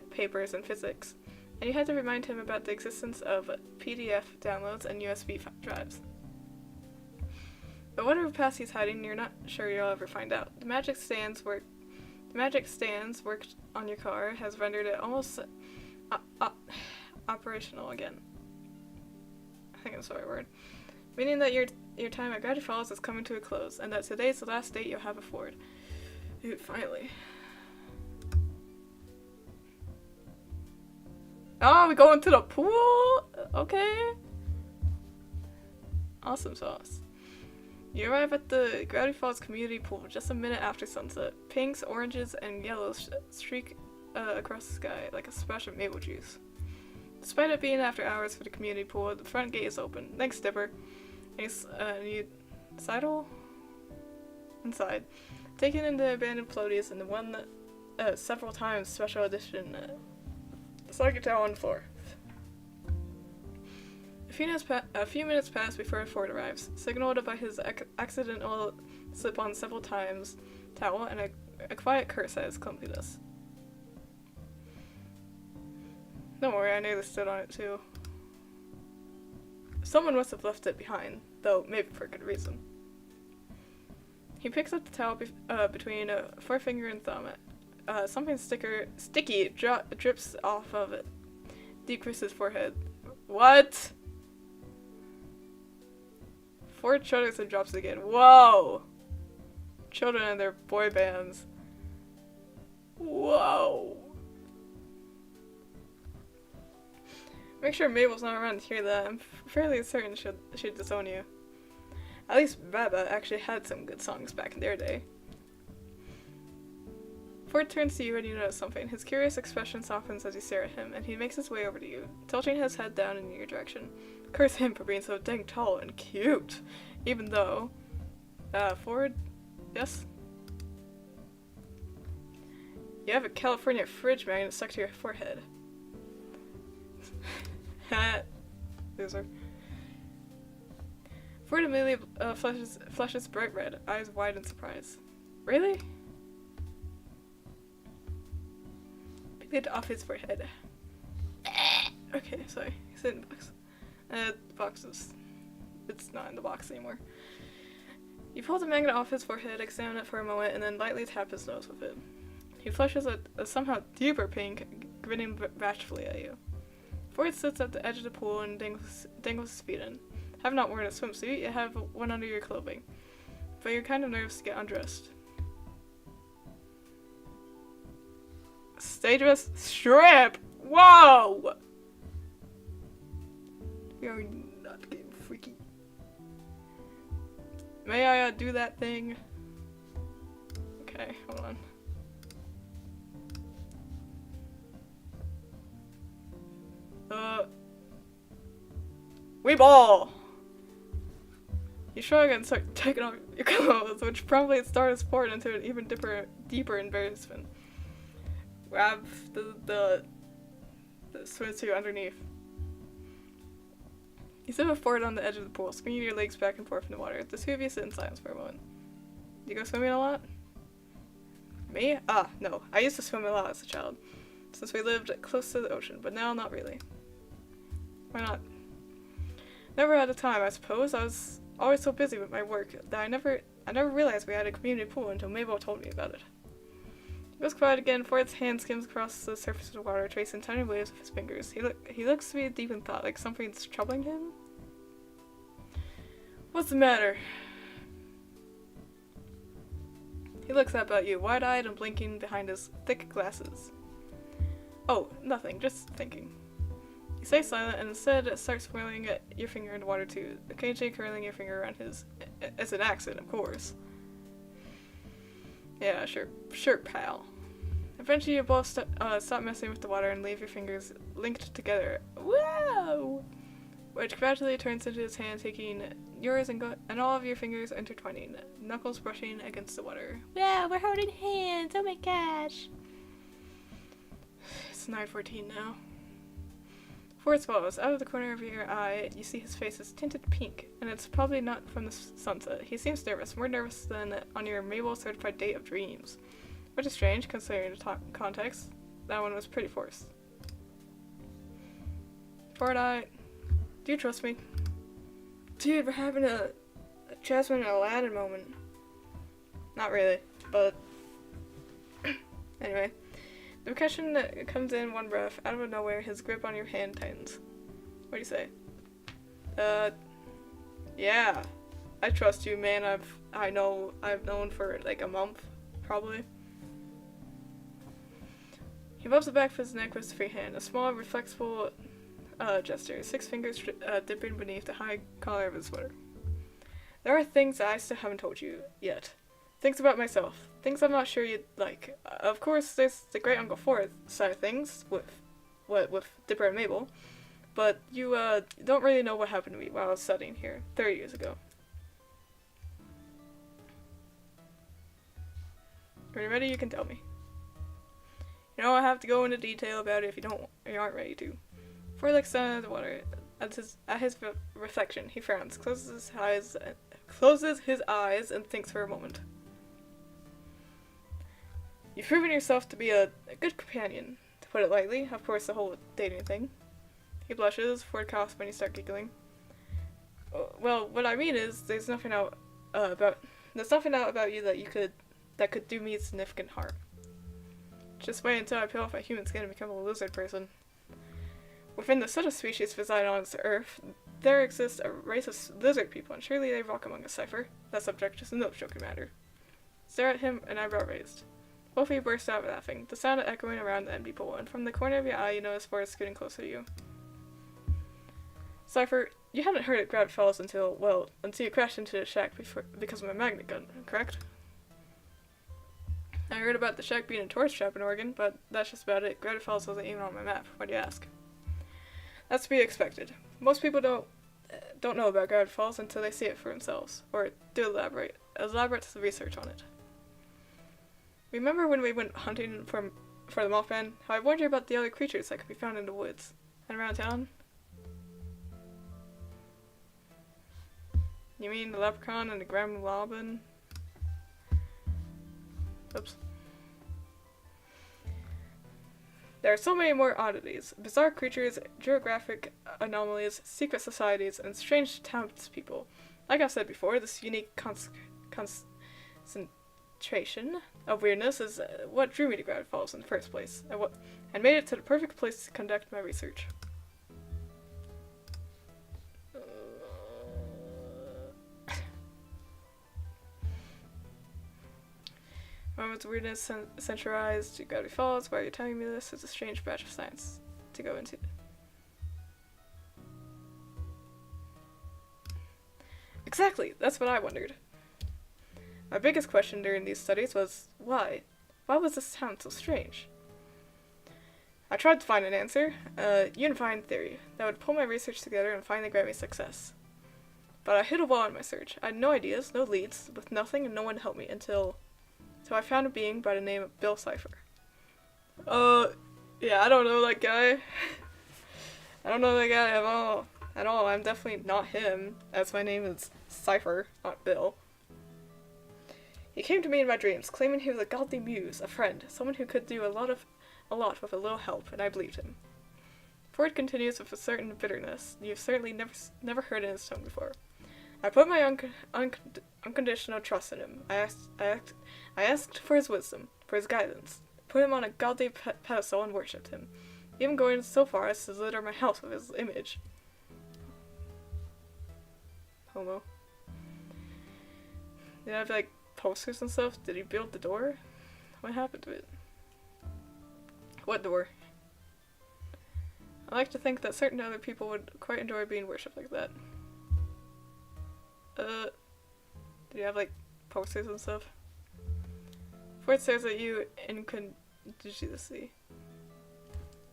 papers in physics, and you had to remind him about the existence of PDF downloads and USB drives. But whatever past he's hiding, you're not sure you'll ever find out. The magic stands worked on your car has rendered it almost operational again. I think that's the right word. Meaning that your time at Gravity Falls is coming to a close, and that today's the last date you'll have a Ford. Dude, finally. Oh, we going to the pool? Okay. Awesome sauce. You arrive at the Gravity Falls community pool just a minute after sunset. Pinks, oranges, and yellows streak across the sky like a splash of maple juice. Despite it being after hours for the community pool, the front gate is open. Thanks, Dipper. You sidle inside. Taken in the abandoned floaties and the one that several times special edition slug towel on the floor. A few minutes pass before Ford arrives, signaled by his accidental slip on several times towel and a quiet curse at his clumsiness. Don't worry, I nearly stood on it too. Someone must have left it behind, though maybe for good reason. He picks up the towel between a forefinger and thumb. Something sticky drips off of it. Deep Chris's forehead. What? Ford shudders and drops it again. Whoa! Children and their boy bands. Whoa! Make sure Mabel's not around to hear that. I'm fairly certain she'd disown you. At least Baba actually had some good songs back in their day. Ford turns to you and you notice something. His curious expression softens as you stare at him, and he makes his way over to you, tilting his head down in your direction. Curse him for being so dang tall and cute. Even though... Ford? Yes? You have a California fridge magnet stuck to your forehead. Loser. Ford immediately flushes bright red, eyes wide in surprise. Really? Peeled off his forehead. Okay, sorry. He's in the box. The box is... It's not in the box anymore. You pull the magnet off his forehead, examine it for a moment, and then lightly tap his nose with it. He flushes a somehow deeper pink, grinning bashfully at you. Ford sits at the edge of the pool and dangles his feet in. Have not worn a swimsuit, you have one under your clothing, but you're kind of nervous to get undressed. Stay dressed, strip! Whoa! We are not getting freaky. May I do that thing? Okay, hold on. We ball! You shrug and start taking off your clothes, which probably starts sport into an even deeper embarrassment. Grab the swimsuit underneath. You sit forward on the edge of the pool, swinging your legs back and forth in the water. The two of you sit in silence for a moment. You go swimming a lot? Me? Ah, no. I used to swim a lot as a child, since we lived close to the ocean, but now not really. Why not? Never had the time, I suppose. I was always so busy with my work that I never realized we had a community pool until Mabel told me about it. He goes quiet again, for its hand skims across the surface of the water, tracing tiny waves with his fingers. He looks to be deep in thought, like something's troubling him. What's the matter? He looks up at you, wide-eyed and blinking behind his thick glasses. Oh, nothing, just thinking. You stay silent and instead start swirling your finger in the water too, occasionally curling your finger around his, as an accent, of course. Yeah, sure, pal. Eventually you both stop messing with the water and leave your fingers linked together. Whoa! Which gradually turns into his hand taking yours and all of your fingers intertwining, knuckles brushing against the water. Wow, we're holding hands, oh my gosh. It's 9:14 now. Before it swallows, out of the corner of your eye, you see his face is tinted pink, and it's probably not from the sunset. He seems nervous, more nervous than on your Mabel certified date of dreams. Which is strange, considering the context. That one was pretty forced. Forward-eyed. Do you trust me? Dude, we're having a Jasmine and Aladdin moment. Not really, but... Anyway. The question comes in one breath. Out of nowhere, his grip on your hand tightens. What do you say? Yeah. I trust you, man. I've known for like a month, probably. He rubs the back of his neck with his free hand, a small, reflexible gesture, 6 fingers dipping beneath the high collar of his sweater. There are things I still haven't told you yet. Things about myself. Things I'm not sure you'd like. Of course, there's the Great Uncle Forth side of things, with Dipper and Mabel, but you don't really know what happened to me while I was studying here 30 years ago. When you're ready, you can tell me. You don't have to go into detail about it if you aren't ready to. Before he looks down at the water, at his reflection, he frowns, closes his eyes, and thinks for a moment. You've proven yourself to be a good companion, to put it lightly. Of course, the whole dating thing. He blushes, forward coughs when you start giggling. Well, what I mean is, there's nothing out about you that could do me significant harm. Just wait until I peel off my human skin and become a lizard person. Within the such a species residing on this earth, there exists a race of lizard people, and surely they rock among us, Cypher. That subject is no joking matter. Stare at him, an eyebrow raised. Both of you burst out laughing, the sound echoing around the empty pool, and from the corner of your eye you notice Forrest scooting closer to you. Cypher, you hadn't heard of Gravity Falls until you crashed into the shack because of my magnet gun, correct? I heard about the shack being a tourist trap in Oregon, but that's just about it. Gravity Falls wasn't even on my map. Why do you ask? That's to be expected. Most people don't know about Gravity Falls until they see it for themselves, or do elaborate research on it. Remember when we went hunting for the Mothman? How I warned you about the other creatures that could be found in the woods and around town? You mean the leprechaun and the Graham Robin? Oops. There are so many more oddities, bizarre creatures, geographic anomalies, secret societies, and strange townspeople. Like I've said before, this unique concentration of weirdness is what drew me to Gravity Falls in the first place, and made it to the perfect place to conduct my research. Moment's weirdness centralized to Gravity Falls. Why are you telling me this? It's a strange batch of science to go into. Exactly! That's what I wondered. My biggest question during these studies was, why? Why was this town so strange? I tried to find an answer, a unifying theory, that would pull my research together and finally grant me success. But I hit a wall in my search. I had no ideas, no leads, with nothing and no one to help me until I found a being by the name of Bill Cipher. Yeah, I don't know that guy. I don't know that guy at all. I'm definitely not him, as my name is Cipher, not Bill. He came to me in my dreams, claiming he was a godly muse, a friend, someone who could do a lot with a little help, and I believed him. Ford continues with a certain bitterness you've certainly never heard in his tone before. I put my unconditional trust in him. I asked for his wisdom, for his guidance, put him on a godly pedestal and worshipped him, even going so far as to litter my house with his image. Homo. Did I have, like, posters and stuff? Did he build the door? What happened to it? What door? I like to think that certain other people would quite enjoy being worshipped like that. Do you have, like, posters and stuff? Ford stares at you incredulously.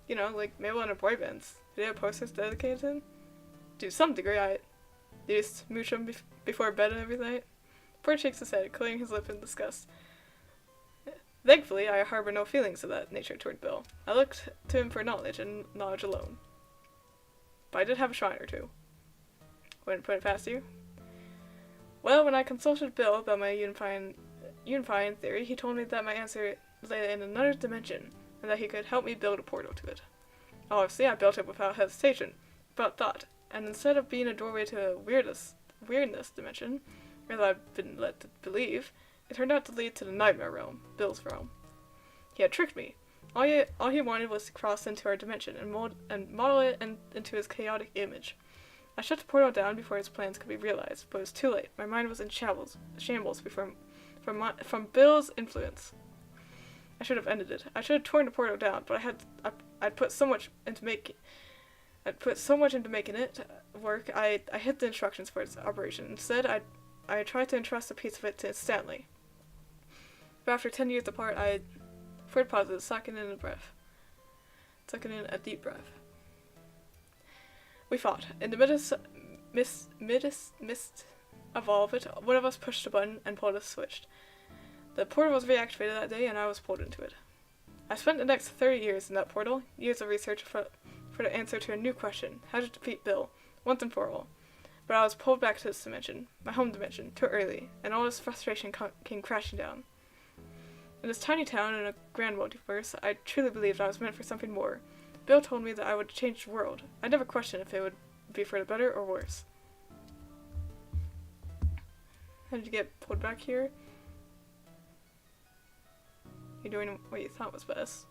You know, like, Mabel and her boy bands. Do you have posters dedicated to him? To some degree, do you smooch him before bed and every night? Ford shakes his head, clearing his lip in disgust. Thankfully, I harbor no feelings of that nature toward Bill. I looked to him for knowledge, and knowledge alone. But I did have a shrine or two. Wouldn't put it past you. Well, when I consulted Bill about my unifying theory, he told me that my answer lay in another dimension, and that he could help me build a portal to it. Obviously, I built it without hesitation, without thought, and instead of being a doorway to a weirdness dimension, as I've been led to believe, it turned out to lead to the nightmare realm, Bill's realm. He had tricked me. All he wanted was to cross into our dimension and model it into his chaotic image. I shut the portal down before his plans could be realized, but it was too late. My mind was in shambles from Bill's influence. I should have ended it. I should have torn the portal down, but I'd put so much into making it work. I hid the instructions for its operation. Instead, I tried to entrust a piece of it to Stanley. But after 10 years apart, Ford pauses, sucking in a deep breath. We fought. In the midst of all of it, one of us pushed a button and pulled a switch. The portal was reactivated that day, and I was pulled into it. I spent the next 30 years in that portal, years of research for the answer to a new question: how to defeat Bill, once and for all. But I was pulled back to this dimension, my home dimension, too early, and all this frustration came crashing down. In this tiny town in a grand multiverse, I truly believed I was meant for something more. Bill told me that I would change the world. I never questioned if it would be for the better or worse. How did you get pulled back here? You're doing what you thought was best.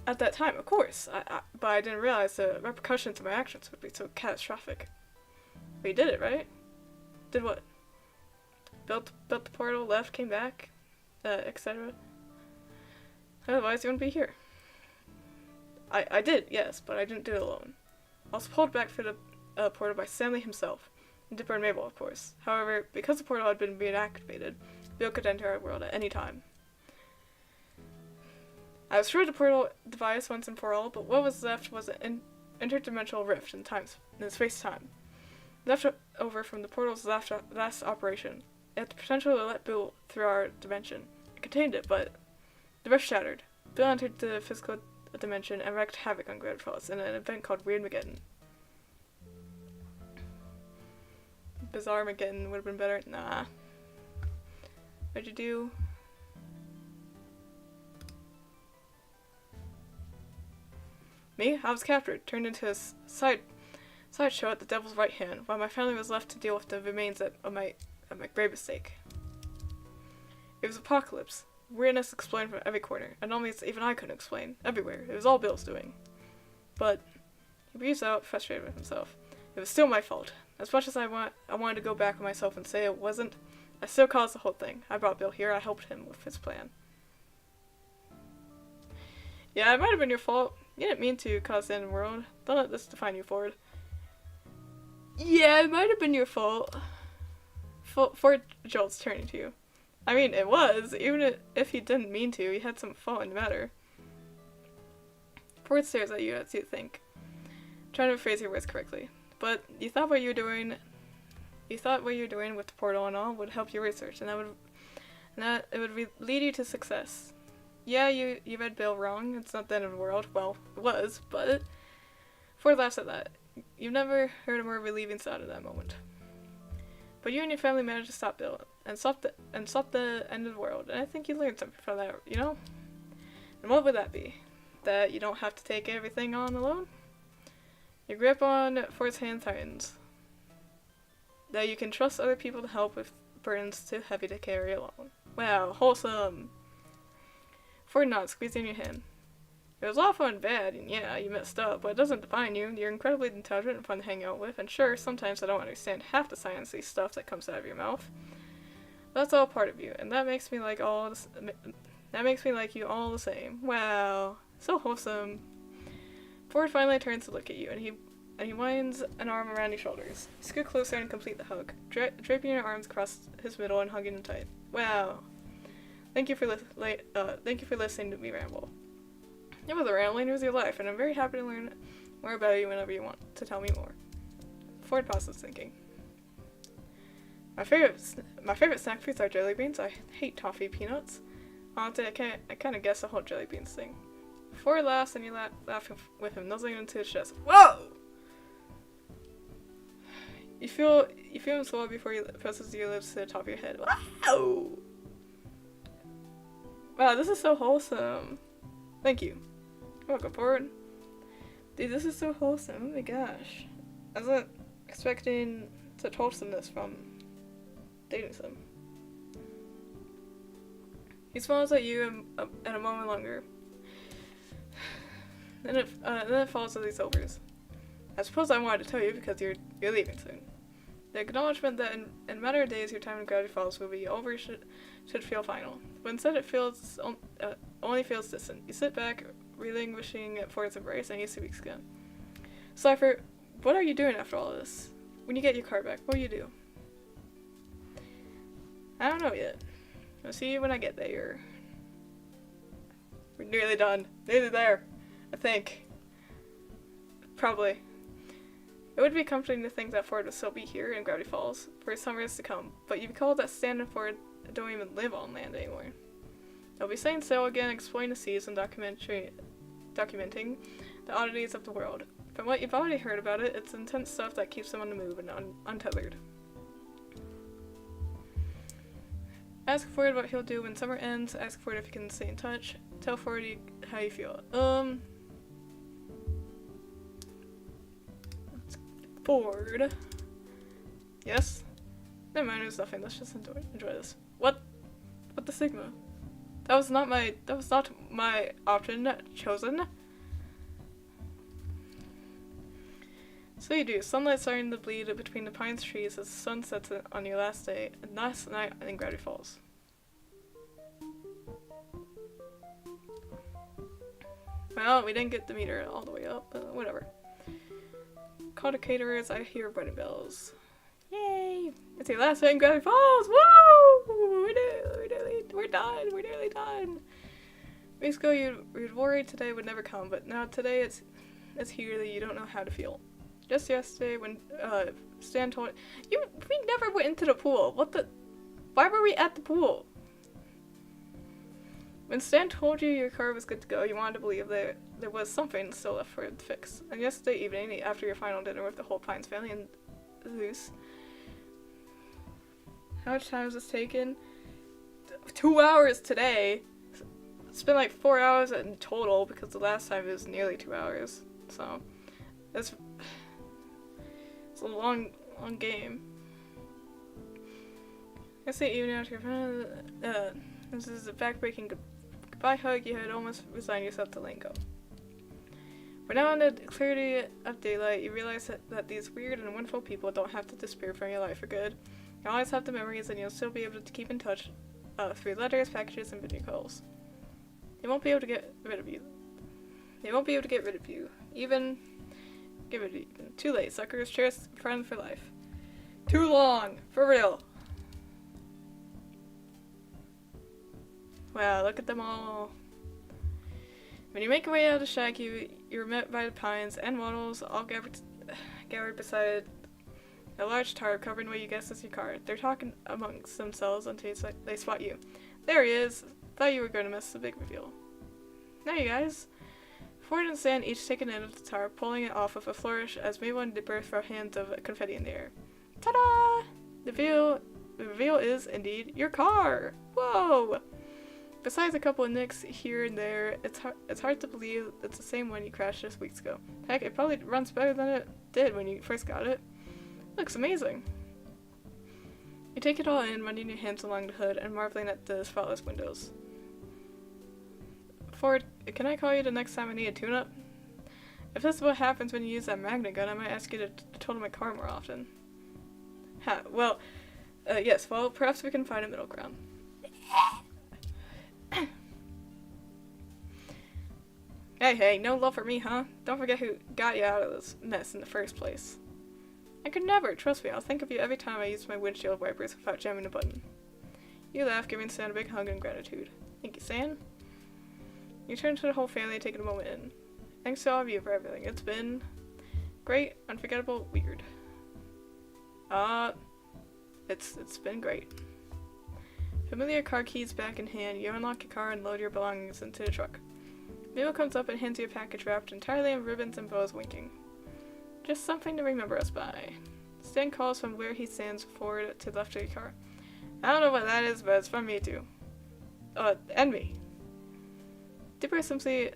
At that time, of course, but I didn't realize the repercussions of my actions would be so catastrophic. But you did it, right? Did what? Built the portal, left, came back, etc. Otherwise, you wouldn't be here. I did, yes, but I didn't do it alone. I was pulled back through the portal by Stanley himself, and Dipper and Mabel, of course. However, because the portal had been reactivated, Bill could enter our world at any time. I was through the portal device once and for all, but what was left was an interdimensional rift in space-time. Left over from the portal's last operation. It had the potential to let Bill through our dimension. It contained it, but the rift shattered. Bill entered the physical dimension and wreaked havoc on Grand Falls in an event called Weirdmageddon. Bizarre-mageddon would have been better. Nah. What'd you do? Me? I was captured, turned into a sideshow at the devil's right hand, while my family was left to deal with the remains of my grave mistake. It was apocalypse. Weirdness explained from every corner, anomalies even I couldn't explain. Everywhere. It was all Bill's doing. But he breathes out, frustrated with himself. It was still my fault. As much as I wanted to go back on myself and say it wasn't, I still caused the whole thing. I brought Bill here. I helped him with his plan. Yeah, it might have been your fault. You didn't mean to cause the end of the world. Don't let this define you, Ford. Yeah, it might have been your fault. Ford jolts, turning to you. I mean, it was. Even if he didn't mean to, he had some fault in the matter. Ford stares at you as you think, trying to phrase your words correctly. But you thought what you were doing with the portal and all would help your research, and that it would lead you to success. Yeah, you read Bill wrong. It's not the end of the world. Well, it was, but Ford laughs at that. You've never heard a more relieving sound at that moment. But you and your family managed to stop Bill and stop the end of the world, and I think you learned something from that, you know? And what would that be? That you don't have to take everything on alone? Your grip on Ford's hand tightens. That you can trust other people to help with burdens too heavy to carry alone. Wow, wholesome. Ford nods, squeezing your hand. It was awful and bad, and yeah, you messed up, but it doesn't define you. You're incredibly intelligent and fun to hang out with, and sure, sometimes I don't understand half the sciencey stuff that comes out of your mouth. But that's all part of you, and that makes me like you all the same. Wow, so wholesome. Ford finally turns to look at you, and he winds an arm around your shoulders. Scoot closer and complete the hug, draping your arms across his middle and hugging him tight. Wow. Thank you for listening to me ramble. It was a rambling, it was your life, and I'm very happy to learn more about you whenever you want to tell me more. Ford pauses, thinking. My favorite snack foods are jelly beans. I hate toffee peanuts. Honestly, I kind of guess the whole jelly beans thing. Ford laughs, and you laugh with him, nuzzling into his chest. Whoa! You feel him swallow before he presses your lips to the top of your head. Wow! Wow, this is so wholesome. Thank you. Welcome, Ford. Dude, this is so wholesome. Oh my gosh. I wasn't expecting such wholesomeness from dating some. He smiles at you and a moment longer. Then it falls to these overs. I suppose I wanted to tell you because you're leaving soon. The acknowledgement that in a matter of days your time in Gravity Falls will be over should feel final. But instead it only feels distant. You sit back, relinquishing Ford's embrace, and he speaks again. Cypher, what are you doing after all this? When you get your car back, what will you do? I don't know yet. I'll see you when I get there. We're nearly done. Nearly there. I think. Probably. It would be comforting to think that Ford would still be here in Gravity Falls for summers to come, but you recall that Stan and Ford don't even live on land anymore. They'll be setting sail again, exploring the seas and documenting the oddities of the world. From what you've already heard about it, it's intense stuff that keeps them on the move and untethered. Ask Ford what he'll do when summer ends, ask Ford if you can stay in touch, tell Ford how you feel. Ford. Yes? Never mind, it was nothing. Let's just enjoy this. What the Sigma? That was not my option chosen. So you do. Sunlight starting to bleed between the pine trees as the sun sets on your last day, and last night in Gravity Falls. Well, we didn't get the meter all the way up, but whatever. Call to caterers, I hear wedding bells. Yay! It's your last night in Gravity Falls! Woo! We're done! We're nearly done! Weeks ago, you'd worried today would never come, but now today it's here that you don't know how to feel. Just yesterday, when Stan told you, we never went into the pool. Why were we at the pool? When Stan told you your car was good to go, you wanted to believe there was something still left for it to fix. And yesterday evening, after your final dinner with the whole Pines family and Zeus, how much time has this taken? 2 hours today. It's been like 4 hours in total because the last time it was nearly 2 hours. So it's a long game. I say even after your final, this is a backbreaking goodbye hug. You had almost resigned yourself to letting go. But now in the clarity of daylight, you realize that these weird and wonderful people don't have to disappear from your life for good. You always have the memories, and you'll still be able to keep in touch through letters, packages, and video calls. They won't be able to get rid of you. Even too late, suckers. Cheers, friends for life. Too long, for real. Wow, look at them all. When you make your way out of the shack, you're met by the pines and wattles, all gathered beside a large tarp covering what you guess is your car. They're talking amongst themselves until they spot you. There he is. Thought you were going to miss the big reveal. Now you guys. Ford and Stan each take an end of the tarp, pulling it off with a flourish as Mabel and Dipper throw hands of confetti in the air. Ta-da! The reveal is, indeed, your car! Whoa! Besides a couple of nicks here and there, it's hard to believe it's the same one you crashed just weeks ago. Heck, it probably runs better than it did when you first got it. Looks amazing. You take it all in, running your hands along the hood and marveling at the spotless windows. Ford, can I call you the next time I need a tune-up? If this is what happens when you use that magnet gun, I might ask you to total my car more often. Yes, well, perhaps we can find a middle ground. Hey, no love for me, huh? Don't forget who got you out of this mess in the first place. I could never, trust me, I'll think of you every time I use my windshield wipers without jamming a button. You laugh, giving Stan a big hug in gratitude. Thank you, Stan. You turn to the whole family, taking a moment in. Thanks to all of you for everything. It's been great, unforgettable, weird. It's been great. Familiar car keys back in hand, you unlock your car and load your belongings into the truck. Mabel comes up and hands you a package wrapped entirely in ribbons and bows winking. Just something to remember us by. Stan calls from where he stands forward to the left of your car. I don't know what that is, but it's from me too. And me. Dipper simply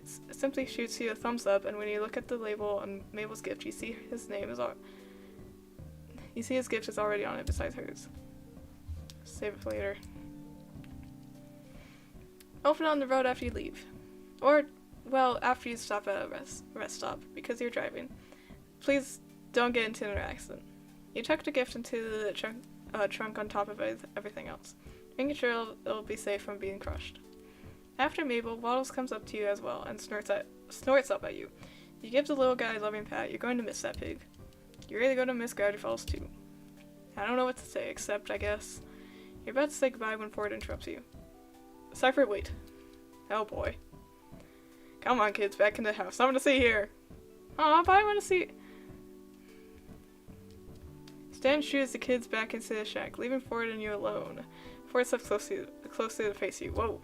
shoots you a thumbs up, and when you look at the label on Mabel's gift, you see his gift is already on it besides hers. Save it for later. Open on the road after you leave. Or, well, after you stop at a rest stop, because you're driving. Please don't get into an accident. You tuck the gift into the trunk on top of everything else, making sure it'll be safe from being crushed. After Mabel, Waddles comes up to you as well and snorts up at you. You give the little guy a loving pat. You're going to miss that pig. You're really going to miss Gravity Falls too. I don't know what to say, except, I guess, you're about to say goodbye when Ford interrupts you. Cypher, wait. Oh boy. Come on, kids, back in the house. Something to see here. Aw, but I want to see... Stan shoos the kids back into the shack, leaving Ford and you alone. Ford steps closely to face you. Whoa.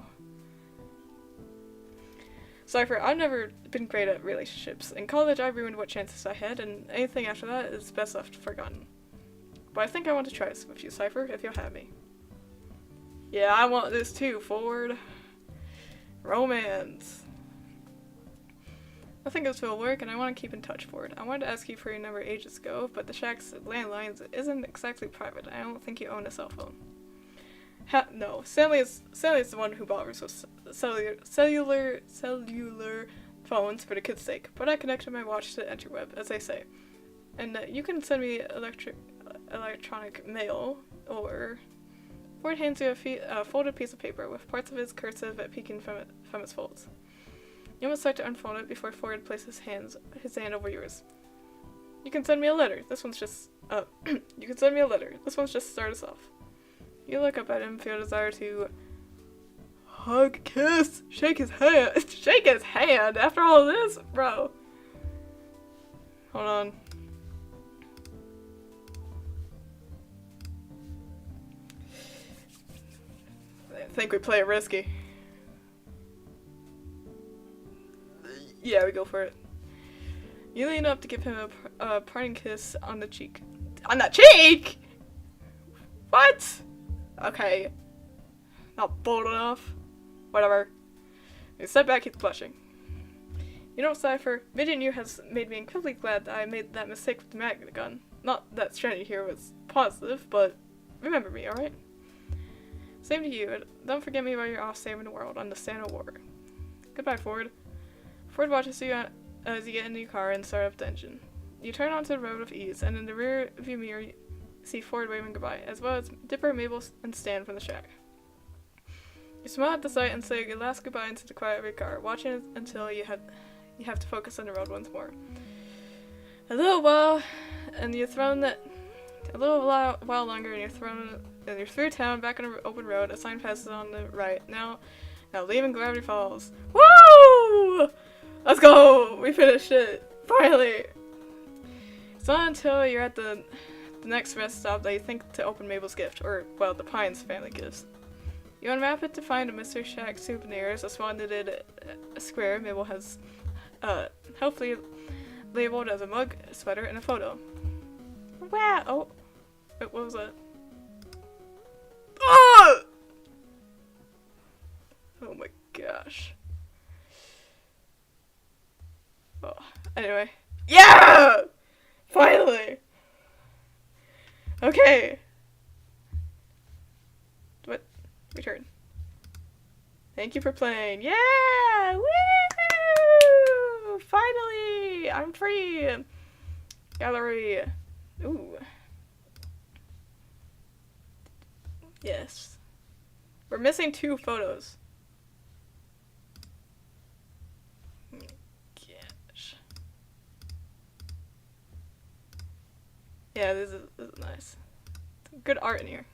Cypher, I've never been great at relationships. In college, I ruined what chances I had, and anything after that is best left forgotten. But I think I want to try this with you, Cypher, if you'll have me. Yeah, I want this too, Ford. Romance. I think this will work, and I want to keep in touch, Ford. I wanted to ask you for your number ages ago, but the shack's landlines isn't exactly private. I don't think you own a cell phone. No, Stanley is the one who bothers with cellular phones for the kids' sake. But I connected my watch to the interweb, as they say. And you can send me electronic mail, or... Ford hands you a folded piece of paper with parts of his cursive peeking from its folds. You must start to unfold it before Ford places his hand over yours. You can send me a letter. This one's just to start us off. You look up at him, feel a desire to hug, kiss, shake his hand. Shake his hand after all this, bro. Hold on. I think we play it risky. Yeah, we go for it. You lean up to give him a parting kiss on the cheek. On the cheek?! What?! Okay. Not bold enough. Whatever. You step back, he's blushing. You know, Cypher, meeting you has made me incredibly glad that I made that mistake with the magnet gun. Not that stranding here was positive, but remember me, alright? Same to you, and don't forget me while you're off saving the world on the Stand of War. Goodbye, Ford. Ford watches you as you get into your car and start up the engine. You turn onto the road with ease, and in the rear view mirror, you see Ford waving goodbye, as well as Dipper, Mabel, and Stan from the shack. You smile at the sight and say your last goodbye into the quiet of your car, watching it until you have to focus on the road once more. A little while longer, and you're through town, back on an open road. A sign passes on the right. Now Now leaving Gravity Falls. Woo! Let's go! We finished it! Finally! It's not until you're at the next rest stop that you think to open Mabel's gift, or, well, the Pines family gifts. You unwrap it to find a Mr. Shack souvenirs, a small knitted square Mabel has helpfully labeled as a mug, a sweater, and a photo. Wow! Oh! Wait, what was that? Oh! Oh my gosh. Oh, anyway. Yeah! Finally! Okay. What? Return. Thank you for playing. Yeah! Woo! Finally! I'm free! Gallery. Ooh. Yes. We're missing 2 photos. Gosh. Yeah, this is nice. Good art in here.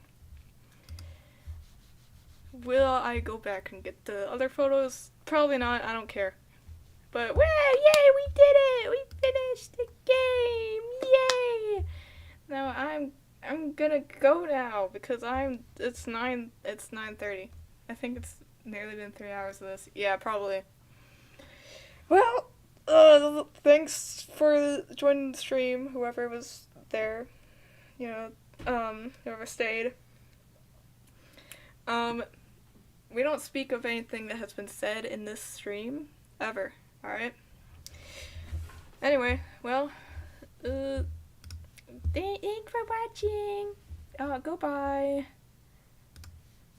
Will I go back and get the other photos? Probably not. I don't care. But yay! We did it! We finished the game! Yay! Now I'm gonna go now because it's 9:30. I think it's nearly been 3 hours of this. Yeah, probably. Well, thanks for joining the stream, whoever was there. You know, whoever stayed. We don't speak of anything that has been said in this stream ever. Alright? Anyway, well, thanks for watching. Goodbye.